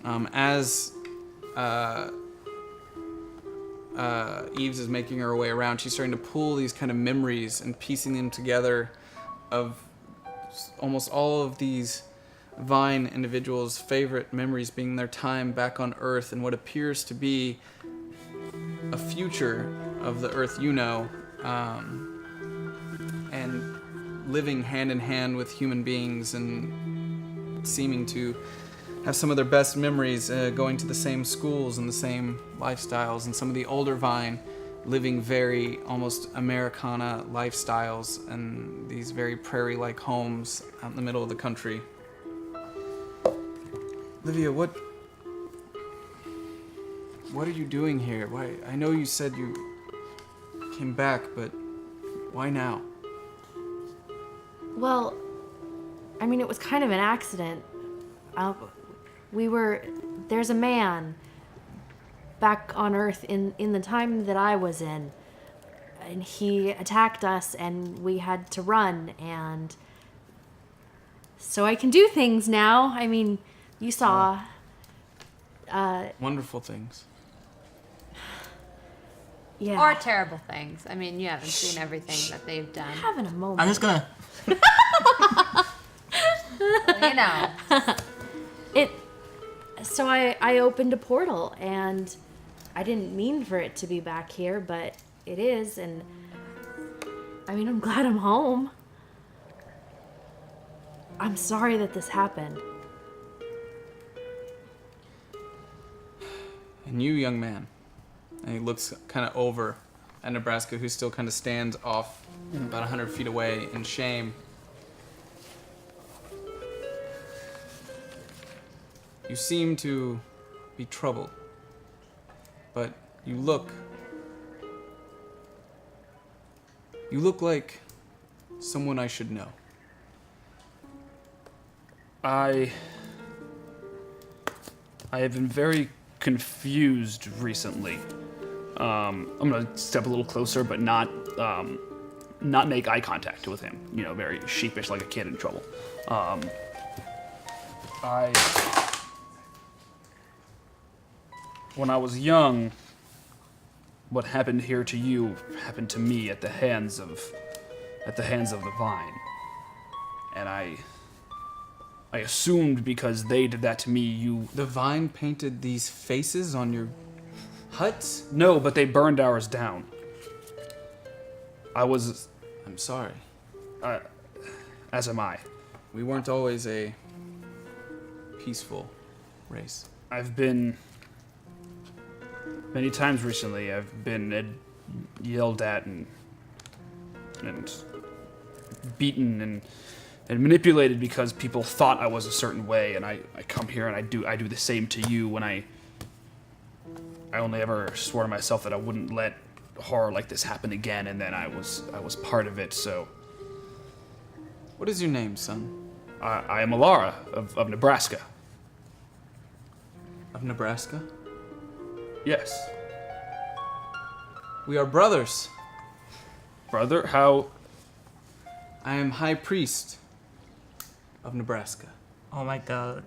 As Eves is making her way around, she's starting to pull these kind of memories and piecing them together of almost all of these Vine individuals' favorite memories being their time back on Earth and what appears to be a future of the Earth you know, and living hand in hand with human beings and seeming to have some of their best memories going to the same schools and the same lifestyles, and some of the older Vine living very almost Americana lifestyles and these very prairie-like homes out in the middle of the country. Livia, what are you doing here? Why? I know you said you came back, but why now? Well, I mean, it was kind of an accident. There's a man back on Earth in the time that I was in, and he attacked us and we had to run, and so I can do things now. I mean, you saw. Wonderful things. Yeah. Or terrible things. I mean, you haven't seen everything that they've done. Having a moment. I'm just gonna. You know. So I opened a portal, and I didn't mean for it to be back here, but it is, and I mean, I'm glad I'm home. I'm sorry that this happened. And you, young man, and he looks kind of over at Nebraska, who still kind of stands off about 100 feet away in shame. You seem to be troubled, but You look like someone I should know. I have been very confused recently. I'm gonna step a little closer, but not make eye contact with him. You know, very sheepish, like a kid in trouble. When I was young, what happened here to you happened to me at the hands of the Vine, and I assumed because they did that to me, you... The Vine painted these faces on your huts? No, but they burned ours down. I'm sorry. As am I. We weren't always a peaceful race. I've been... Many times recently, I've been yelled at and beaten and manipulated because people thought I was a certain way, and I come here and I do the same to you when I only ever swore to myself that I wouldn't let horror like this happen again, and then I was part of it. So What is your name, son? I am Alara of Nebraska. Of Nebraska? Yes. We are brothers. Brother, how? I am High Priest of Nebraska. Oh my god.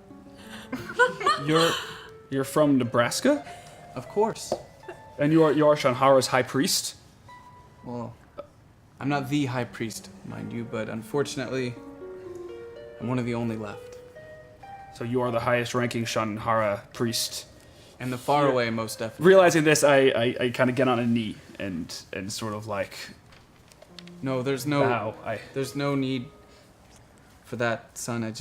You're from Nebraska? Of course. And you are Shanhara's High Priest? Well, I'm not the High Priest, mind you, but unfortunately, I'm one of the only left. So you are the highest ranking Shanhara priest. And the Faraway, most definitely. Realizing this, I kind of get on a knee and sort of like... No, there's no... Bow. There's no need for that, son.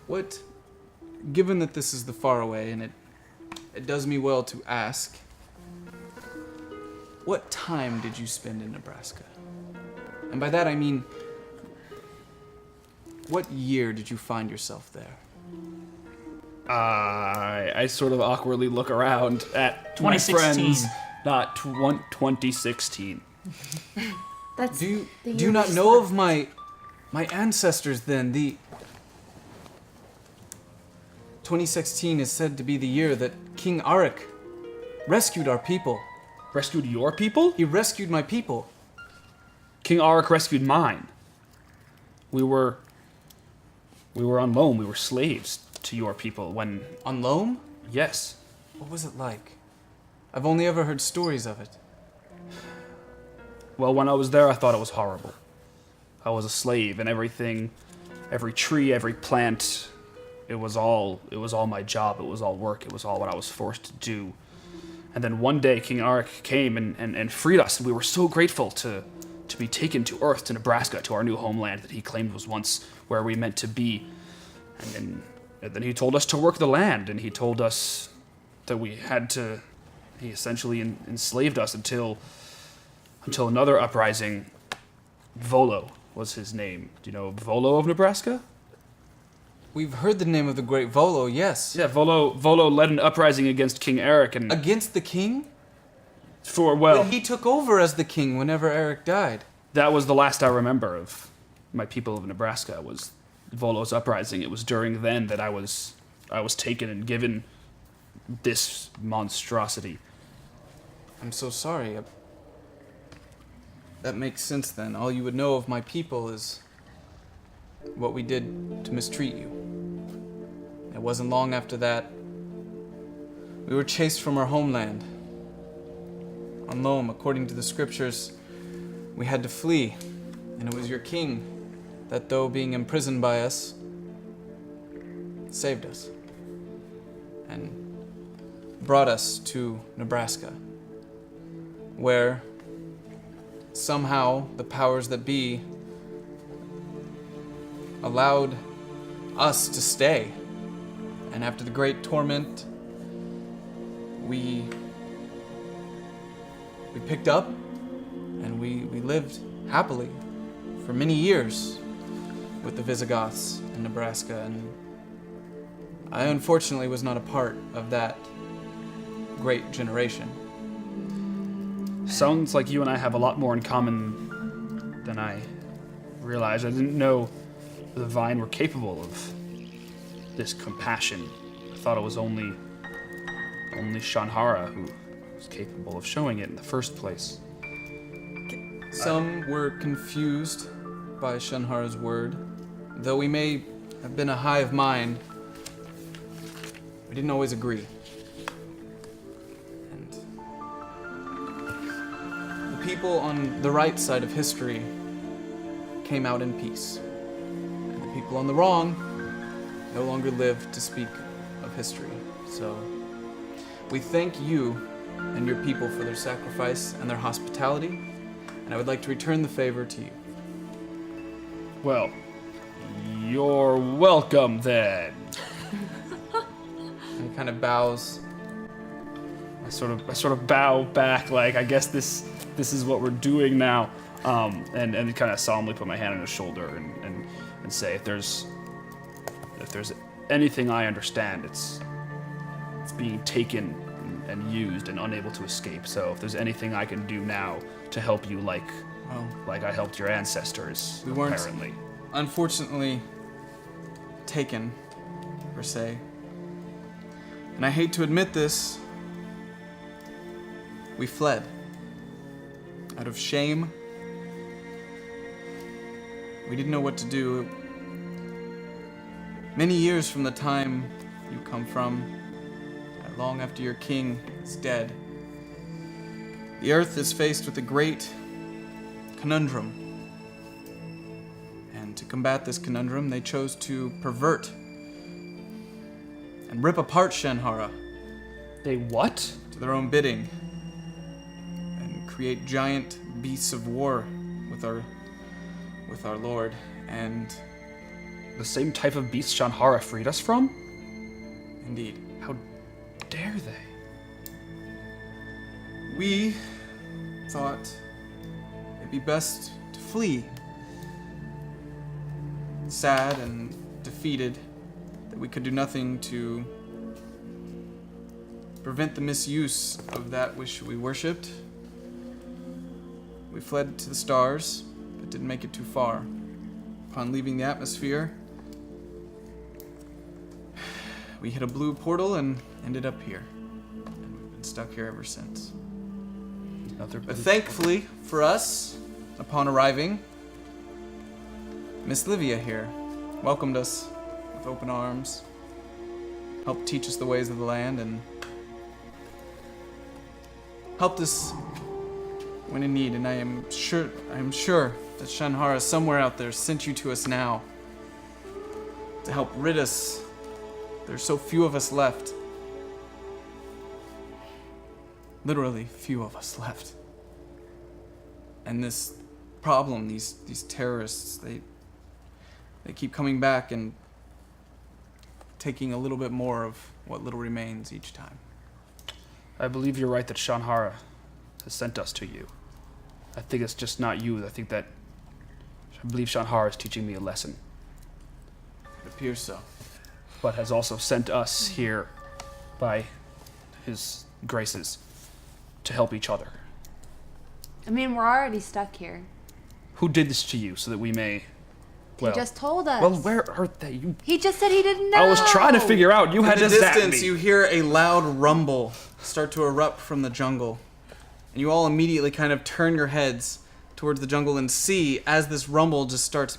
What... Given that this is the Faraway, and it does me well to ask, what time did you spend in Nebraska? And by that I mean, what year did you find yourself there? I sort of awkwardly look around at 2016. my friends. Not 2016. That's Do the you year not we know slept. of my ancestors then? The 2016 is said to be the year that King Arik rescued our people. Rescued your people? He rescued my people. King Arik rescued mine. We were on loan. We were slaves to your people when... On Loam? Yes. What was it like? I've only ever heard stories of it. Well, when I was there, I thought it was horrible. I was a slave, and everything, every tree, every plant, it was all my job. It was all work. It was all what I was forced to do. And then one day, King Arik came and freed us, and we were so grateful to be taken to Earth, to Nebraska, to our new homeland that he claimed was once where we meant to be. And then he told us to work the land, and he told us that we had to... He essentially enslaved us until another uprising. Volo was his name. Do you know Volo of Nebraska? We've heard the name of the great Volo, yes. Yeah, Volo led an uprising against King Arik and Against the king? well, But he took over as the king whenever Arik died. that was the last I remember of my people of Nebraska was Volo's uprising. It was during then that I was taken and given this monstrosity. I'm so sorry. That makes sense then. All you would know of my people is what we did to mistreat you. It wasn't long after that. We were chased from our homeland. On Loam, according to the scriptures, we had to flee. And it was your king that, though being imprisoned by us, saved us and brought us to Nebraska, where somehow the powers that be allowed us to stay. And after the great torment, we picked up and we lived happily for many years with the Visigoths in Nebraska. And I unfortunately was not a part of that great generation. Sounds like you and I have a lot more in common than I realized. I didn't know the Vine were capable of this compassion. I thought it was only Shanhara who was capable of showing it in the first place. Some were confused by Shanhara's word. Though we may have been a hive mind, we didn't always agree. And the people on the right side of history came out in peace. And the people on the wrong no longer live to speak of history. So we thank you and your people for their sacrifice and their hospitality, and I would like to return the favor to you. Well, you're welcome then. And he kind of bows. I sort of bow back, like I guess this is what we're doing now, and kind of solemnly put my hand on his shoulder and say, if there's anything I understand, it's being taken and used and unable to escape. So if there's anything I can do now to help you, like I helped your ancestors, We weren't- apparently. Unfortunately, taken, per se. And I hate to admit this, we fled. Out of shame. We didn't know what to do. Many years from the time you come from, long after your king is dead, the earth is faced with a great conundrum. And to combat this conundrum, they chose to pervert and rip apart Shanhara They what? to their own bidding and create giant beasts of war with our lord. And The same type of beast Shanhara freed us from? indeed, How dare they? we thought it'd be best to flee. Sad and defeated that we could do nothing to prevent the misuse of that which we worshipped. We fled to the stars, but didn't make it too far. Upon leaving the atmosphere, we hit a blue portal and ended up here. And we've been stuck here ever since. But thankfully for us, upon arriving, Miss Livia here welcomed us with open arms, helped teach us the ways of the land, and helped us when in need. And I am sure that Shanhara somewhere out there sent you to us now to help rid us. There's so few of us left. Literally few of us left. And this problem, these terrorists, they keep coming back and taking a little bit more of what little remains each time. I believe you're right that Shanhara has sent us to you. I think it's just not you. I believe Shanhara is teaching me a lesson, It appears so. but has also sent us here by his graces to help each other. I mean, we're already stuck here. Who did this to you so that we may... He just told us. Well, where are they? He just said he didn't know. I was trying to figure out. You had In to the zap distance, me. you hear a loud rumble start to erupt from the jungle. And you all immediately kind of turn your heads towards the jungle and see as this rumble just starts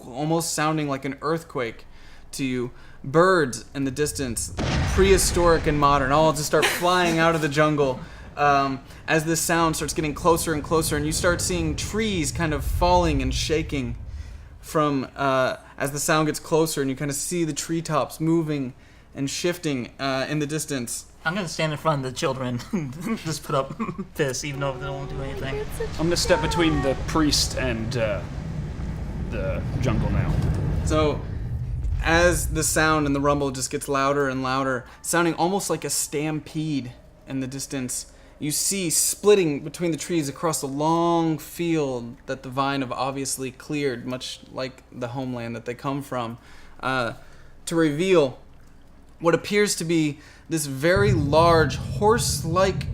almost sounding like an earthquake to you. Birds in the distance, prehistoric and modern, all just start flying out of the jungle. As this sound starts getting closer and closer, and you start seeing trees kind of falling and shaking from as the sound gets closer, and you kind of see the treetops moving and shifting in the distance. I'm gonna stand in front of the children, just put up fists, even though they don't do anything. I'm gonna step between the priest and the jungle now. So, as the sound and the rumble just gets louder and louder, sounding almost like a stampede in the distance, you see splitting between the trees across a long field that the vine have obviously cleared, much like the homeland that they come from. to reveal what appears to be this very large horse-like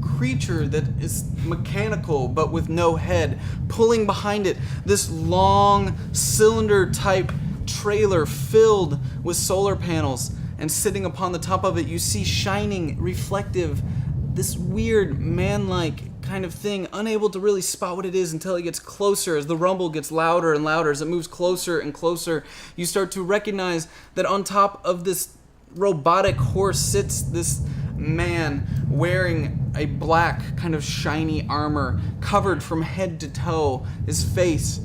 creature that is mechanical but with no head. Pulling behind it this long cylinder-type trailer filled with solar panels, and sitting upon the top of it you see shining, reflective, this weird man-like kind of thing, unable to really spot what it is until it gets closer. As the rumble gets louder and louder, as it moves closer and closer, you start to recognize that on top of this robotic horse sits this man wearing a black kind of shiny armor, covered from head to toe, his face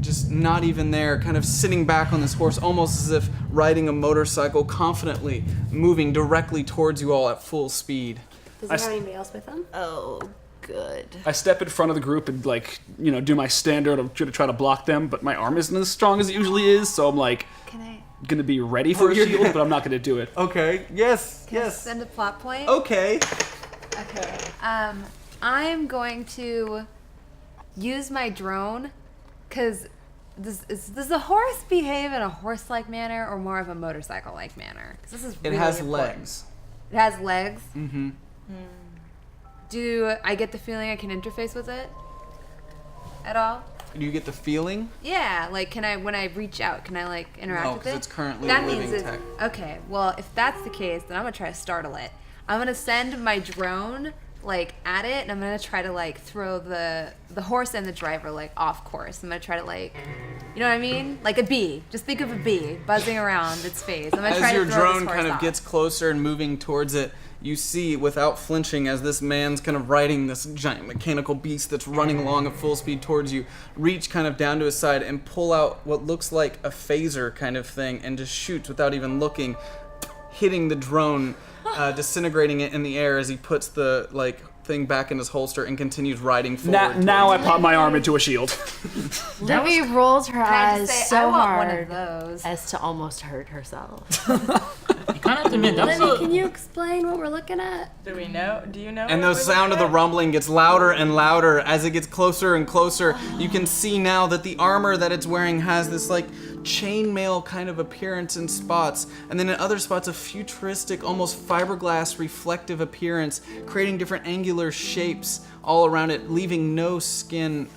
just not even there, kind of sitting back on this horse, almost as if riding a motorcycle, confidently moving directly towards you all at full speed. Does he have anybody else with him? Oh, good. I step in front of the group and, like, you know, do my standard of try to block them, but my arm isn't as strong as it usually is, so I'm like, gonna be ready for a shield, but I'm not gonna do it. Okay, yes, Can I yes. send a plot point? Okay. Okay. I'm going to use my drone, because does a horse behave in a horse-like manner or more of a motorcycle-like manner? 'Cause this is It really has important. legs. It has legs? Mm-hmm. Do I get the feeling I can interface with it at all? Do you get the feeling? Yeah, like when I reach out, can I like interact No, with 'cause it? it's currently that a means living it's, tech. Okay, well if that's the case, then I'm gonna try to startle it. I'm gonna send my drone like at it, and I'm gonna try to like throw the horse and the driver like off course. I'm gonna try to like, you know what I mean? Like a bee. Just think of a bee buzzing around its face. I'm gonna try As to your throw this drone horse kind of off. gets closer and moving towards it, you see without flinching as this man's kind of riding this giant mechanical beast that's running along at full speed towards you, reach kind of down to his side and pull out what looks like a phaser kind of thing and just shoots without even looking, hitting the drone, disintegrating it in the air as he puts the like thing back in his holster and continues riding forward. Now I pop my arm into a shield. Livy rolls her Can I eyes just say, so I want hard one of those. as to almost hurt herself. You kind of have to admit that was Livy, a, can you explain what we're looking at? Do we know? Do you know? And what the we're sound of the looking at? rumbling gets louder and louder as it gets closer and closer. You can see now that the armor that it's wearing has this like chainmail kind of appearance in spots, and then in other spots a futuristic, almost fiberglass reflective appearance, creating different angular shapes all around it, leaving no skin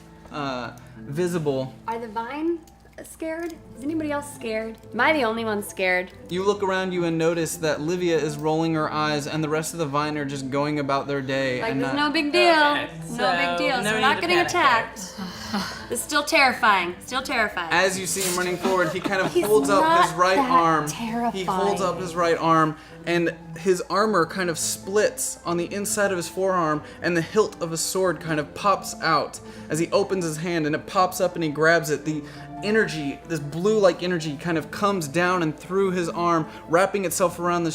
visible. Are the Vine scared? Is anybody else scared? Am I the only one scared? You look around you and notice that Livia is rolling her eyes and the rest of the Vine are just going about their day. Like, and there's not- no big deal. Okay, No big so deal. no So we're need not to getting panic attacked. It's still terrifying. Still terrifying. As you see him running forward, he kind of He's holds up not his right that arm. He terrifying. holds up his right arm, and his armor kind of splits on the inside of his forearm, and the hilt of a sword kind of pops out as he opens his hand, and it pops up and he grabs it. The energy, this blue-like energy, kind of comes down and through his arm, wrapping itself around the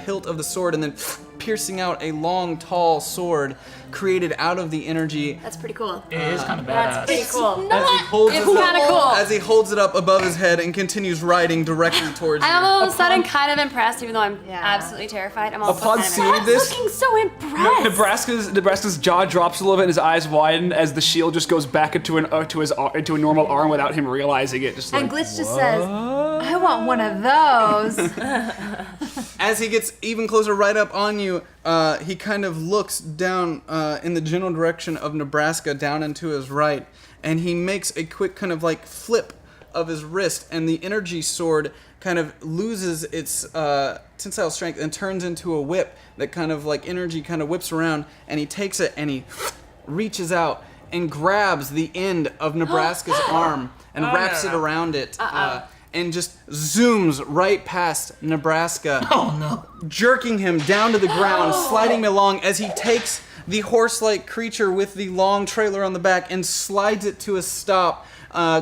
hilt of the sword, and then piercing out a long, tall sword created out of the energy. That's pretty cool. it is kind of That's badass. pretty cool. As he holds It's it up- kinda cool. As he holds it up above his head and continues riding directly towards you. I'm all of a sudden kind of impressed, even though I'm absolutely terrified. I'm also Upon kind of seeing impressed. this, Looking so impressed. Nebraska's jaw drops a little bit and his eyes widen as the shield just goes back into into a normal arm without him realizing it. Just like, And Glitch just says, I want one of those. As he gets even closer right up on you, he kind of looks down in the general direction of Nebraska, down and to his right, and he makes a quick kind of like flip of his wrist, and the energy sword kind of loses its tensile strength and turns into a whip that kind of like energy kind of whips around, and he takes it and he reaches out and grabs the end of Nebraska's arm and wraps it around it. And just zooms right past Nebraska, Oh no. jerking him down to the ground, sliding him along as he takes the horse-like creature with the long trailer on the back and slides it to a stop,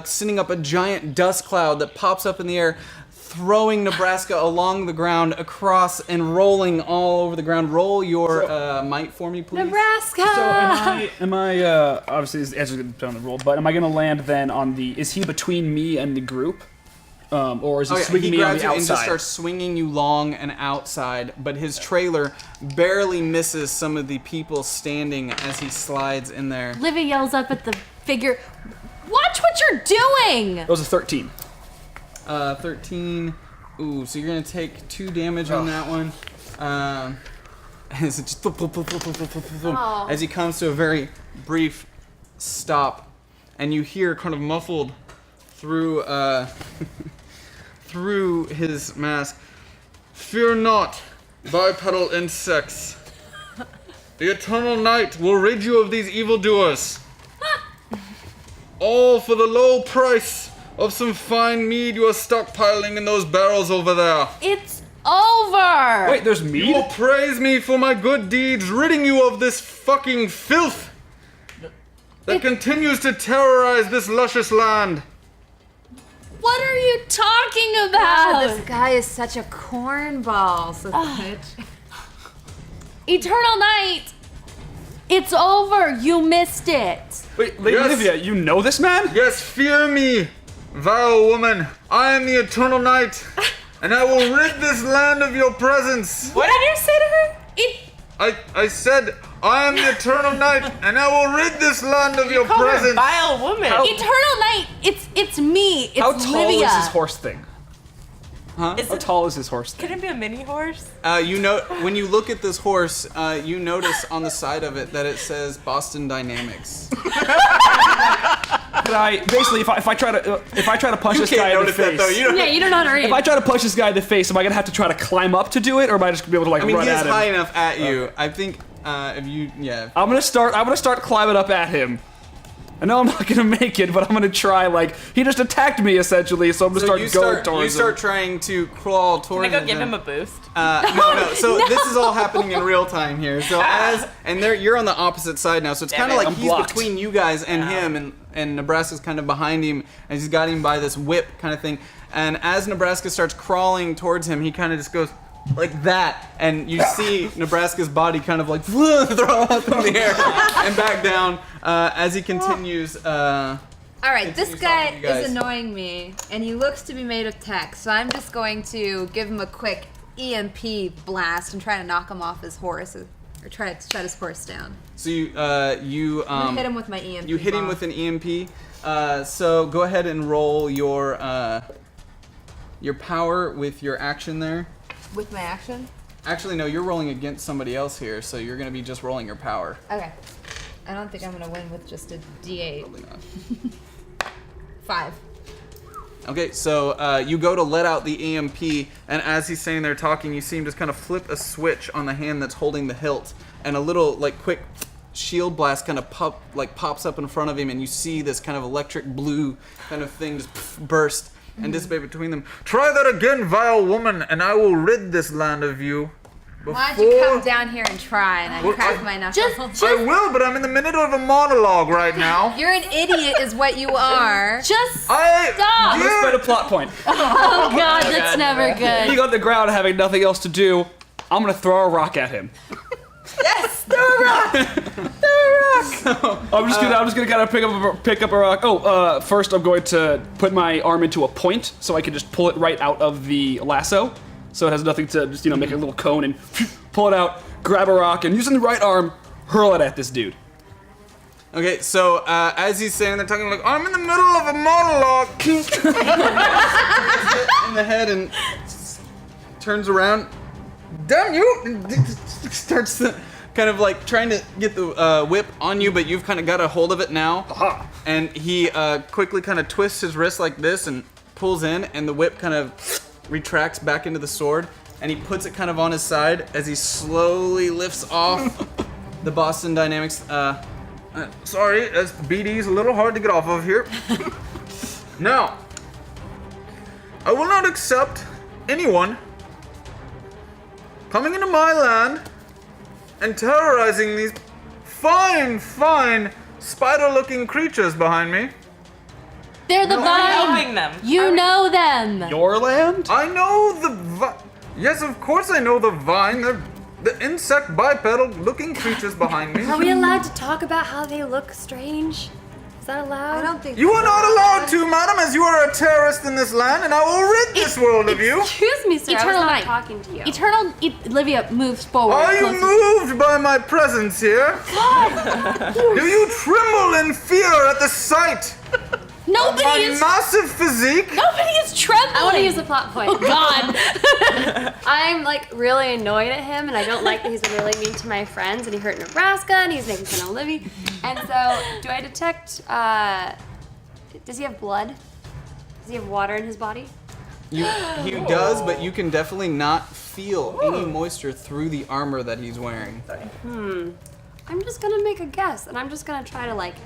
sending up a giant dust cloud that pops up in the air, throwing Nebraska along the ground, across, and rolling all over the ground. Roll your might for me, please. Nebraska! So am I obviously this answer's gonna depend on the roll, but am I gonna land then on the? Is he between me and the group, or is he swinging he me on grabs the you and just outside? starts swinging you long and outside, but his trailer barely misses some of the people standing as he slides in there. Livy yells up at the figure, "Watch what you're doing!" It was a 13. 13 Ooh, so you're gonna take 2 damage on that one. As, it just as he comes to a very brief stop, and you hear kind of muffled through through his mask, "Fear not, bipedal insects. The eternal night will rid you of these evildoers. All for the low price of some fine mead you are stockpiling in those barrels over there. It's over. Wait, there's You mead? will praise me for my good deeds, ridding you of this fucking filth that continues to terrorize this luscious land." What are you talking about? This guy is such a cornball. So Eternal night. It's over. You missed it. Wait, Lady Yes. Livia, you know this man? Yes, fear me, vile woman. I am the eternal night, and I will rid this land of your presence. What did you say to her? I said, I am the eternal night, and I will rid this land of your Call her a presence. vile woman. Eternal night. It's me. It's How tall Livia. is his horse thing? Is How it, tall is his horse thing? can it be a mini horse? You know, when you look at this horse, you notice on the side of it that it says Boston Dynamics. Could I basically, if I try to punch this guy in the face, Yeah, you don't know how to read. if I try to punch this guy in the face, am I gonna have to try to climb up to do it, or am I just gonna be able to like I mean, run he is at him? high enough at you. I think if you, yeah. I'm gonna start climbing up at him. I know I'm not gonna make it, but I'm gonna try. Like he just attacked me essentially, so I'm gonna So start going towards you start him. trying to crawl Can towards I go give him a boost? No. So this is all happening in real time here. So you're on the opposite side now. So it's kind of like I'm he's blocked. between you guys and him, and Nebraska's kind of behind him, and he's got him by this whip kind of thing. And as Nebraska starts crawling towards him, he kind of just goes like that, and you see Nebraska's body kind of like throw up in the air and back down as he continues. all right, this Continue guy talking to you guys. is annoying me, and he looks to be made of tech. So I'm just going to give him a quick EMP blast and try to knock him off his horse, or try to shut his horse down. So you I'm gonna hit him with my EMP. you hit him bomb. with an EMP. So go ahead and roll your power with your action there. with my action. Actually, no, you're rolling against somebody else here, so you're going to be just rolling your power. Okay. I don't think I'm gonna win with just a D8. Probably not. 5. Okay, so you go to let out the EMP, and as he's sitting there talking, you see him just kind of flip a switch on the hand that's holding the hilt, and a little, like, quick shield blast kind of pops up in front of him, and you see this kind of electric blue kind of thing just burst and dissipate between them. Try that again, vile woman, and I will rid this land of you. Why don't you come down here and try, and I crack my knuckles. I will, but I'm in the middle of a monologue right now. You're an idiot, is what you are. Just Stop! I'm gonna spend a plot point. oh god, that's never good. Being on the ground, having nothing else to do, I'm gonna throw a rock at him. Yes, throw a rock. I'm just gonna kind of pick up a rock. First I'm going to put my arm into a point so I can just pull it right out of the lasso, so it has nothing to just make a little cone and pull it out, grab a rock, and using the right arm, hurl it at this dude. Okay, so as he's saying, they're talking like, I'm in the middle of a monologue. In the head and turns around. Damn you! And starts to kind of like trying to get the whip on you, but you've kind of got a hold of it now. Aha. And he quickly kind of twists his wrist like this and pulls in, and the whip kind of retracts back into the sword, and he puts it kind of on his side as he slowly lifts off the Boston Dynamics. Sorry, as BD's a little hard to get off of here. Now, I will not accept anyone coming into my land and terrorizing these fine, spider-looking creatures behind me. They're the vine. Helping them. You know them. Your land? I know the Yes, of course I know the vine. They're the insect bipedal-looking creatures behind me. Are we allowed to talk about how they look strange? Is that allowed? I don't think You are not allowed to, madam, as you are a terrorist in this land, and I will rid this world of you. Excuse me, sir. I Eternal was not night. talking to you. Livia moves forward. Are you closer. moved by my presence here? Do you tremble in fear at the sight Nobody is. massive physique. Nobody is trembling. I want to use a plot point. Oh God. I'm like really annoyed at him, and I don't like that he's been really mean to my friends, and he hurt Nebraska, and he's making fun of Livy. And so, do I detect? Does he have blood? Does he have water in his body? He does, but you can definitely not feel any moisture through the armor that he's wearing. I'm just gonna make a guess, and I'm just gonna try to like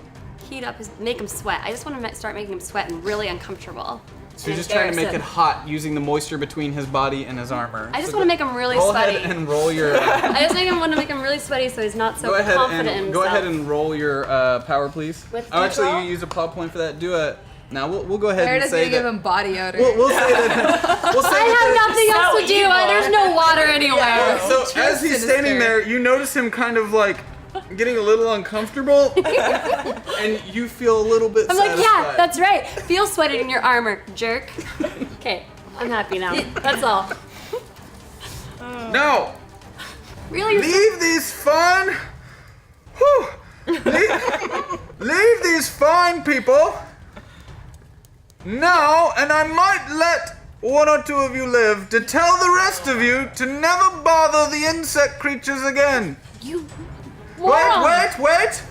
heat up make him sweat. I just want to start making him sweat and really uncomfortable. So you're just trying to make it hot using the moisture between his body and his armor. I just want to make him really roll sweaty. ahead and roll your. I just want to make him really sweaty so he's not so confident in himself. Go ahead and roll your power, please. With actually, control? you use a plot point for that. Do a. Now we'll go ahead and Meredith's say gonna give that. him body odor. We'll say that. We'll say I have nothing else to do. evil. There's no water anywhere. So as he's standing there, you notice him kind of like getting a little uncomfortable, and you feel a little bit I'm like, satisfied. yeah, that's right. Feel sweaty in your armor, jerk. Okay, I'm happy now. That's all. Now, Really? You're leave these fine. Whew, leave these fine people. Now, and I might let one or two of you live to tell the rest of you to never bother the insect creatures again. You. Moron. Wait!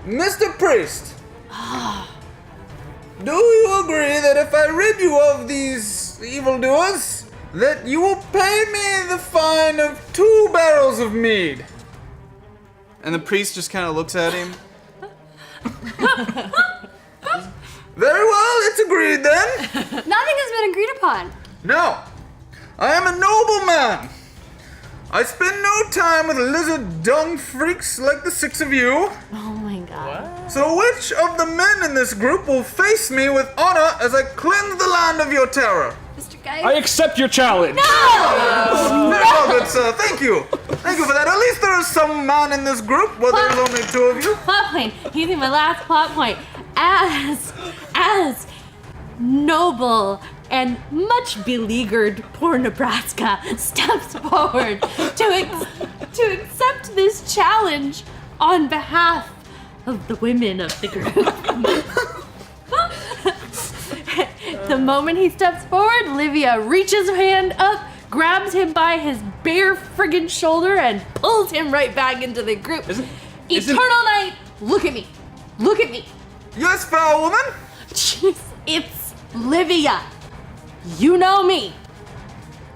Mr. Priest! Do you agree that if I rid you of these evildoers, that you will pay me the fine of 2 barrels of mead? And the priest just kind of looks at him. Very well, it's agreed then. Nothing has been agreed upon. Now, I am a noble man. I spend no time with lizard dung freaks like the 6 of you. Oh my God. So which of the men in this group will face me with honor as I cleanse the land of your terror? Mr. I Guy. accept your challenge. Very well, good sir. Thank you. Thank you for that. At least there is some man in this group, where there's only 2 of you. Plot point. Using my last plot point. As noble and much beleaguered poor Nebraska steps forward to accept this challenge on behalf of the women of the group. The moment he steps forward, Livia reaches her hand up, grabs him by his bare friggin' shoulder, and pulls him right back into the group. Eternal Night, look at me. Look at me. Yes, foul woman. Jeez, it's Livia. You know me.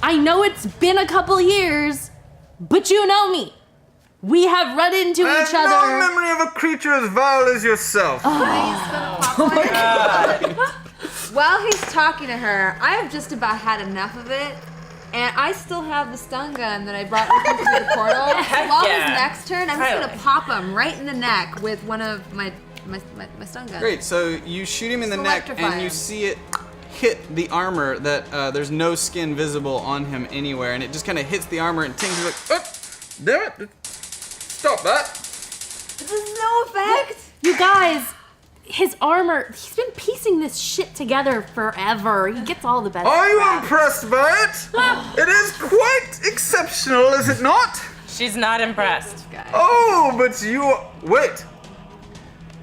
I know it's been a couple years, but you know me. We have run into I each have no other. memory of a creature as vile as yourself. While he's talking to her, I have just about had enough of it. And I still have the stun gun that I brought with me through the portal. So while his next turn, I'm just gonna pop him right in the neck with one of my stun guns. Great. So you shoot him in the neck, Electrify and you him. see it hit the armor. That there's no skin visible on him anywhere, and it just kind of hits the armor and tings like. Oh, damn it. Stop that. This has no effect. You guys, his armor, he's been piecing this shit together forever. He gets all the best. Are you crap. impressed by it? It is quite exceptional, is it not? She's not impressed. Oh, but you... Wait.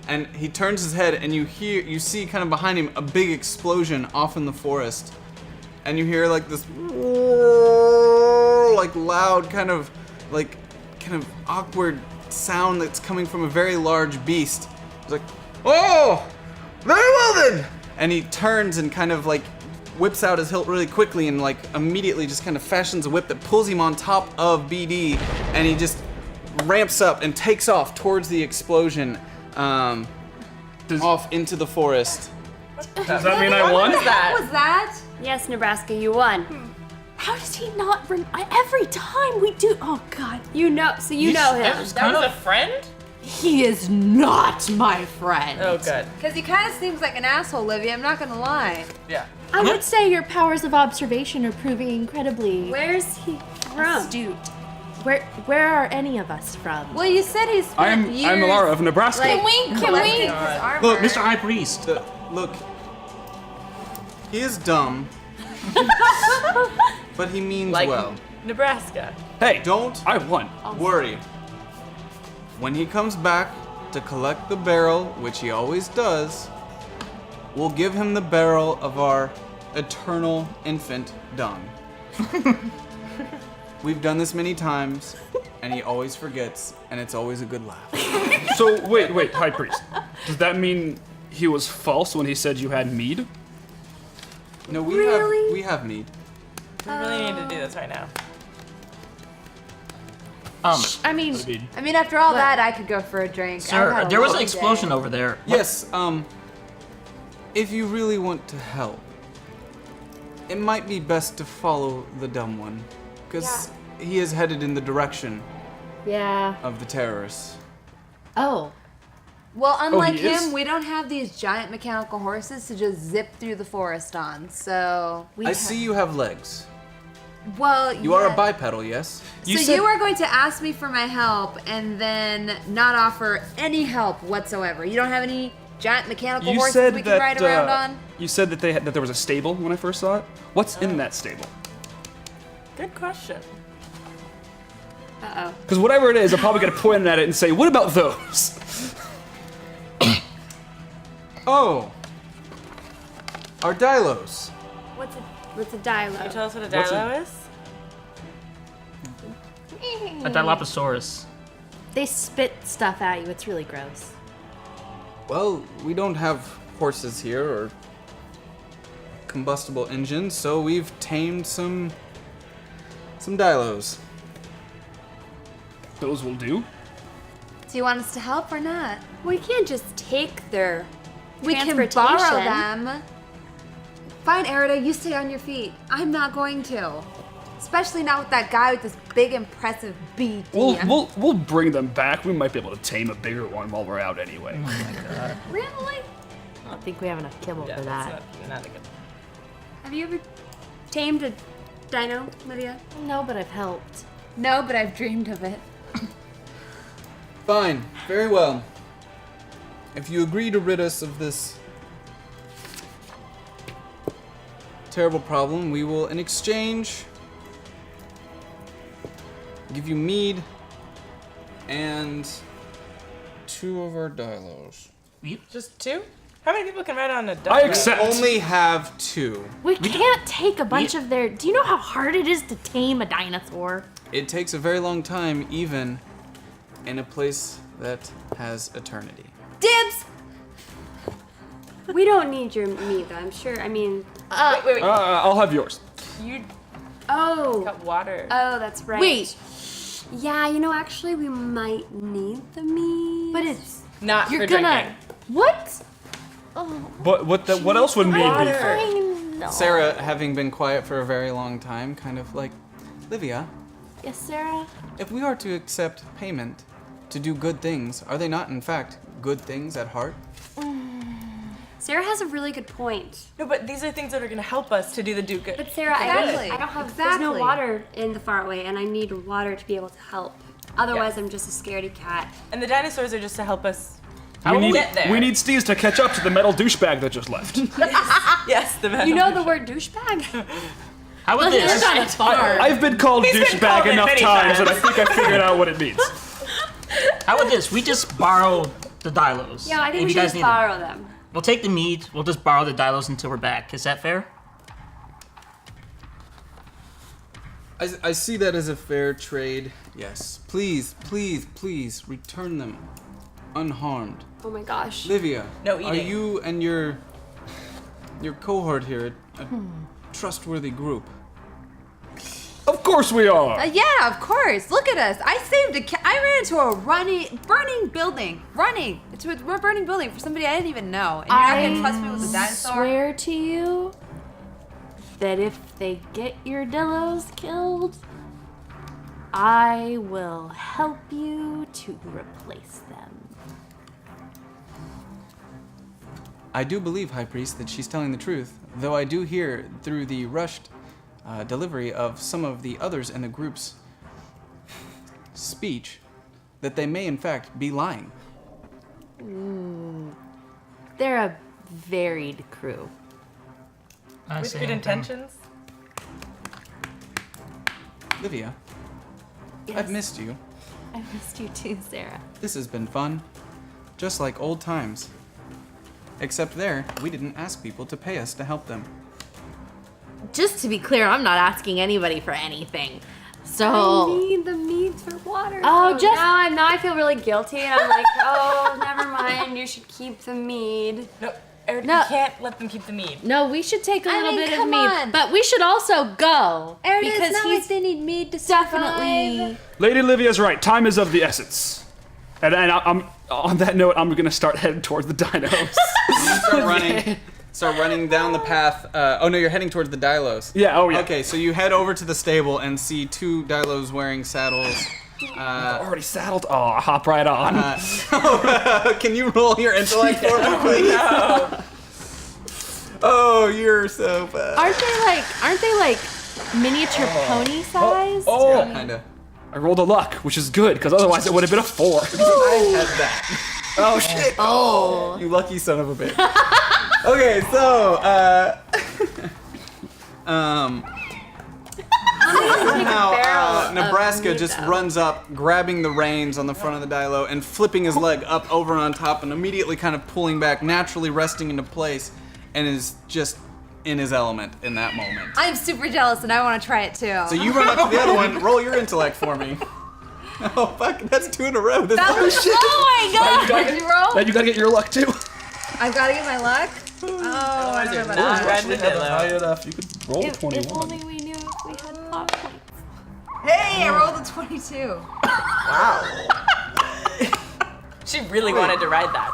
And he turns his head, and you see kind of behind him a big explosion off in the forest, and you hear like this, like loud kind of awkward sound that's coming from a very large beast. It's like, Oh, very well then. and he turns and kind of like whips out his hilt really quickly and like immediately just kind of fashions a whip that pulls him on top of BD, and he just ramps up and takes off towards the explosion, off into the forest. Does that mean I won? What was that? Yes, Nebraska, you won. How does he not every time we do? Oh God, You know, so you know him. That was a friend? he is not my friend. Oh, good. Because he kind of seems like an asshole, Livia. I'm not gonna lie. Yeah. I would say your powers of observation are proving incredibly Where's he from? astute. Where are any of us from? Well, you said he spent years. I'm Alara of Nebraska. Like, Can collecting we? his armor. Look, Mr. High Priest. Look, he is dumb, but he means Like well. Nebraska. Hey, Don't I won. worry. When he comes back to collect the barrel, which he always does, we'll give him the barrel of our eternal infant dung. We've done this many times, and he always forgets, and it's always a good laugh. So wait, High Priest. Does that mean he was false when he said you had mead? No, we have mead. We really need to do this right now. I mean, after all that, I could go for a drink. I've Sir, had a there was an long explosion day. over there. Yes, if you really want to help, it might be best to follow the dumb one, because he is headed in the direction yeah. of the terrorists. Oh. Well, unlike he is? him, we don't have these giant mechanical horses to just zip through the forest on. So I see you have legs. Well, You are a bipedal, yes? So you are going to ask me for my help and then not offer any help whatsoever. You don't have any giant mechanical You horses said we that can ride around on? you said that that there was a stable when I first saw it. What's in that stable? Good question. Uh-oh. Because whatever it is, I'm probably gonna point at it and say, "What about those?" Oh! Our Dilos. What's a Can you dialogue? tell us what a What's dilo is? A Dilophosaurus. They spit stuff at you. It's really gross. Well, we don't have horses here or combustible engines, so we've tamed some Dilos. Those will do. Do you want us to help or not? We can't just take their We can transportation. borrow them. Fine, Erida, you stay on your feet. I'm not going to. Especially not with that guy with this big, impressive BD. We'll bring them back. We might be able to tame a bigger one while we're out anyway. Really? I don't think we have enough kibble for that. Not a good. Have you ever tamed a dino, Lydia? No, but I've helped. No, but I've dreamed of it. Fine, very well. If you agree to rid us of this terrible problem, we will, in exchange, give you mead and 2 of our Dilos. Just 2? How many people can ride on a I dilo? accept. Only have 2. We can't take a bunch of their. Do you know how hard it is to tame a dinosaur? It takes a very long time, even in a place that has eternity. Dibs! We don't need your meat, though. I'm sure. I mean, Wait. I'll have yours. You oh, got water. oh, that's right. Wait, Yeah, you know, actually, we might need the meat. but it's Not you're for gonna drinking. what? But what else would mead be for? Fine. No. Sarah, having been quiet for a very long time, kind of like, Livia, Yes, Sarah. if we are to accept payment to do good things, are they not, in fact, good things at heart? Sarah has a really good point. No, but these are things that are going to help us to do the do good. But Sarah, Exactly. I don't have. Exactly. There's no water in the Faraway, and I need water to be able to help. Otherwise, I'm just a scaredy cat. And the dinosaurs are just to help us. We get there. need Steez to catch up to the metal douchebag that just left. Yes, the You know the word douchebag? How would this? I've been called He's been douchebag called it enough many times, times. and I think I figured out what it means. How would this? We just borrow the Dilos. Yeah, I think if we you should guys just need borrow them. We'll take the meat. We'll just borrow the Dilos until we're back. Is that fair? I see that as a fair trade. Yes. Please, return them unharmed. Oh my gosh. Livia, No are eating. you and your cohort here a trustworthy group? Of course we are. Yeah, of course. Look at us. I saved I ran into a burning building. Into a burning building for somebody I didn't even know. And you're not going to trust me with a dinosaur? Swear to you that if they get your Dillos killed, I will help you to replace them. I do believe, High Priest, that she's telling the truth, though I do hear through the rushed delivery of some of the others in the group's speech that they may in fact be lying. They're a varied crew. I With say good anything. intentions. Livia, Yes. I've missed you. I missed you too, Sarah. This has been fun, just like old times. Except there, we didn't ask people to pay us to help them. Just to be clear, I'm not asking anybody for anything. I So, need the mead for water. Oh, though. just- now I feel really guilty, and I'm like, oh, never mind. You should keep the mead. No, Eric, No. you can't let them keep the mead. no, we should take a little mean, bit of come mead, on. but we should also go Because because he's they need mead to definitely. Lady Livia's right. Time is of the essence. And I'm on that note, I'm gonna start heading towards the dinos. Start running down the path. Oh no, you're heading towards the Dilos. Yeah. Oh yeah. Okay, so you head over to the stable and see 2 Dilos wearing saddles. Already saddled. Oh, I'll hop right on. Can you roll your intellect for me, please? Oh, you're so bad. Aren't they like miniature pony size? Oh, Yeah, kinda. I rolled a luck, which is good because otherwise it would have been a 4. I had that. Oh shit. Oh, you lucky son of a bitch. Okay, so somehow Nebraska just runs up, grabbing the reins on the front of the Dilo and flipping his leg up over on top and immediately kind of pulling back, naturally resting into place, and is just in his element in that moment. I'm super jealous and I want to try it too. So you run up to the other one, roll your intellect for me. Oh fuck, that's 2 in a row. This oh my god! Did you roll? Now you gotta get your luck too. I've got to get my luck. Oh, I don't know about that. High enough, you could roll If only we knew if we had plot points. Hey, I rolled a 22. She really wanted to ride that.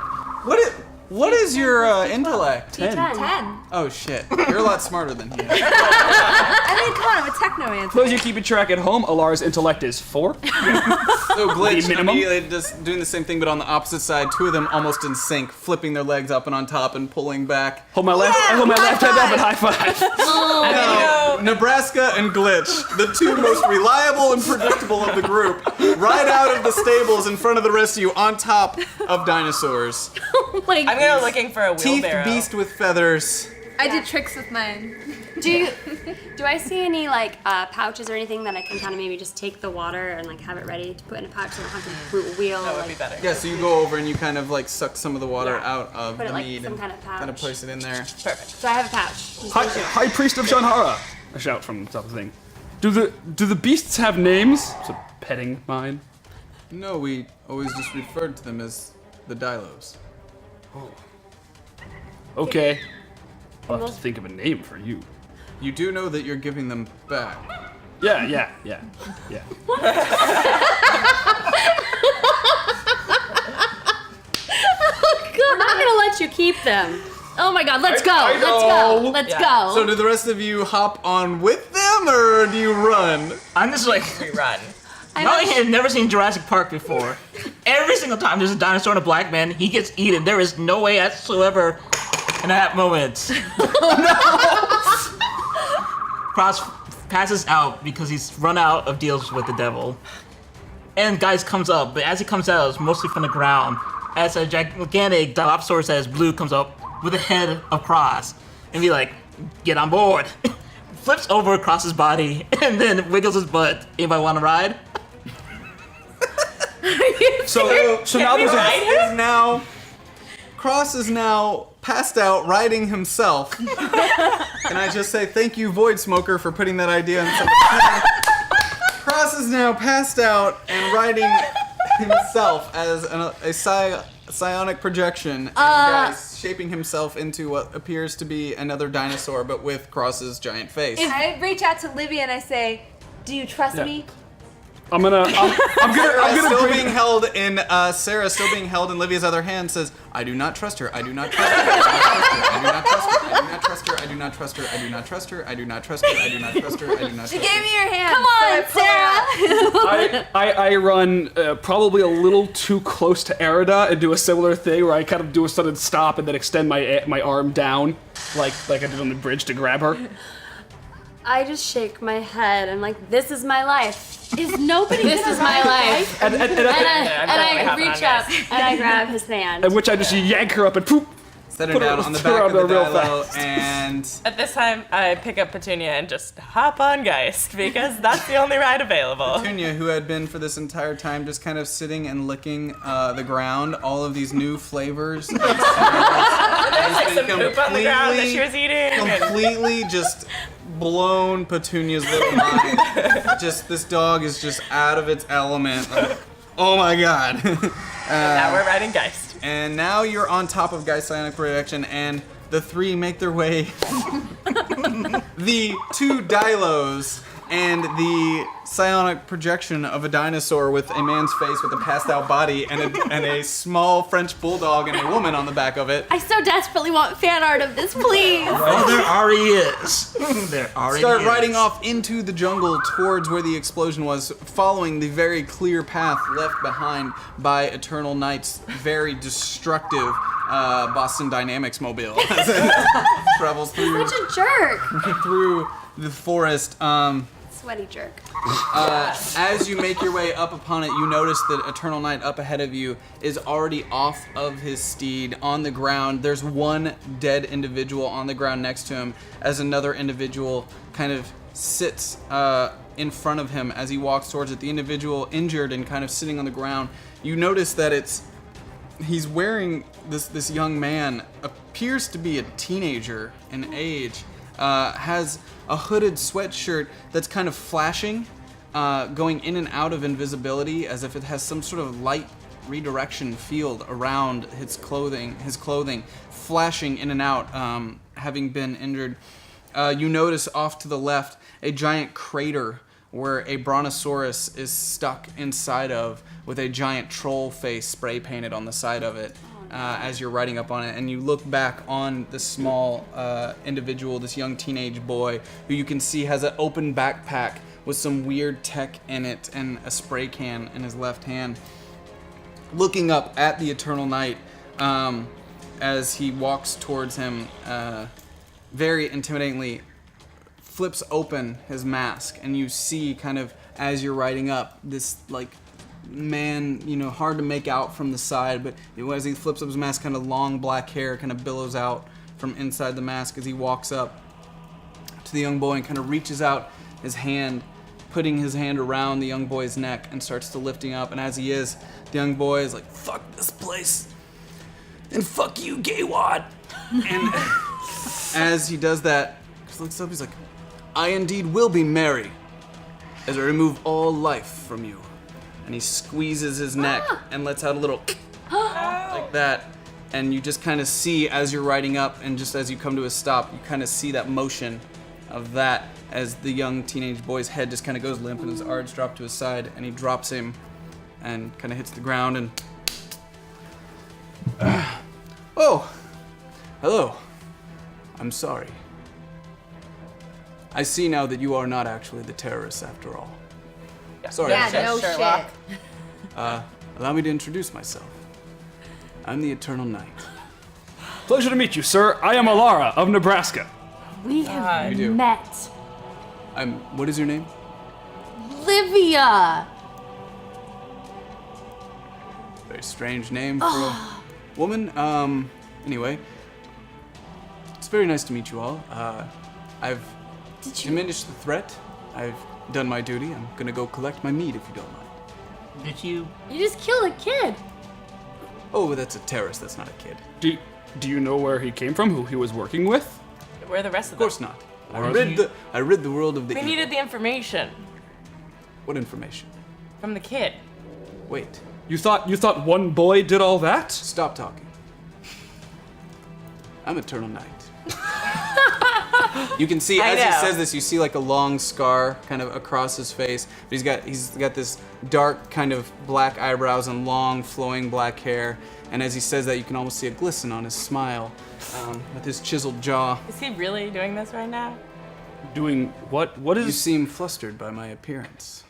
What is your intellect? 10. 10. Oh shit, you're a lot smarter than he is. I mean, come on, I'm a technomancer. For those of you keeping track at home, Alar's intellect is 4. So Glitch minimum? immediately just doing the same thing, but on the opposite side, 2 of them almost in sync, flipping their legs up and on top and pulling back. Hold my left hand up and high five. No, Nebraska and Glitch, the 2 most reliable and predictable of the group, ride out of the stables in front of the rest of you on top of dinosaurs. Like, I'm gonna looking for a Teeth wheelbarrow. beast with feathers. I did tricks with mine. Do I see any like pouches or anything that I can kind of maybe just take the water and like have it ready to put in a pouch so I don't have to wheel? That would like, be better. Yeah, so you go over and you kind of like suck some of the water Yeah. out of Put it the like mead some and kind of pouch. kind of place it in there. Perfect. So I have a pouch. High Priest of Shanhara. A shout from the top of the thing. Do the beasts have names? So petting mine. No, we always just referred to them as the Dilos. Okay. I'll have to think of a name for you. You do know that you're giving them back. Yeah. We're not gonna let you keep them. oh my god, let's go, I let's go, know. let's Yeah. go. So do the rest of you hop on with them, or do you run? I'm just like, We run. I had never seen Jurassic Park before. Every single time there's a dinosaur and a black man, he gets eaten. There is no way whatsoever in that moment. Cross passes out because he's run out of deals with the devil. And guys comes up, but as he comes out, it's mostly from the ground. As a gigantic Dilophosaurus that is blue comes up with the head of Cross and be like, get on board. Flips over across his body and then wiggles his butt. Anybody want to ride? So now there's a Cross is now passed out riding himself. Can I just say thank you, Void Smoker, for putting that idea in somebody's head. Cross is now passed out and riding himself as a psionic projection, and guys shaping himself into what appears to be another dinosaur, but with Cross's giant face. I reach out to Livia and I say, do you trust me? I'm gonna Still bring being held in Sarah, still being held in Livia's other hand, says, "I do not trust her. I do not trust her. I do not trust her. I do not trust her. I do not trust her. I do not trust her. I do not trust her. I do not trust her. I do not trust her." She gave me your hand. Come on, Sarah. I run probably a little too close to Erida and do a similar thing where I kind of do a sudden stop and then extend my arm down like I did on the bridge to grab her. I just shake my head. I'm like, this is my life. Is nobody This is my life. And I reach up and I grab his hand. at which I just yank her up and poop. Set her Put her- down on the put her back on of the there real Dilo, fast. and At this time, I pick up Petunia and just hop on Geist because that's the only ride available. Petunia, who had been for this entire time just kind of sitting and licking the ground, all of these new flavors and smells Like some poop on the ground that she was eating. Completely just blown Petunia's little mind. Just this dog is just out of its element. Like, oh my god. Now we're riding Geist. And now you're on top of Guy's Psionic Projection, and the three make their way. The two Dilos and the psionic projection of a dinosaur with a man's face with a passed out body and a small French bulldog and a woman on the back of it. I so desperately want fan art of this, please. Oh, there already is. There already Start is. riding off into the jungle towards where the explosion was, following the very clear path left behind by Eternal Night's very destructive Boston Dynamics mobile as it travels through Such a jerk. through the forest. Sweaty jerk. As you make your way up upon it, you notice that Eternal Night up ahead of you is already off of his steed on the ground. There's one dead individual on the ground next to him as another individual kind of sits in front of him as he walks towards it. The individual injured and kind of sitting on the ground. You notice that he's wearing this young man, appears to be a teenager in age, has a hooded sweatshirt that's kind of flashing, going in and out of invisibility as if it has some sort of light redirection field around his clothing, flashing in and out, having been injured. You notice off to the left a giant crater where a brontosaurus is stuck inside of with a giant troll face spray painted on the side of it. As you're riding up on it, and you look back on this small individual, this young teenage boy, who you can see has an open backpack with some weird tech in it and a spray can in his left hand. Looking up at the Eternal Night as he walks towards him, very intimidatingly, flips open his mask, and you see kind of, as you're riding up, this like man, hard to make out from the side, but as he flips up his mask, kind of long black hair kind of billows out from inside the mask as he walks up to the young boy and kind of reaches out his hand, putting his hand around the young boy's neck and starts to lifting up. And as he is, the young boy is like, "Fuck this place, and fuck you, gay wad." And as he does that, he looks up, he's like, "I indeed will be merry, as I remove all life from you." And he squeezes his neck and lets out a little like that. And you just kind of see as you're riding up, and just as you come to a stop, you kind of see that motion of that as the young teenage boy's head just kind of goes limp and his arms drop to his side, and he drops him and kind of hits the ground and... Oh, hello. I'm sorry. I see now that you are not actually the terrorists after all. Sorry. Yeah, no Sherlock. shit. Allow me to introduce myself. I'm the Eternal Night. Pleasure to meet you, sir. I am Alara of Nebraska. We have You do. met. What is your name? Livia. Very strange name for a woman. Anyway, it's very nice to meet you all. I've diminished the threat. I've done my duty. I'm gonna go collect my meat if you don't mind. Did you? You just killed a kid. Oh, that's a terrorist. That's not a kid. Do you know where he came from? Who he was working with? Where are the rest of Of them? course not. I rid the world of the We evil. needed the information What information? from the kid. Wait. You thought one boy did all that? Stop talking. I'm Eternal Night. You can see, I as he know. says this, you see like a long scar kind of across his face. But he's got this dark kind of black eyebrows and long flowing black hair. And as he says that, you can almost see a glisten on his smile with his chiseled jaw. Is he really doing this right now? Doing what? What You is... seem flustered by my appearance.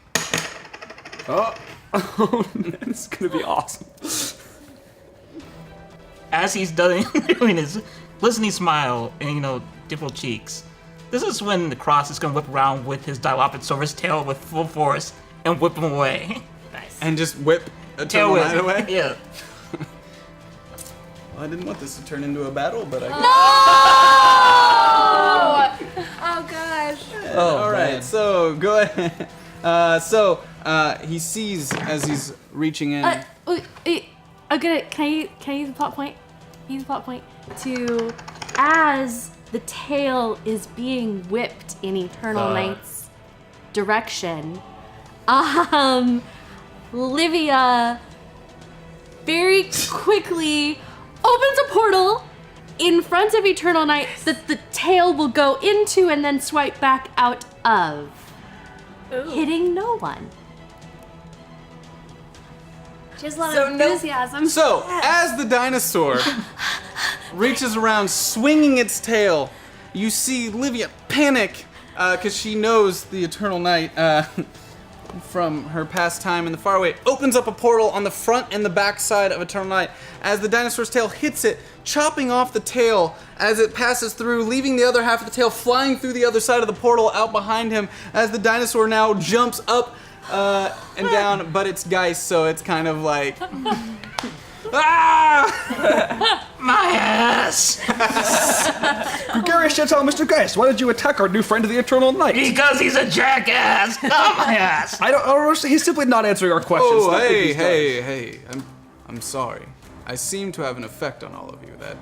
Oh, it's gonna be awesome. As he's done doing his glistening smile and dimple cheeks, this is when the Cross is gonna whip around with his Dilophosaurus tail with full force and whip him away. Nice. And just whip Tail Eternal whip. Night away? Yeah. Well, I didn't want this to turn into a battle, but I guess. Oh gosh. All right, so go ahead. He sees as he's reaching in. Can I use a plot point? Use a plot point. to, as the tail is being whipped in Eternal Knight's direction, Livia very quickly opens a portal in front of Eternal Knight that the tail will go into and then swipe back out of, hitting no one. She has a lot of enthusiasm. So, as the dinosaur reaches around swinging its tail, you see Livia panic because she knows the Eternal Knight from her past time in the Faraway, opens up a portal on the front and the back side of Eternal Knight. As the dinosaur's tail hits it, chopping off the tail as it passes through, leaving the other half of the tail flying through the other side of the portal out behind him, as the dinosaur now jumps up and down, but it's Geist, so it's kind of like... Ah! My ass! Gregarious Gentile Mr. Geist, why did you attack our new friend, the Eternal Knight? Because he's a jackass! Oh, my ass! I don't. He's simply not answering our questions. Oh, Nothing he's done. hey. I'm sorry. I seem to have an effect on all of you. That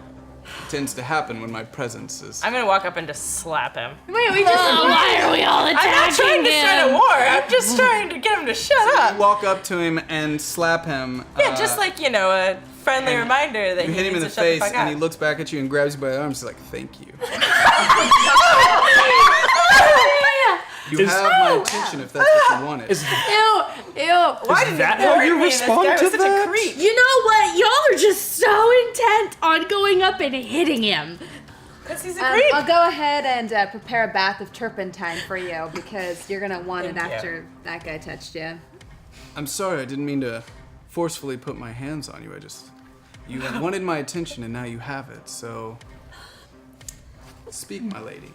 tends to happen when my presence is... I'm gonna walk up and just slap him. Wait, we just. Why are we all attacking I'm not trying to start a him? war. I'm just trying to get him to shut up. walk up to him and slap him. Yeah, just like, you know, a friendly reminder that You he hit him in needs the to shut face, the fuck and up. he looks back at you and grabs you by the arm. He's like, "Thank you. You have my attention if that's what you wanted." Ew. Why did that you how warn you me? This respond guy to was such that? a creep. You know what? Y'all are just so intent on going up and hitting him. Because he's a creep. I'll go ahead and prepare a bath of turpentine for you because you're gonna want it Thank you. after that guy touched you. I'm sorry, I didn't mean to forcefully put my hands on you. You wanted my attention, and now you have it. So, speak, my lady.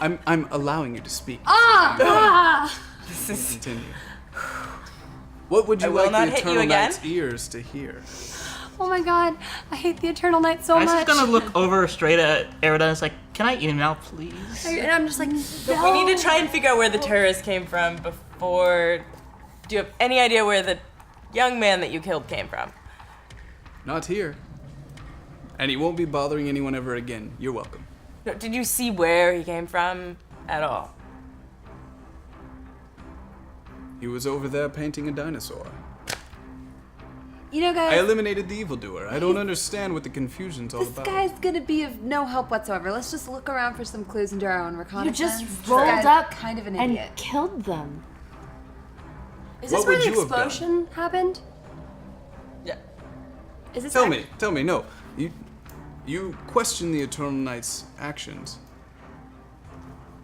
I'm allowing you to speak. Continue. What would you I will like not the hit you Eternal again. Knight's ears to hear? Oh my god, I hate the Eternal Knight so I'm much. just gonna look over straight at Erida and it's like, can I eat him now, please? And I'm just like, We need to try and figure out where the terrorists came from before... Do you have any idea where the young man that you killed came from? Not here. And he won't be bothering anyone ever again. You're welcome. No, did you see where he came from at all? He was over there painting a dinosaur. you know, I guys, eliminated the evildoer. I don't understand what the confusion's all This about. guy's gonna be of no help whatsoever. Let's just look around for some clues and do our own You reconnaissance. just This rolled guy's up kind of an and idiot. killed them. is what this where would the you have done? explosion happened? Yeah. Is this Tell me, no. You question the Eternal Knight's actions.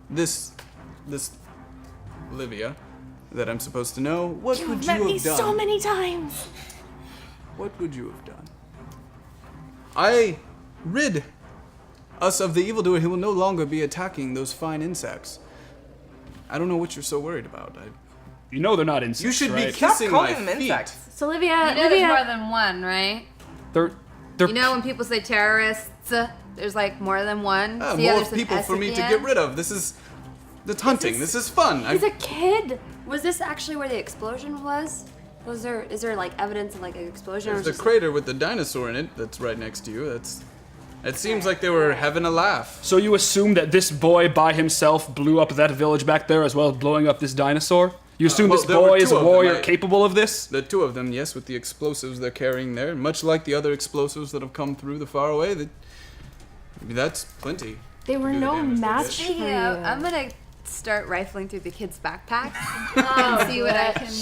This Livia, that I'm supposed to know, what would You've you met have me done? so many times. What would you have done? I rid us of the evildoer. He will no longer be attacking those fine insects. I don't know what you're so worried about. You know they're not insects, You should be right? Stop kissing my calling them feet. insects. So Livia, You know there's more Livia, than one, right? They're You know when people say terrorists, there's like more than one. Ah, See how more there's an people S for at me the to end? get rid of. This is hunting. This is fun. he's a kid. Was this actually where the explosion was? Is there like evidence of like an explosion? There's or a crater with the dinosaur in it that's right next to you. It seems like they were having a laugh. So you assume that this boy by himself blew up that village back there as well as blowing up this dinosaur? You assume well, this there were boy is two a of them, warrior right? capable of this? The two of them, yes, with the explosives they're carrying there, much like the other explosives that have come through the Faraway. That's plenty. They were Do the no damage they match did. for you. Yeah, I'm gonna start rifling through the kids' backpacks and see what I can.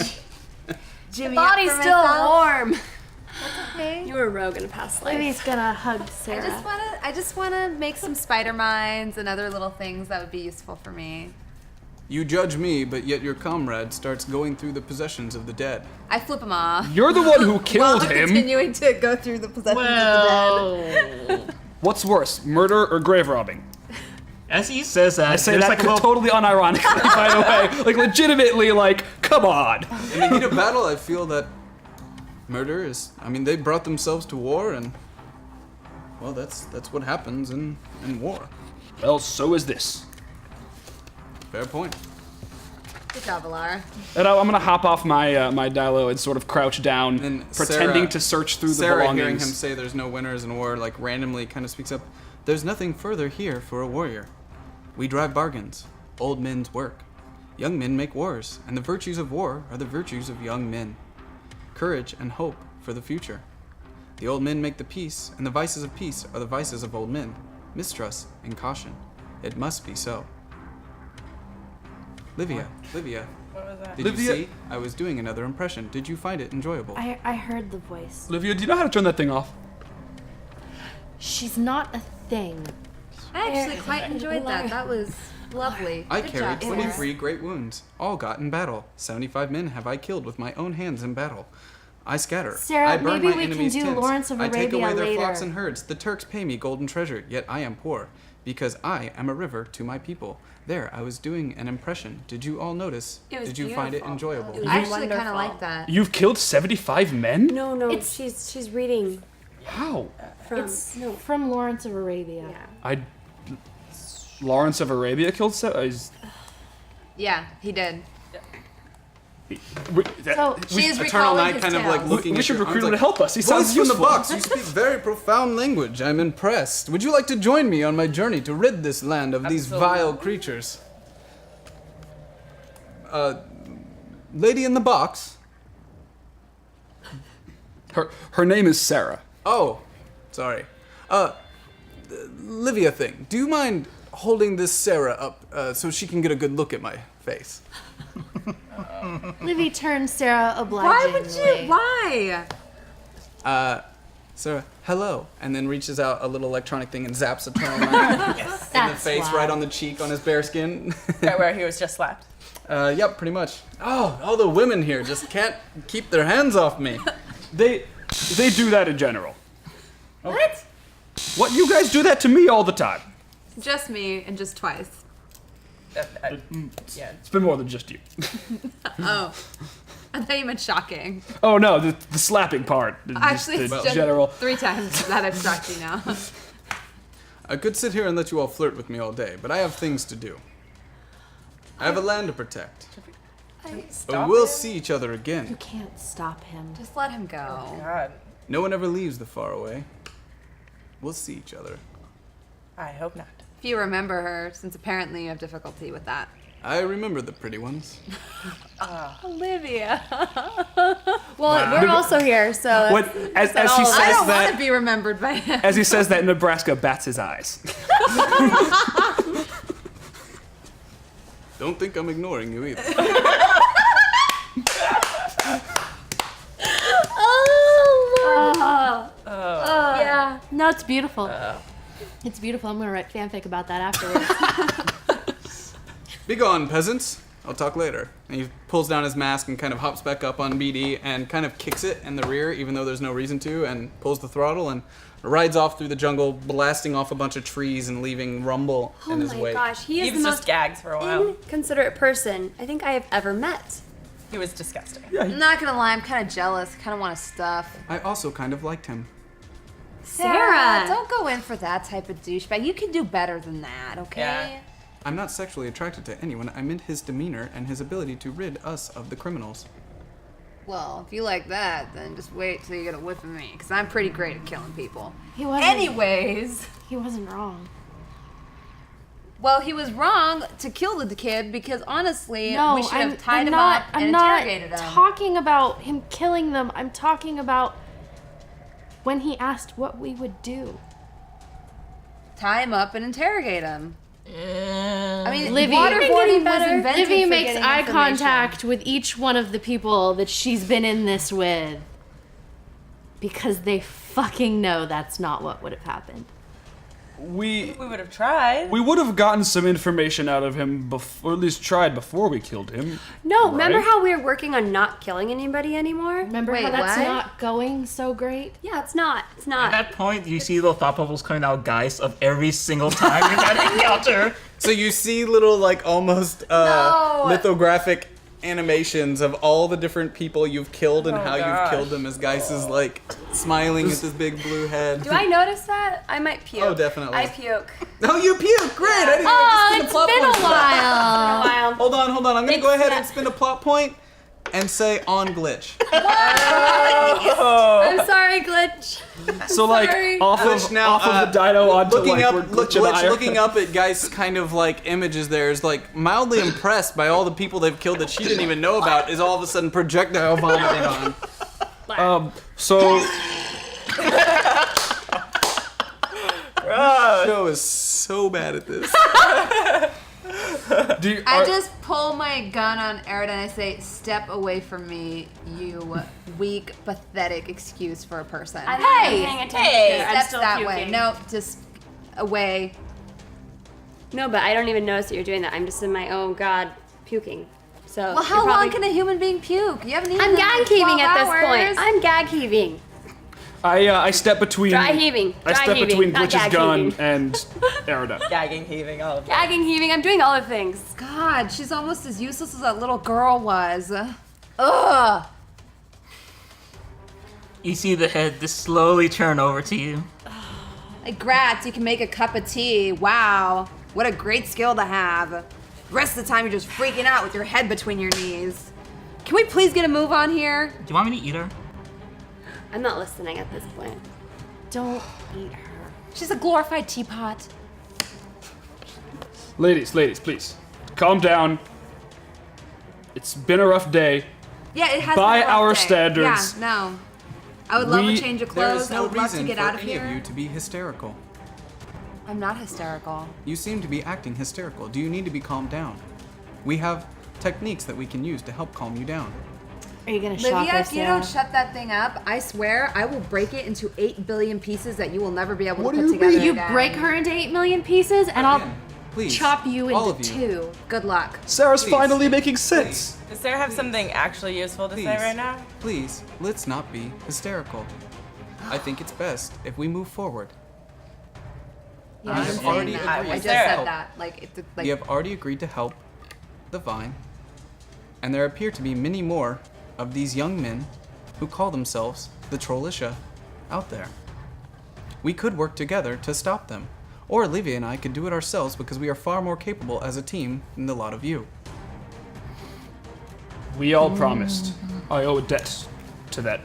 Jimmy, body's still warm. Okay. You were a rogue in a past life. Livy's gonna hug Sarah. I just wanna make some spider mines and other little things that would be useful for me. You judge me, but yet your comrade starts going through the possessions of the dead. I flip them off. You're the one who While killed I'm him. continuing to go through the possessions of the dead. What's worse, murder or grave robbing? As he says that, I say there's that like a little... totally unironically, by the way. Like, legitimately, like, come on. In the heat of battle, I feel that murder is. I mean, they brought themselves to war, and well, that's what happens in war. Well, so is this. Fair point. Good job, Alara. And I'm gonna hop off my my Dilo and sort of crouch down, And pretending Sarah- to search through the Sarah, belongings. hearing him say there's no winners in war, like randomly kind of speaks up. There's nothing further here for a warrior. We drive bargains. Old men's work. Young men make wars, and the virtues of war are the virtues of young men. Courage and hope for the future. The old men make the peace, and the vices of peace are the vices of old men. Mistrust and caution. It must be so. Livia, What was that? did Livia- you see? I was doing another impression. Did you find it enjoyable? I heard the voice. Livia, do you know how to turn that thing off? She's not a thing. I actually quite enjoyed that. That was lovely. I Good carried job, 23 great wounds, all got in battle. 75 men have I killed with my own hands in battle. I scatter. Sarah, I burn maybe my we can enemies' do tents. Lawrence of I take Arabia away their later. flocks and herds. The Turks pay me golden treasure, yet I am poor, because I am a river to my people. There, I was doing an impression. Did you all notice? It was Did you find it beautiful. enjoyable? It was I actually kind wonderful. of like that. You've killed 75 men? No, It's- she's reading How? from. It's no. from Lawrence of Arabia. Yeah. Lawrence of Arabia killed Yeah, he did. So She's Eternal recalling Night his kind of tale. like looking We at should your recruit arms him like, to help us. He sounds Voice from the useful. box. You speak very profound language. I'm impressed. Would you like to join me on my journey to rid this land of these vile creatures? Lady in the box. Her name is Sarah. Oh, sorry. Livia thing. Do you mind holding this Sarah up so she can get a good look at my face? Livy turns Sarah Why obligingly. would you? Why? Sarah, hello. And then reaches out a little electronic thing and zaps Eternal Night in the That's face, why. right on the cheek, on his bare skin. Right where he was just slapped. Yep, pretty much. Oh, all the women here just can't keep their hands off me. They do that in general. What? What? You guys do that to me all the time. Just me and just twice. Yeah. It's been more than just you. Oh. I thought you meant shocking. Oh no, the slapping part. Actually, Just it's the just general. 3 times that I've shocked you now. I could sit here and let you all flirt with me all day, but I have things to do. I have a land to protect. But we'll see each other You again. can't stop him. Just let him go. God, No one ever leaves the Faraway. We'll see each other. I hope not. If you remember her, since apparently you have difficulty with that. I remember the pretty ones. Olivia. Well, we're also here, so. What? As he I says don't want to that, be remembered by him. as he says that, Nebraska bats his eyes. Don't think I'm ignoring you either. Yeah. No, it's beautiful. It's beautiful. I'm gonna write fanfic about that afterwards. Begone, peasants. I'll talk later. And he pulls down his mask and kind of hops back up on BD and kind of kicks it in the rear, even though there's no reason to, and pulls the throttle and rides off through the jungle, blasting off a bunch of trees and leaving rumble in his Oh my wake. gosh, he He is was the just most gags for a while. inconsiderate person I think I have ever met. He was disgusting. I'm not gonna lie, I'm kind of jealous. Kind of want to stuff. I also kind of liked him. Sarah, don't go in for that type of douchebag. You can do better than that, okay? Yeah. I'm not sexually attracted to anyone. I meant his demeanor and his ability to rid us of the criminals. Well, if you like that, then just wait till you get a whiff of me, because I'm pretty great at killing people. He wasn't. Anyways, He wasn't wrong. well, he was wrong to kill the kid because honestly, No, we should I'm, have tied I'm him not. up I'm and not interrogated him. talking about him killing them. I'm talking about when he asked what we would do. Tie him up and interrogate him. I mean, Livy- waterboarding was invented Livy for makes getting eye information. contact with each one of the people that she's been in this with. Because they fucking know that's not what would have happened. We We would have tried. would have gotten some information out of him before, or at least tried before we killed him. No, remember Right. how we were working on not killing anybody anymore? Remember how Wait, that's what? not going so great? Yeah, it's not. It's At not. that point, you see little thought bubbles coming out, guys, of every single time you've had an encounter. So you see little, like, almost lithographic animations of all the different people you've killed and Oh, how gosh. you've killed them as Geis is like smiling at this big blue head. Do I notice that? I might puke. Oh, definitely. I puke. Oh, you puke! Great! I didn't Oh, even it's spin a plot been a point for that. while. Hold on. I'm gonna go It's ahead not- and spin a plot point and say on glitch. I'm sorry, Glitch. So like Sorry. off Glitch of now, off of the dino onto looking like up, where look, Glitch and I Glitch are. looking up at Geis' kind of like images there is like mildly impressed by all the people they've killed that she didn't even know about. Is all of a sudden projectile vomiting on. So Show is so bad at this. I just pull my gun on Erida and I say, "Step away from me, you weak, pathetic excuse for a person." I'm not paying attention. I'm Steps still that puking. way. No, just away. No, but I don't even notice that you're doing that. I'm just in my own god puking. So. Well, you're how probably- long can a human being puke? You haven't eaten. I'm in gag like heaving 12 at this hours. point. I'm gag heaving. I step between Dry heaving. I Dry step heaving, between not Glitch's gag gun heaving. and Erida. Gagging, heaving, all of that. Gagging, heaving. I'm doing all the things. God, she's almost as useless as that little girl was. Ugh. You see the head just slowly turn over to you. Like, Gratz, you can make a cup of tea. Wow. What a great skill to have. The rest of the time, you're just freaking out with your head between your knees. Can we please get a move on here? Do you want me to eat her? I'm not listening at this point. Don't eat her. She's a glorified teapot. Ladies, please, calm down. It's been a rough day. Yeah, it has By been a rough our day. standards, Yeah, no. I would love we- a change of There clothes. is I no would love to reason get for out of any here. of you to be hysterical. I'm not hysterical. You seem to be acting hysterical. Do you need to be calmed down? We have techniques that we can use to help calm you down. Are you gonna shock Livia, her, if you Sarah? don't shut that thing up, I swear I will break it into 8 billion pieces that you will never be able What to do put you together mean? You again. break her into 8 million pieces, and I'll Again, please, chop you all into of you. 2. Good luck. Sarah's Please. finally making sense. Does Sarah have something actually useful to say Please. right now? Please, let's not be hysterical. I think it's best if we move forward. Yeah, I I'm have saying already that. agreed I just to said help. that. Like, it's like. We have already agreed to help the Vine, and there appear to be many more of these young men who call themselves the Trollisha out there. We could work together to stop them, or Livia and I could do it ourselves because we are far more capable as a team than the lot of you. We all promised. I owe a debt to that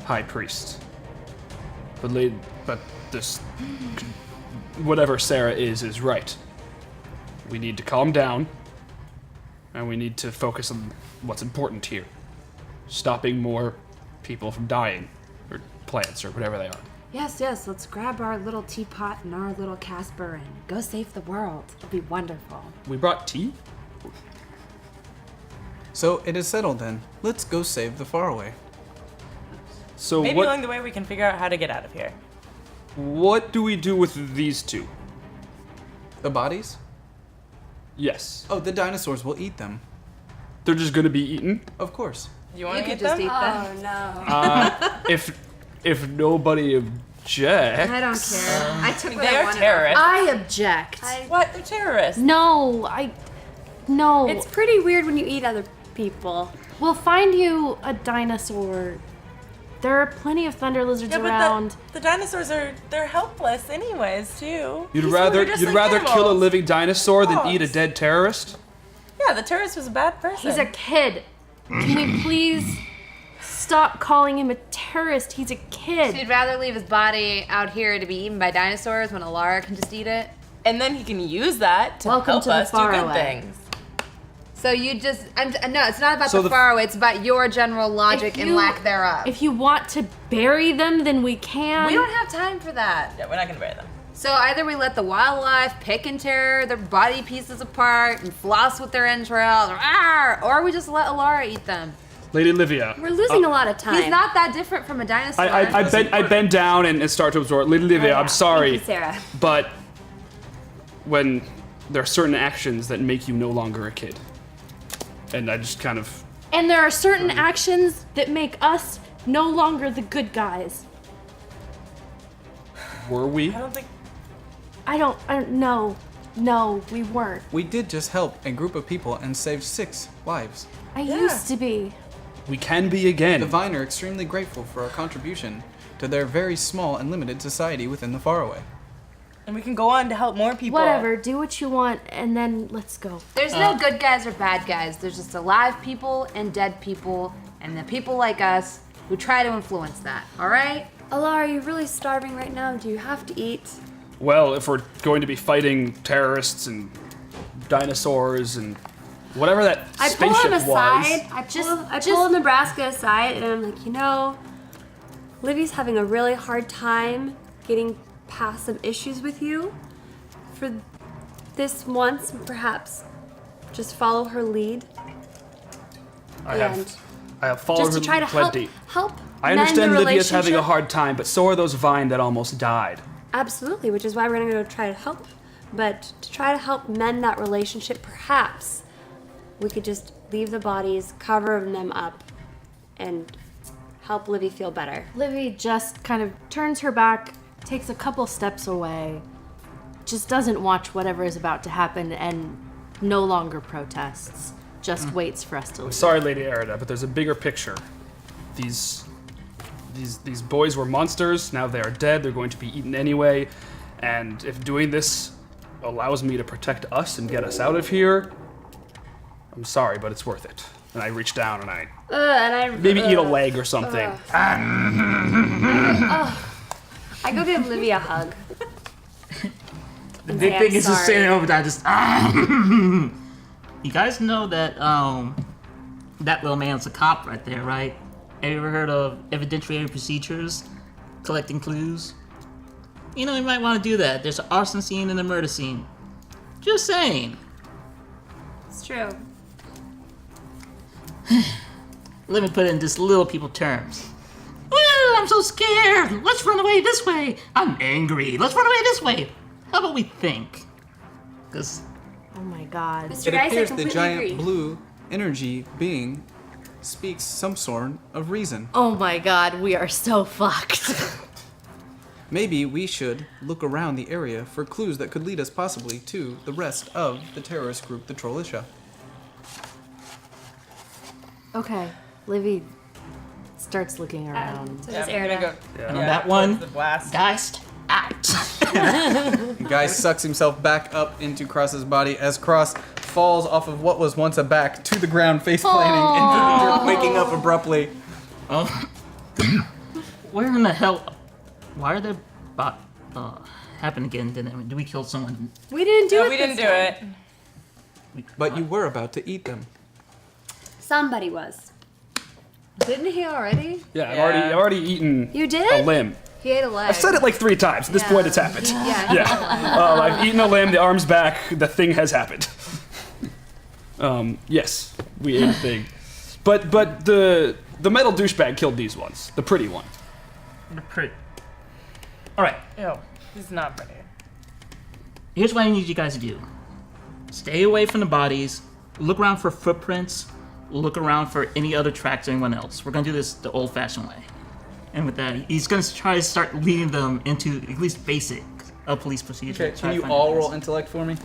high priest. But this, whatever Sarah is right. We need to calm down, and we need to focus on what's important here. Stopping more people from dying, or plants, or whatever they are. Yes, let's grab our little teapot and our little Casper and go save the world. It'll be wonderful. We brought tea? So it is settled then. Let's go save the Faraway. So Maybe what along the way we can figure out how to get out of here. what do we do with these two? The bodies? Yes. Oh, the dinosaurs will eat them. They're just gonna be eaten? Of course. You want You to could eat just them? eat them. Oh no. If nobody objects. I don't care. I took what They I are wanted. terrorists. I object. What? They're terrorists. No, no. It's pretty weird when you eat other people. We'll find you a dinosaur. There are plenty of thunder lizards Yeah, around. but the dinosaurs they're helpless anyways too. You'd These rather ones are just you'd like rather kill a animals. living dinosaur than eat a Dogs. dead terrorist? Yeah, the terrorist was a bad person. He's a kid. Can we please stop calling him a terrorist? He's a So kid. you'd rather leave his body out here to be eaten by dinosaurs when Alara can just eat it? and then he can use that to Welcome help to the us do good Faraway. things. So you just, no, it's not about So the the- Faraway, it's about your general logic and lack thereof. If you want to bury them, then we can. We don't have time for that. Yeah, we're not gonna bury them. So either we let the wildlife pick and tear their body pieces apart and floss with their entrails, or we just let Alara eat them. Lady Livia. We're losing a lot of time. He's not that different from a dinosaur. I bend down and start to absorb. Lady Livia, I'm sorry, Thank you, Sarah. but when there are certain actions that make you no longer a kid, and I just kind of And there are certain actions that make us no longer the good guys. were we? I don't think I don't know. No, we weren't. We did just help a group of people and saved 6 lives. I used to be. We can be again. The Vine are extremely grateful for our contribution to their very small and limited society within the Faraway. And we can go on to help more people. Whatever, do what you want, and then let's go. There's no good guys or bad guys. There's just alive people and dead people, and the people like us who try to influence that, all right? Alar, are you really starving right now? Do you have to eat? Well, if we're going to be fighting terrorists and dinosaurs and whatever that I pull spaceship him aside. was. I pull Nebraska aside, and I'm like, you know, Livy's having a really hard time getting past some issues with you. For this once, perhaps just follow her lead. I have followed Just her to try to plenty. help. I mend understand the Livia's having a relationship. hard time, but so are those Vine that almost died. Absolutely, which is why we're gonna go try to help. But to try to help mend that relationship, perhaps we could just leave the bodies, cover them up, and help Livy feel better. Livy just kind of turns her back, takes a couple steps away, just doesn't watch whatever is about to happen, and no longer protests. Just waits for us to leave. Sorry, Lady Erida, but there's a bigger picture. These boys were monsters. Now they are dead. They're going to be eaten anyway. And if doing this allows me to protect us and get us out of here, I'm sorry, but it's worth it. And I reach down and I maybe eat a leg or something. I go give Livy a hug. The big thing is just sitting over there, just. You guys know that that little man's a cop right there, right? Have you ever heard of evidentiary procedures, collecting clues? You know, you might want to do that. There's an arson scene and a murder scene. Just saying. It's true. Let me put it in just little people terms. Well, I'm so scared. Let's run away this way. I'm angry. Let's run away this way. How about we think? Because Oh my god. Mr. It Geist, I appears the completely giant agree. blue energy being speaks some sort of reason. Oh my god, we are so fucked. Maybe we should look around the area for clues that could lead us possibly to the rest of the terrorist group, the Trollisha. Okay, Livy starts looking around. So Yeah, does I'm gonna Erida. go. and on that one, The blast. Geist out. Guy sucks himself back up into Cross's body as Cross falls off of what was once a back to the ground, face planting into the dirt, waking up abruptly. Oh. Where in the hell? Why are there happen again? Did we kill someone? We didn't do No, it. we didn't this do time. it. But you were about to eat them. Somebody was. Didn't he already? Yeah, I've Yeah. already eaten You a did? limb. He ate a leg. I've said it like 3 times. At this point, it's happened. Yeah. Yeah. I've eaten a limb, the arm's back, the thing has happened. Yes, we ate a thing. But the metal douchebag killed these ones. The pretty one. All right. Ew, this is not pretty. Here's what I need you guys to do. Stay away from the bodies. Look around for footprints. Look around for any other tracks or anyone else. We're gonna do this the old-fashioned way. And with that, he's gonna try to start leading them into at least basic of police procedure. Okay, Try can to you find all the roll guys. intellect for me?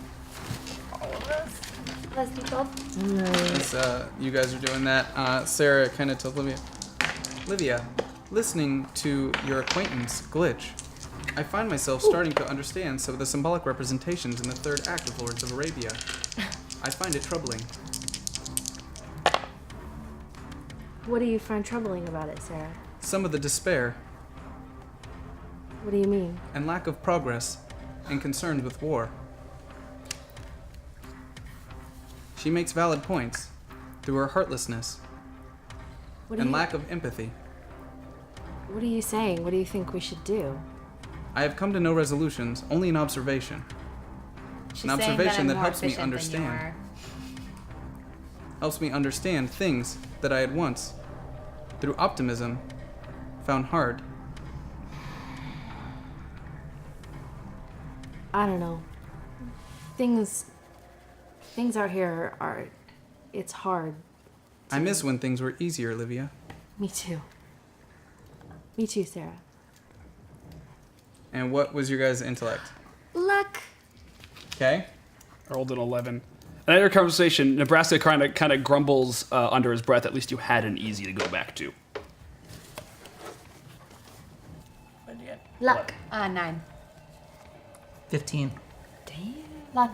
Let's do 12. As you guys are doing that, Sarah kind of tells Livia, listening to your acquaintance, Glitch, I find myself starting to understand some of the symbolic representations in the third act of Lords of Arabia. I find it troubling. What do you find troubling about it, Sarah? Some of the despair What do you mean? and lack of progress and concerns with war. She makes valid points through her heartlessness What and lack of empathy. What are you saying? What do you think we should do? I have come to no resolutions, only an observation. She's An saying observation I'm that more helps me efficient than you understand. are. Helps me understand things that I had once, through optimism, found hard. I don't know. Things out here are, it's hard. I miss when things were easier, Livia. Me too. Me too, Sarah. And what was your guys' intellect? Luck. Okay. I rolled an 11. And in your conversation, Nebraska kind of grumbles under his breath. At least you had an easy to go back to. What'd you get? Luck. 9. 15. Luck.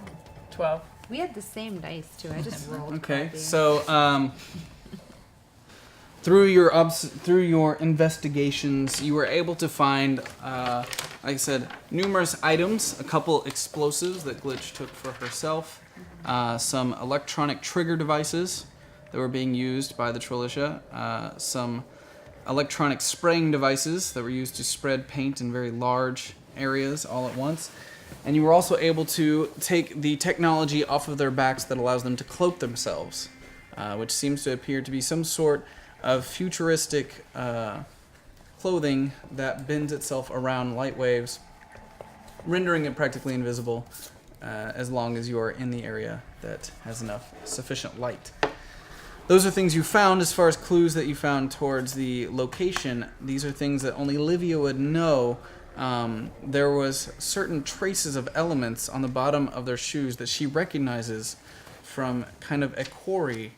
12. We had the same dice too. I just rolled. Okay, crappy. so through your investigations, you were able to find, like I said, numerous items, a couple explosives that Glitch took for herself, some electronic trigger devices that were being used by the Trolicia, some electronic spraying devices that were used to spread paint in very large areas all at once. And you were also able to take the technology off of their backs that allows them to cloak themselves, which seems to appear to be some sort of futuristic clothing that bends itself around light waves, rendering it practically invisible as long as you are in the area that has enough sufficient light. Those are things you found as far as clues that you found towards the location. These are things that only Livia would know. There was certain traces of elements on the bottom of their shoes that she recognizes from kind of a quarry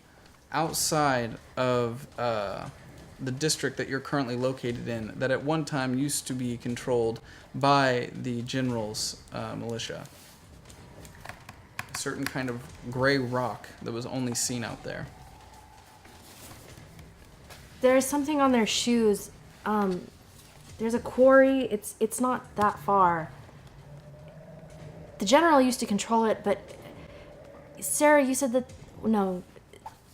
outside of the district that you're currently located in, that at one time used to be controlled by the general's militia. A certain kind of gray rock that was only seen out there. There's something on their shoes. There's a quarry. It's not that far. The general used to control it, but Sarah, you said that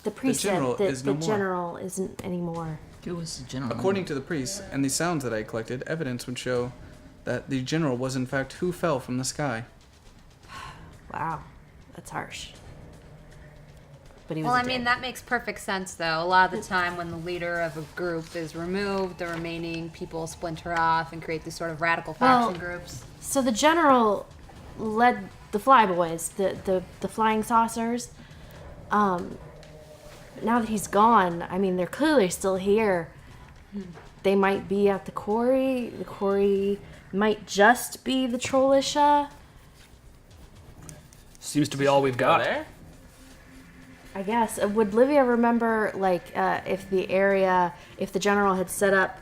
the priest said general that is the no more. general isn't anymore. It was the general. According to the priest and the sounds that I collected, evidence would show that the general was in fact who fell from the sky. Wow, that's harsh. But he was Well, a I mean, dick. that makes perfect sense, though. A lot of the time when the leader of a group is removed, the remaining people splinter off and create these sort of radical faction groups. So the general led the flyboys, the flying saucers. Now that he's gone, I mean, they're clearly still here. They might be at the quarry. The quarry might just be the Trolicia. Seems to be all we've Go got. there? I guess. Would Livia remember, like, if the general had set up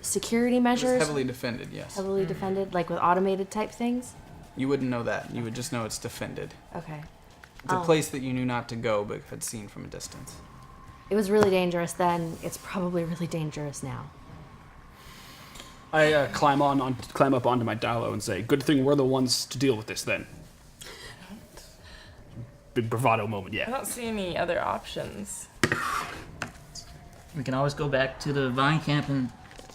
security It was measures? heavily defended, yes. Heavily defended, like with automated type things? You wouldn't know that. You would just know it's defended. Okay. It's a place that you knew not to go but had seen from a distance. It was really dangerous then. It's probably really dangerous now. I climb up onto my Dalo and say, "Good thing we're the ones to deal with this then." Big bravado moment, I yeah. don't see any other options. We can always go back to the vine camp and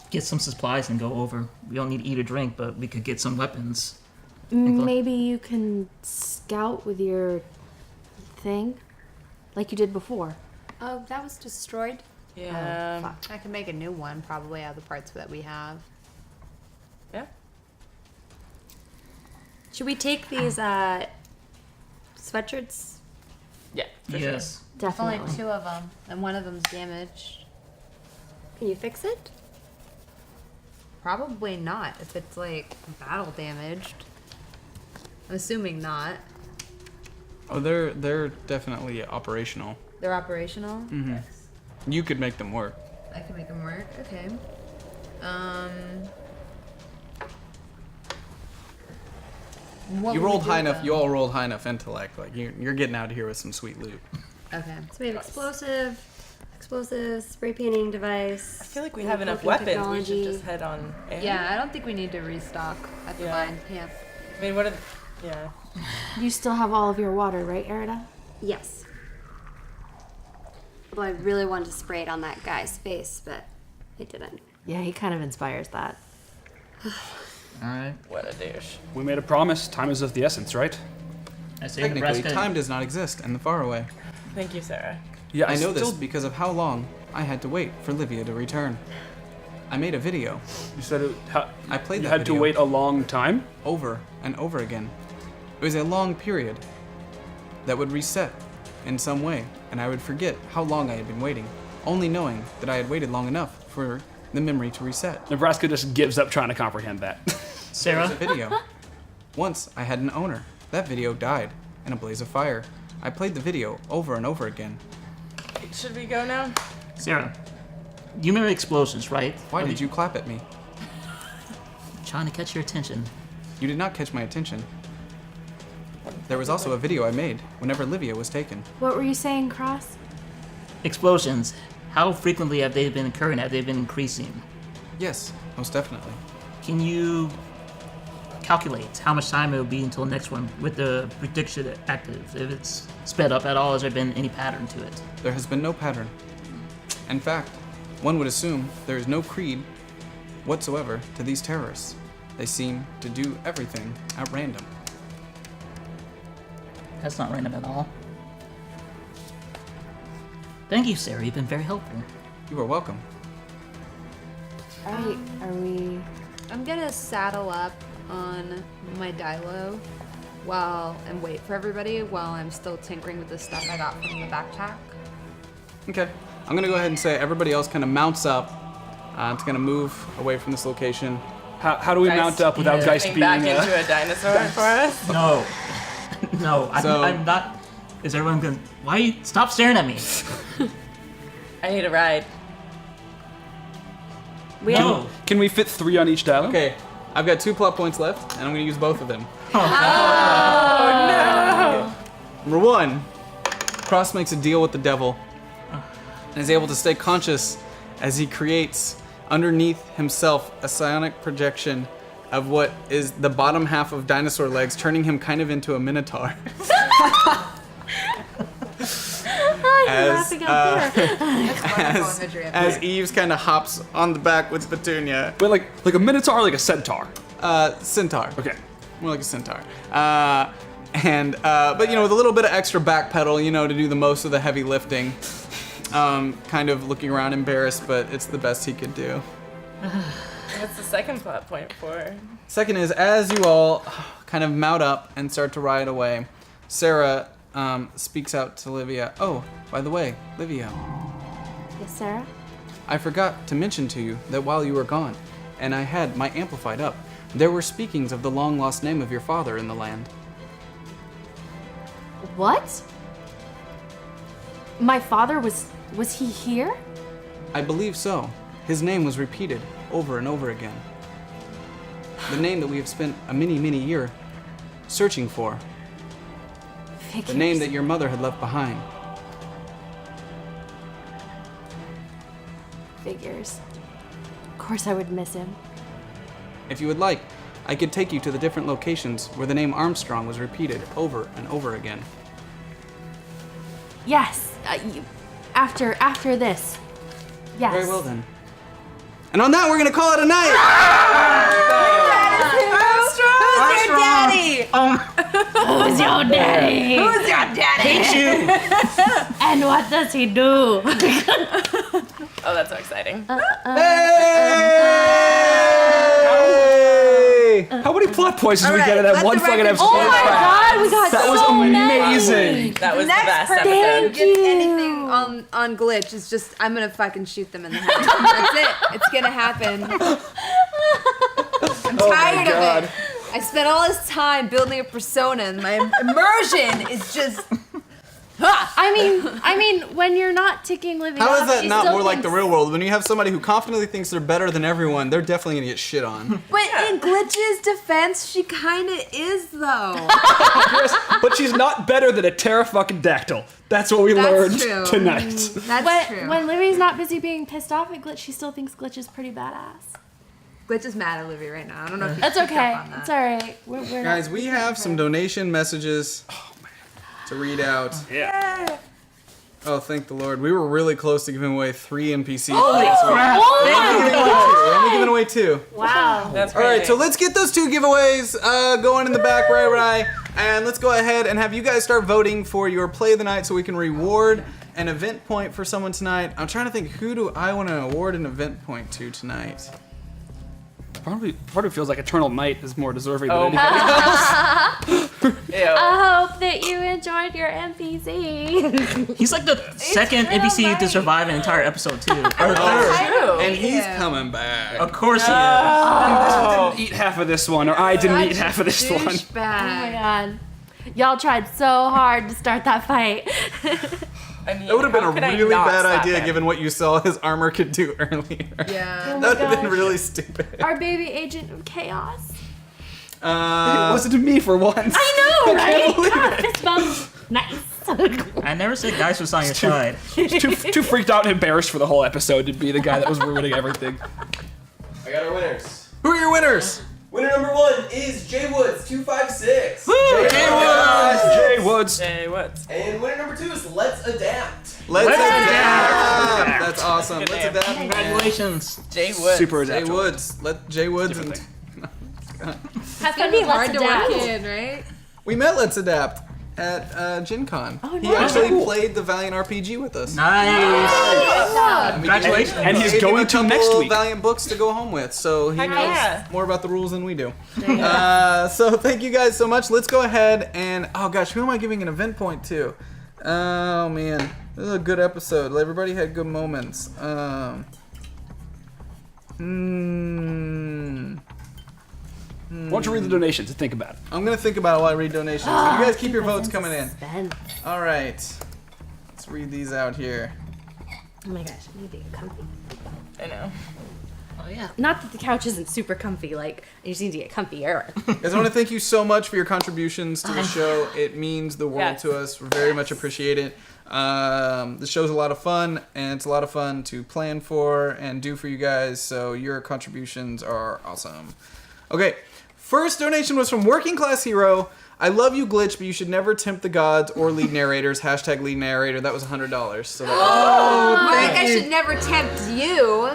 get some supplies and go over. We don't need to eat or drink, but we could get some weapons. Maybe you can scout with your thing, like you did before. Oh, that was destroyed. Yeah. I can make a new one, probably out of the parts that we have. Yeah. Should we take these sweatshirts? Yeah. For Yes. Definitely. Only 2 of them, and one of them's damaged. Can you fix it? Probably not, if it's like battle damaged. I'm assuming not. Oh, they're definitely operational. They're operational. Mm-hmm. You could make them work. I can make them work. Okay. What You would we rolled do high with enough. them? You all rolled high enough intellect. Like you're getting out of here with some sweet loot. Okay. So we have explosive, spray painting device. I feel like we have enough cloaking weapons. We should technology. just head on in. Yeah, I don't think we need to restock at the Yeah. vine camp. I mean, what are yeah. You still have all of your water, right, Erida? Yes. Although I really wanted to spray it on that guy's face, but I didn't. Yeah, he kind of inspires that. All right. What a douche. We made a promise. Time is of the essence, right? I say Technically, Nebraska. time does not exist in the Faraway. Thank you, Sarah. Yeah, I know still, this because of how long I had to wait for Livia to return. I made a video. You said I played you that had to video wait a long time. over and over again. It was a long period that would reset in some way, and I would forget how long I had been waiting, only knowing that I had waited long enough for the memory to reset. Nebraska just gives up trying to comprehend that. It was Sarah, a video. Once I had an owner. that video died in a blaze of fire. I played the video over and over again. Should we go now? Sarah, you remember explosions, right? Why did you clap at me? Trying to catch your attention. You did not catch my attention. There was also a video I made whenever Livia was taken. What were you saying, Cross? Explosions. How frequently have they been occurring? Have they been increasing? Yes, most definitely. Can you calculate how much time it will be until the next one with the prediction active? If it's sped up at all, has there been any pattern to it? There has been no pattern. In fact, one would assume there is no creed whatsoever to these terrorists. They seem to do everything at random. That's not random at all. Thank you, Sarah. You've been very helpful. You are welcome. Alright, are we... I'm gonna saddle up on my Dilo and wait for everybody while I'm still tinkering with the stuff I got from the backpack. Okay. I'm gonna go ahead and say everybody else kind of mounts up. It's gonna move away from this location. How do we mount up without Geist Turning being back into a dinosaur for us? No. No, So- I'm not. Is everyone gonna. Why? Stop staring at me. I need a ride. No. Can we fit 3 on each dial? Okay. I've got 2 plot points left, and I'm gonna use both of them. Number 1, Cross makes a deal with the devil and is able to stay conscious as he creates underneath himself a psionic projection of what is the bottom half of dinosaur legs, turning him kind of into a minotaur. As Eves kind of hops on the back with Petunia. But like a minotaur or like a centaur? Centaur. Okay. More like a centaur. But with a little bit of extra back pedal, to do the most of the heavy lifting. Kind of looking around embarrassed, but it's the best he could do. What's the second plot point for? Second is, as you all kind of mount up and start to ride away, Sarah speaks out to Livia. Oh, by the way, Livia, Yes, Sarah? I forgot to mention to you that while you were gone, and I had my amplified up, there were speakings of the long-lost name of your father in the land. What? My father was he here? I believe so. His name was repeated over and over again. The name that we have spent a many year searching for. Figures. The name that your mother had left behind. Figures. Of course I would miss him. If you would like, I could take you to the different locations where the name Armstrong was repeated over and over again. Yes. After this. Yes. Very well then. And on that, we're gonna call it a night. Who's your daddy? Who's your daddy? Hate you. And what does he do? Oh, that's so exciting. Hey! How many plot points did we get in Alright, that one let the fucking record episode? Oh my god, we got That so was amazing. many. That was the Next best person episode. who gets anything on glitch is just I'm gonna fucking shoot them in the head. That's it. It's gonna happen. I'm tired of it. I spent all this time building a persona, and my immersion is just. I mean, when you're not ticking Livia How is off, that she not still more like the thinks- real world? When you have somebody who confidently thinks they're better than everyone, they're definitely gonna get shit on. But in Glitch's defense, she kind of is, though. But she's not better than a terra-fucking-dactyl. That's what we That's learned true. tonight. That's true. When Livy's not busy being pissed off at Glitch, she still thinks Glitch is pretty badass. Glitch is mad at Olivia right now. I don't know if you That's picked okay. up on that. It's alright. We're Guys, we have some donation messages to read out. Yeah. Oh, thank the Lord. We were really close to giving away 3 NPCs. Holy crap. We're only giving away 2. Wow. That's All right, crazy. so let's get those 2 giveaways going in the back right. And let's go ahead and have you guys start voting for your play of the night so we can reward an event point for someone tonight. I'm trying to think, who do I want to award an event point to tonight? Part of it feels like Eternal Night is more deserving Oh than anybody else. Ew. I hope that you enjoyed your NPC. He's like the second NPC to survive an entire episode, too. Or third. True. And he's coming back. Of course he is. I didn't eat half of this one, or I didn't eat half of this one. Oh my Douchebag. god. Y'all tried so hard to start that fight. I mean, That would have been how a could I really not bad slap idea him? given what you saw his armor could do earlier. Yeah. That would have been gosh. really stupid. Our baby agent of chaos. It wasn't me for once. I know, right? God, fist bump. Nice. I never said Dice was on your side. too freaked out and embarrassed for the whole episode to be the guy that was ruining everything. I got our winners. Who are your winners? Winner number 1 is Jay Woods 256. Jay Woods. Hey, what? And winner number 2 is Let's Adapt. Let's adapt. That's awesome. Good Let's name. adapt. Congratulations. Jay Woods. Super Jay adaptable. Woods. Let Jay Woods and Have It'd be hard to work in, right? we met Let's Adapt at Gen Con. Oh, He nice. actually played the Valiant RPG with us. Nice. Congratulations. And he's Gave him going a to couple next week. Valiant books to go home with, so he Heck knows yeah. more about the rules than we do. So thank you guys so much. Let's go ahead and oh gosh, who am I giving an event point to? Oh man, this is a good episode. Everybody had good moments. Why don't you read the donations and think about it? I'm gonna think about it while I read donations. So you guys keep your votes coming in. Suspense. All right, let's read these out here. Oh my gosh, I need to get comfy. I know. Oh yeah. Not that the couch isn't super comfy, like, I just need to get comfier. Guys, I want to thank you so much for your contributions to the show. It means the world Yes. to us. We very much appreciate it. The show's a lot of fun, and it's a lot of fun to plan for and do for you guys, so your contributions are awesome. Okay, first donation was from Working Class Hero. I love you, Glitch, but you should never tempt the gods or lead narrators. Hashtag lead narrator. That was $100. So that I think I should never tempt you.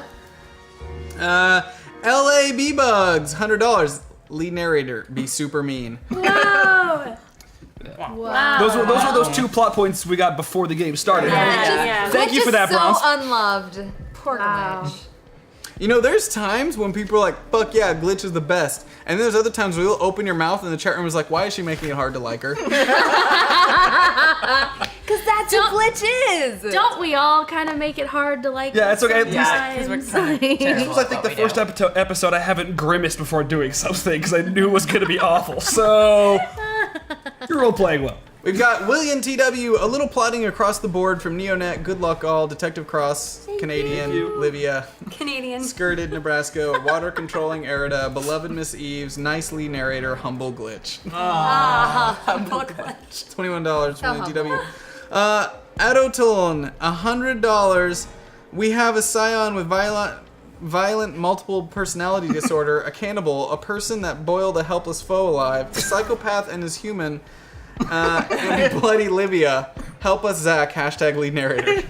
LA B-Bugs, $100. Lead narrator, be super mean. No! Wow. Those were those 2 plot points we got before the game started. Thank you for that, so Bronze. unloved. Poor Wow. Glitch. You know, there's times when people are like, fuck yeah, Glitch is the best. And then there's other times where you'll open your mouth and the chat room is like, why is she making it hard to like her? Because that's what Glitch is. Don't we all kind of make it hard to like? Yeah, it's okay. At Yeah, because we're kind of This terrible. was, I think, the first episode I haven't grimaced before doing something because I knew it was going to be awful. So, you're role playing well. We've got William TW, a little plotting across the board from Neonet, Good Luck All, Detective Cross, Canadian, Livia, Canadian. Skirted, Nebraska, Water Controlling Erida, Beloved Miss Eves, Nicely Narrator, Humble Glitch. Humble glitch. $21 from William TW. Adotilon, $100. We have a scion with violent multiple personality disorder, a cannibal, a person that boiled a helpless foe alive, a psychopath and his human, and bloody Livia. Help us, Zach. Hashtag lead narrator.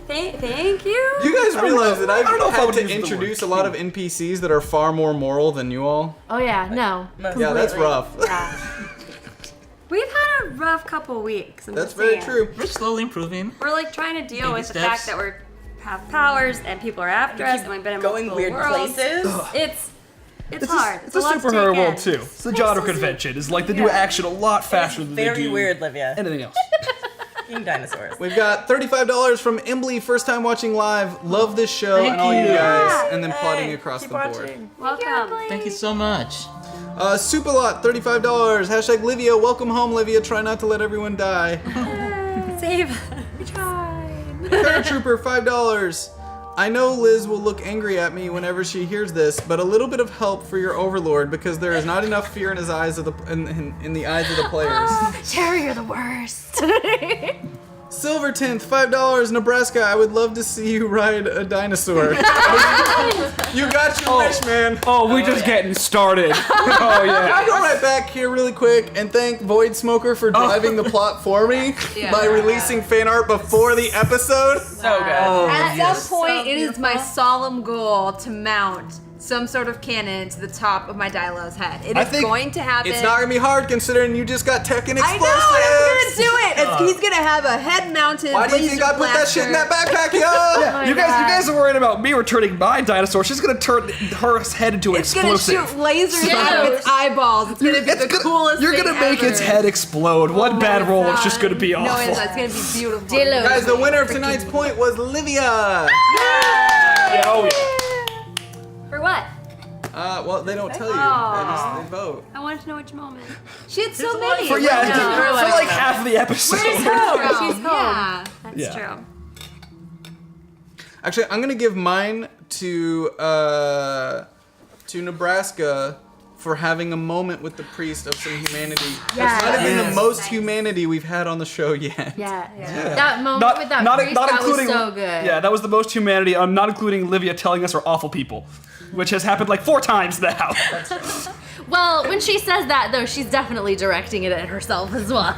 Thank you. You guys realize that I've I don't know if I had would to use the word introduce a lot of NPCs that are far more moral than you all. Oh yeah, no. Yeah, that's rough. We've had a rough couple weeks. I'm That's just very saying. true. We're slowly improving. We're like trying to deal Baby with the steps. fact that we have powers and people are after us and we've been in Going multiple weird worlds. places. It's hard. It's a lot to superhero take world in. too. It's the genre convention. It's like they do action a lot faster than they Very do weird, Livia. anything else. King dinosaurs. We've got $35 from Embley, first time watching live. Love this show and all you guys. And then plotting across Keep the board. watching. Welcome. Thank you so much. Superlot, $35. Hashtag Livia, welcome home, Livia. Try not to let everyone die. Save. Paratrooper, $5. I know Liz will look angry at me whenever she hears this, but a little bit of help for your overlord because there is not enough fear in his eyes of the in the eyes of the players. Terry, you're the worst. Silvertint, $5. Nebraska, I would love to see you ride a dinosaur. You got your wish, man. Oh, we're just getting started. Oh Can I yeah. go right back here really quick and thank Void Smoker for driving the plot for me by releasing fan art before the episode? So good. At some point, it is my solemn goal to mount some sort of cannon to the top of my Dilo's head. It is going to happen. It's not gonna be hard considering you just got Tekken I explosives. know, and I'm gonna do it. He's gonna have a head-mounted. Why do you think I put that shit in that backpack, yo? You guys are worried about me returning my dinosaur. She's gonna turn her head into an It's gonna explosive. shoot lasers out of its eyeballs. It's gonna be the coolest You're thing gonna make ever. its head explode. One bad roll, it's just gonna be No, awful. it's not. It's gonna be beautiful. Dillo. Guys, the winner of tonight's point was Livia. Yeah, oh yeah. For what? Well, they don't tell you. They vote. I wanted to know which moment. She had so many. For like half of the episode. She's home. Yeah. That's Yeah. true. Actually, I'm gonna give mine to Nebraska for having a moment with the priest of some humanity. That's might have been the most humanity we've had on the show yet. Yeah. That moment with that priest, that including, was so good. Yeah, that was the most humanity. I'm not including Livia telling us we're awful people, which has happened like 4 times now. Well, when she says that, though, she's definitely directing it at herself as well.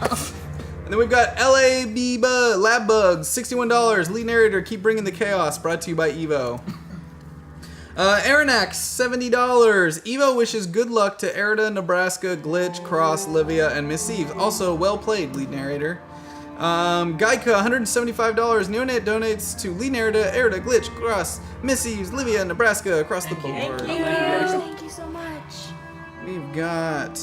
And then we've got LAB Lab Bugs, $61. Lead narrator, keep bringing the chaos. Brought to you by Evo. Aronax, $70. Evo wishes good luck to Erida, Nebraska, Glitch, Cross, Livia, and Miss Eve. Also, well played, lead narrator. Gaika, $175. Neonet donates to lead narrator, Erida, Glitch, Cross, Miss Eve, Livia, Nebraska, across the board. Thank you so much. We've got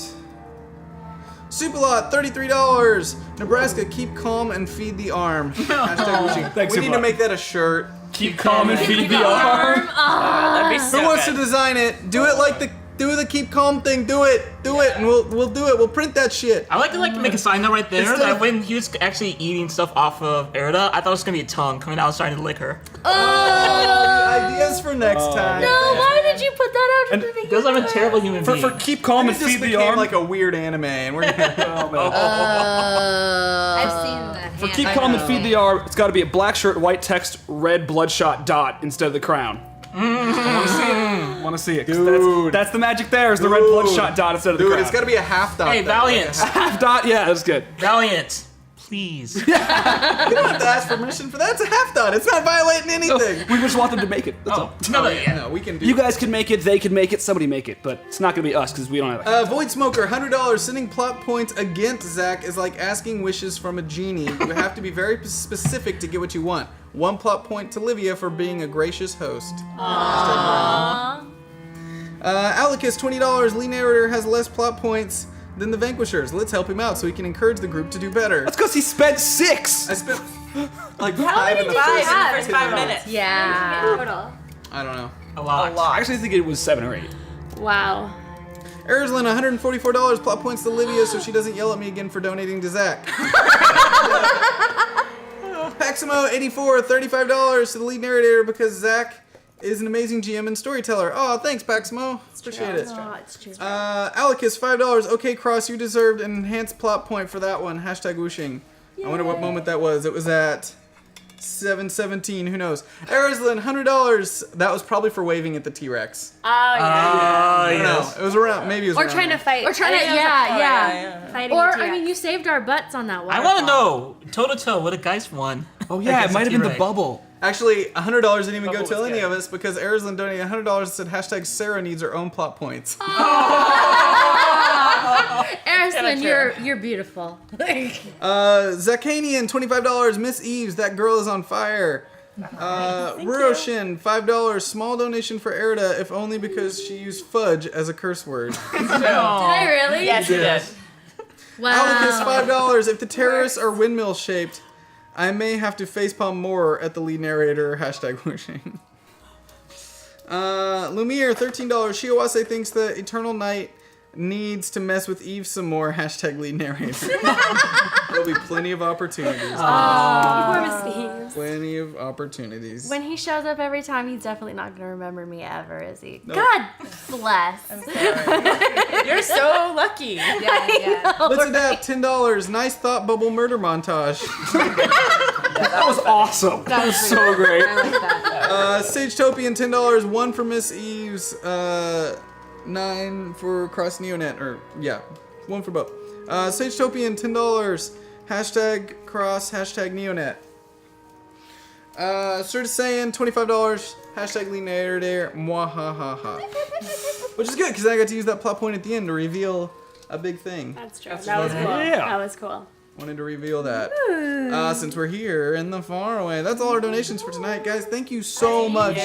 Superlot, $33. Nebraska, keep calm and feed the arm. Hashtag wishing. Thanks, We need to Superlot. make that a shirt. Keep calm and feed the arm. That'd be so Who wants to good. design it? Do it like the keep calm thing. Do it, and we'll do it. We'll print that shit. I like to make a sign note right there Instead that of- when he was actually eating stuff off of Erida, I thought it was gonna be a tongue coming out and starting to lick her. Ideas for next time. No, why did you put that out into the Because I'm a terrible human being. For keep calm and It just feed the became arm. like a weird anime, and we're gonna. I've seen that. For keep calm and feed the arm, it's got to be a black shirt, white text, red bloodshot dot instead of the crown. I want to see it. Dude. That's the magic there, is the red bloodshot dot instead of the Dude, crown. it's gotta be a half dot. Hey, though, Valiant. like a half- half dot, yeah, that's good. Valiant, please. You don't have to ask permission for that. It's a half dot. It's not violating anything. We just want them to make it. That's all. No, we can do. You guys can make it, they can make it, somebody make it, but it's not going to be us because we don't have it. Void Smoker, $100. Sending plot points against Zach is like asking wishes from a genie. You have to be very specific to get what you want. 1 plot point to Livia for being a gracious host. Alicus, $20. Lead narrator has less plot points than the Vanquishers. Let's help him out so he can encourage the group to do better. That's because he spent 6! I spent like 5 in the Five in the first first 5 minutes. Yeah. Total. I don't know. A lot. I actually think it was 7 or 8. Wow. Erzlin, $144. Plot points to Livia so she doesn't yell at me again for donating to Zach. Paximo, $84. $35 to the lead narrator because Zach is an amazing GM and storyteller. Oh, thanks, Paximo. Appreciate it. Oh, it's true. Alicus, $5. Okay, Cross, you deserved an enhanced plot point for that one. Hashtag whooshing. I wonder what moment that was. It was at 7:17. Who knows? Erzlin, $100. That was probably for waving at the T-Rex. Oh, yeah. No, it was around. Maybe it was Or around trying to there. fight. We're trying to, I think it was yeah. fighting Or, the I T-Rex. mean, you saved our butts on that I waterfall. want to know, toe-to-toe, what a Geist won. Oh yeah, it Against might have been the T-Rex. bubble. Actually, $100 didn't even go Bubble to was any good. of us because Erzlin donated $100 and said hashtag Sarah needs her own plot points. Erisman, you're beautiful. Zakanian, $25. Miss Eves, that girl is on fire. Ruroshin, $5. Small donation for Erida, if only because she used fudge as a curse word. Did I really? Yes, you did. Alicus, Wow. $5. If the terrorists are windmill shaped, I may have to facepalm more at the lead narrator. Hashtag wishing. Lumiere, $13. Shiawase thinks the Eternal Night needs to mess with Eve some more. Hashtag lead narrator. There'll be plenty of opportunities. Poor Miss Thieves. Plenty of opportunities. When he shows up every time, he's definitely not going to remember me ever, is he? Nope. God bless. You're so lucky. Let's adapt. $10. Nice thought bubble murder montage. That was awesome. That was so great. I like that. Sage Topian, $10. 1 for Miss Eves. 9 for Cross Neonet. Or yeah, 1 for both. Sage Topian, $10. Hashtag Cross. Hashtag Neonet. Sir Saiyan, $25. Hashtag lead narrator. Mwahahaha. Which is good because I got to use that plot point at the end to reveal a big thing. That's true. That was cool. Yeah. That was cool. Wanted to reveal that. Since we're here in the Faraway. That's all our donations for tonight, guys. Thank you so much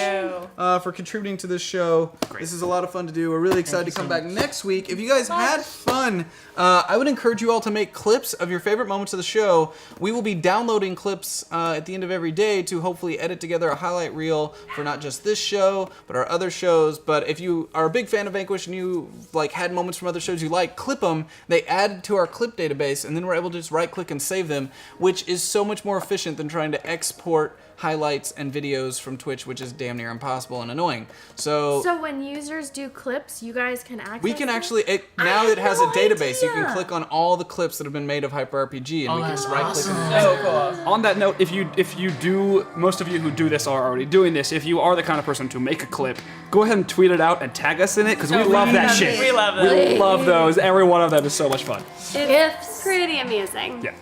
for contributing to this show. This is a lot of fun to do. We're really excited to come back next week. If you guys had fun, I would encourage you all to make clips of your favorite moments of the show. We will be downloading clips at the end of every day to hopefully edit together a highlight reel for not just this show, but our other shows. But if you are a big fan of Vanquished and you had moments from other shows you like, clip them. They add to our clip database, and then we're able to just right-click and save them, which is so much more efficient than trying to export highlights and videos from Twitch, which is damn near impossible and annoying. So when users do clips, you guys can access we can them? actually now it has a database. You can click on all the clips that have been made of Hyper RPG, and we can just right-click and So cool. On that note, if you do, most of you who do this are already doing this. If you are the kind of person to make a clip, go ahead and tweet it out and tag us in it, because we love that shit. We love them. We love those. Every one of them is so much fun. It's pretty amusing. Yeah.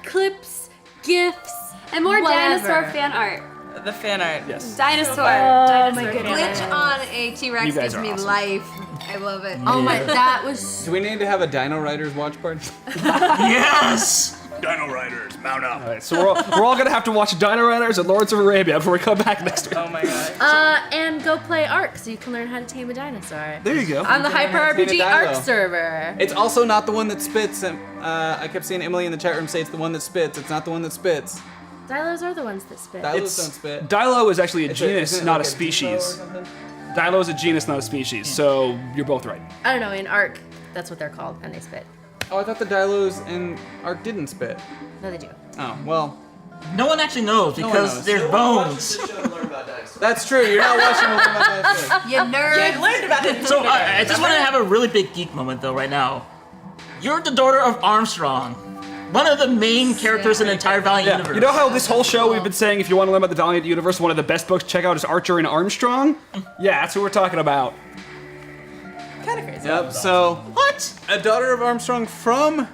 Clips, GIFs, And more Whatever. dinosaur fan art. The fan art. Yes. Dinosaur. Oh my Dinosaur goodness. fan Glitch art. on a T-Rex You guys gives are me awesome. life. I love it. Oh my, that was Do we need to have a Dino Riders watch party? Yes! Dino Riders, mount up. All right, so we're all gonna have to watch Dino Riders and Lords of Arabia before we come back next week. Oh my god. and go play Ark so you can learn how to tame a dinosaur. There you go. On the Hyper tame a RPG dino. Ark server. It's also not the one that spits. And, I kept seeing Emily in the chat room say it's the one that spits. It's not the one that spits. Dilos are the ones that spit. Dilos don't spit. Dilo is actually a It's genus, isn't it not like a species. depot or something? Dilo is a genus, not a species. So you're both right. I don't know, in Ark, that's what they're called, and they spit. Oh, I thought the Dilos in Ark didn't spit. No, they do. Oh, well. No one actually knows one because knows. there's bones. That's true. You're not watching what I'm about to say. You nerd. I learned about it. So I just want to have a really big geek moment though right now. You're the daughter of Armstrong, one of the main characters in the entire Valiant Yeah. universe. You know how this whole show we've been saying if you want to learn about the Valiant universe, one of the best books to check out is Archer and Armstrong? Yeah, that's who we're talking about. Kind of crazy. Yep, so. What? A daughter of Armstrong from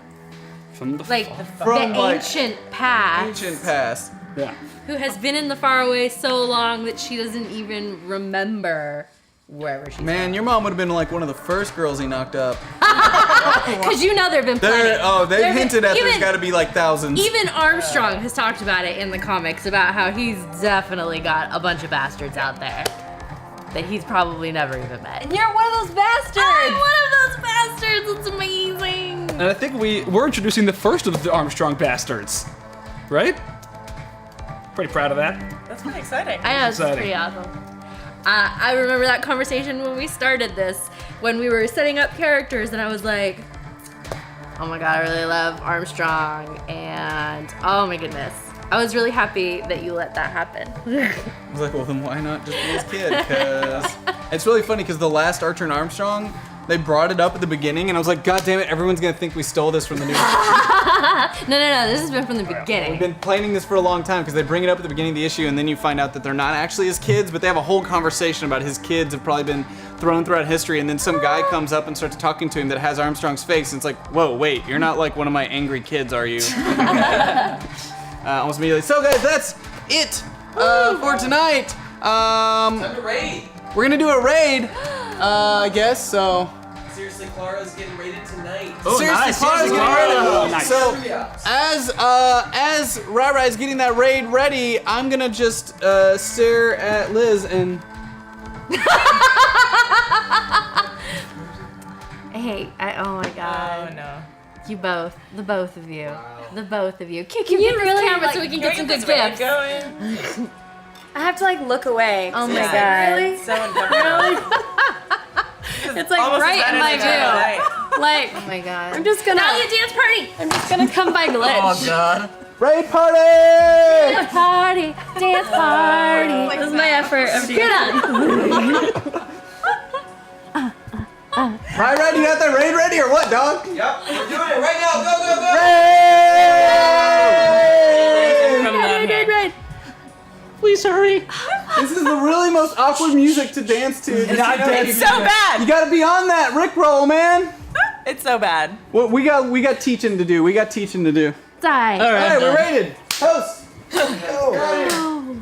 From the Like From, the like, ancient past, ancient past. yeah. who has been in the Faraway so long that she doesn't even remember wherever she's Man, your mom would have been like one of the first girls he knocked up. Because you know there have been plenty. They've There've hinted been- at there's even- got to be like thousands. Even Armstrong has talked about it in the comics about how he's definitely got a bunch of bastards out there that he's probably never even met. And you're one of those bastards. I'm one of those bastards. It's amazing. And I think we're introducing the first of the Armstrong bastards. Right? Pretty proud of that. That's pretty exciting. I know, it's exciting. pretty awesome. I remember that conversation when we started this, when we were setting up characters, and I was like, oh my god, I really love Armstrong, and oh my goodness. I was really happy that you let that happen. I was like, well, then why not just be his kid? Because it's really funny because the last Archer and Armstrong, they brought it up at the beginning, and I was like, God damn it, everyone's gonna think we stole this from the new. No, this has been from the beginning. We've been planning this for a long time because they bring it up at the beginning of the issue, and then you find out that they're not actually his kids, but they have a whole conversation about his kids have probably been thrown throughout history, and then some guy comes up and starts talking to him that has Armstrong's face, and it's like, whoa, wait, you're not like one of my angry kids, are you? Almost immediately. So guys, that's it for tonight. Time to raid. We're gonna do a raid, I guess. So Seriously, Clara's getting raided tonight. Oh, seriously, nice. Clara's Seriously, getting ready. Clara. Nice. So Yeah. as Rai is getting that raid ready, I'm gonna just stare at Liz and. Oh my god. Oh no. You both. The both of you. The both of you. Can you you really, camera like, so we can Can get some we good get this raid gifts? going? I have to like look away. Oh my It's god. Really? So uncomfortable. It's like Almost right as in bad my as the other view. night. Like, Oh my god. I'm just gonna. Valiant dance party! I'm just gonna come by glitch. Oh god. Raid party! Dance party! Dance party! This is my effort of get on! Rai, you got that raid ready or what, dog? Yep, we're doing it right now. Go, go, go! Raid! From down here. Right. Please hurry. This is the really most awkward music to dance to. It's so You bad. gotta be on that Rickroll, man. It's so bad. Well, we got teaching to do. Die. All right, we're raided. Host. Go.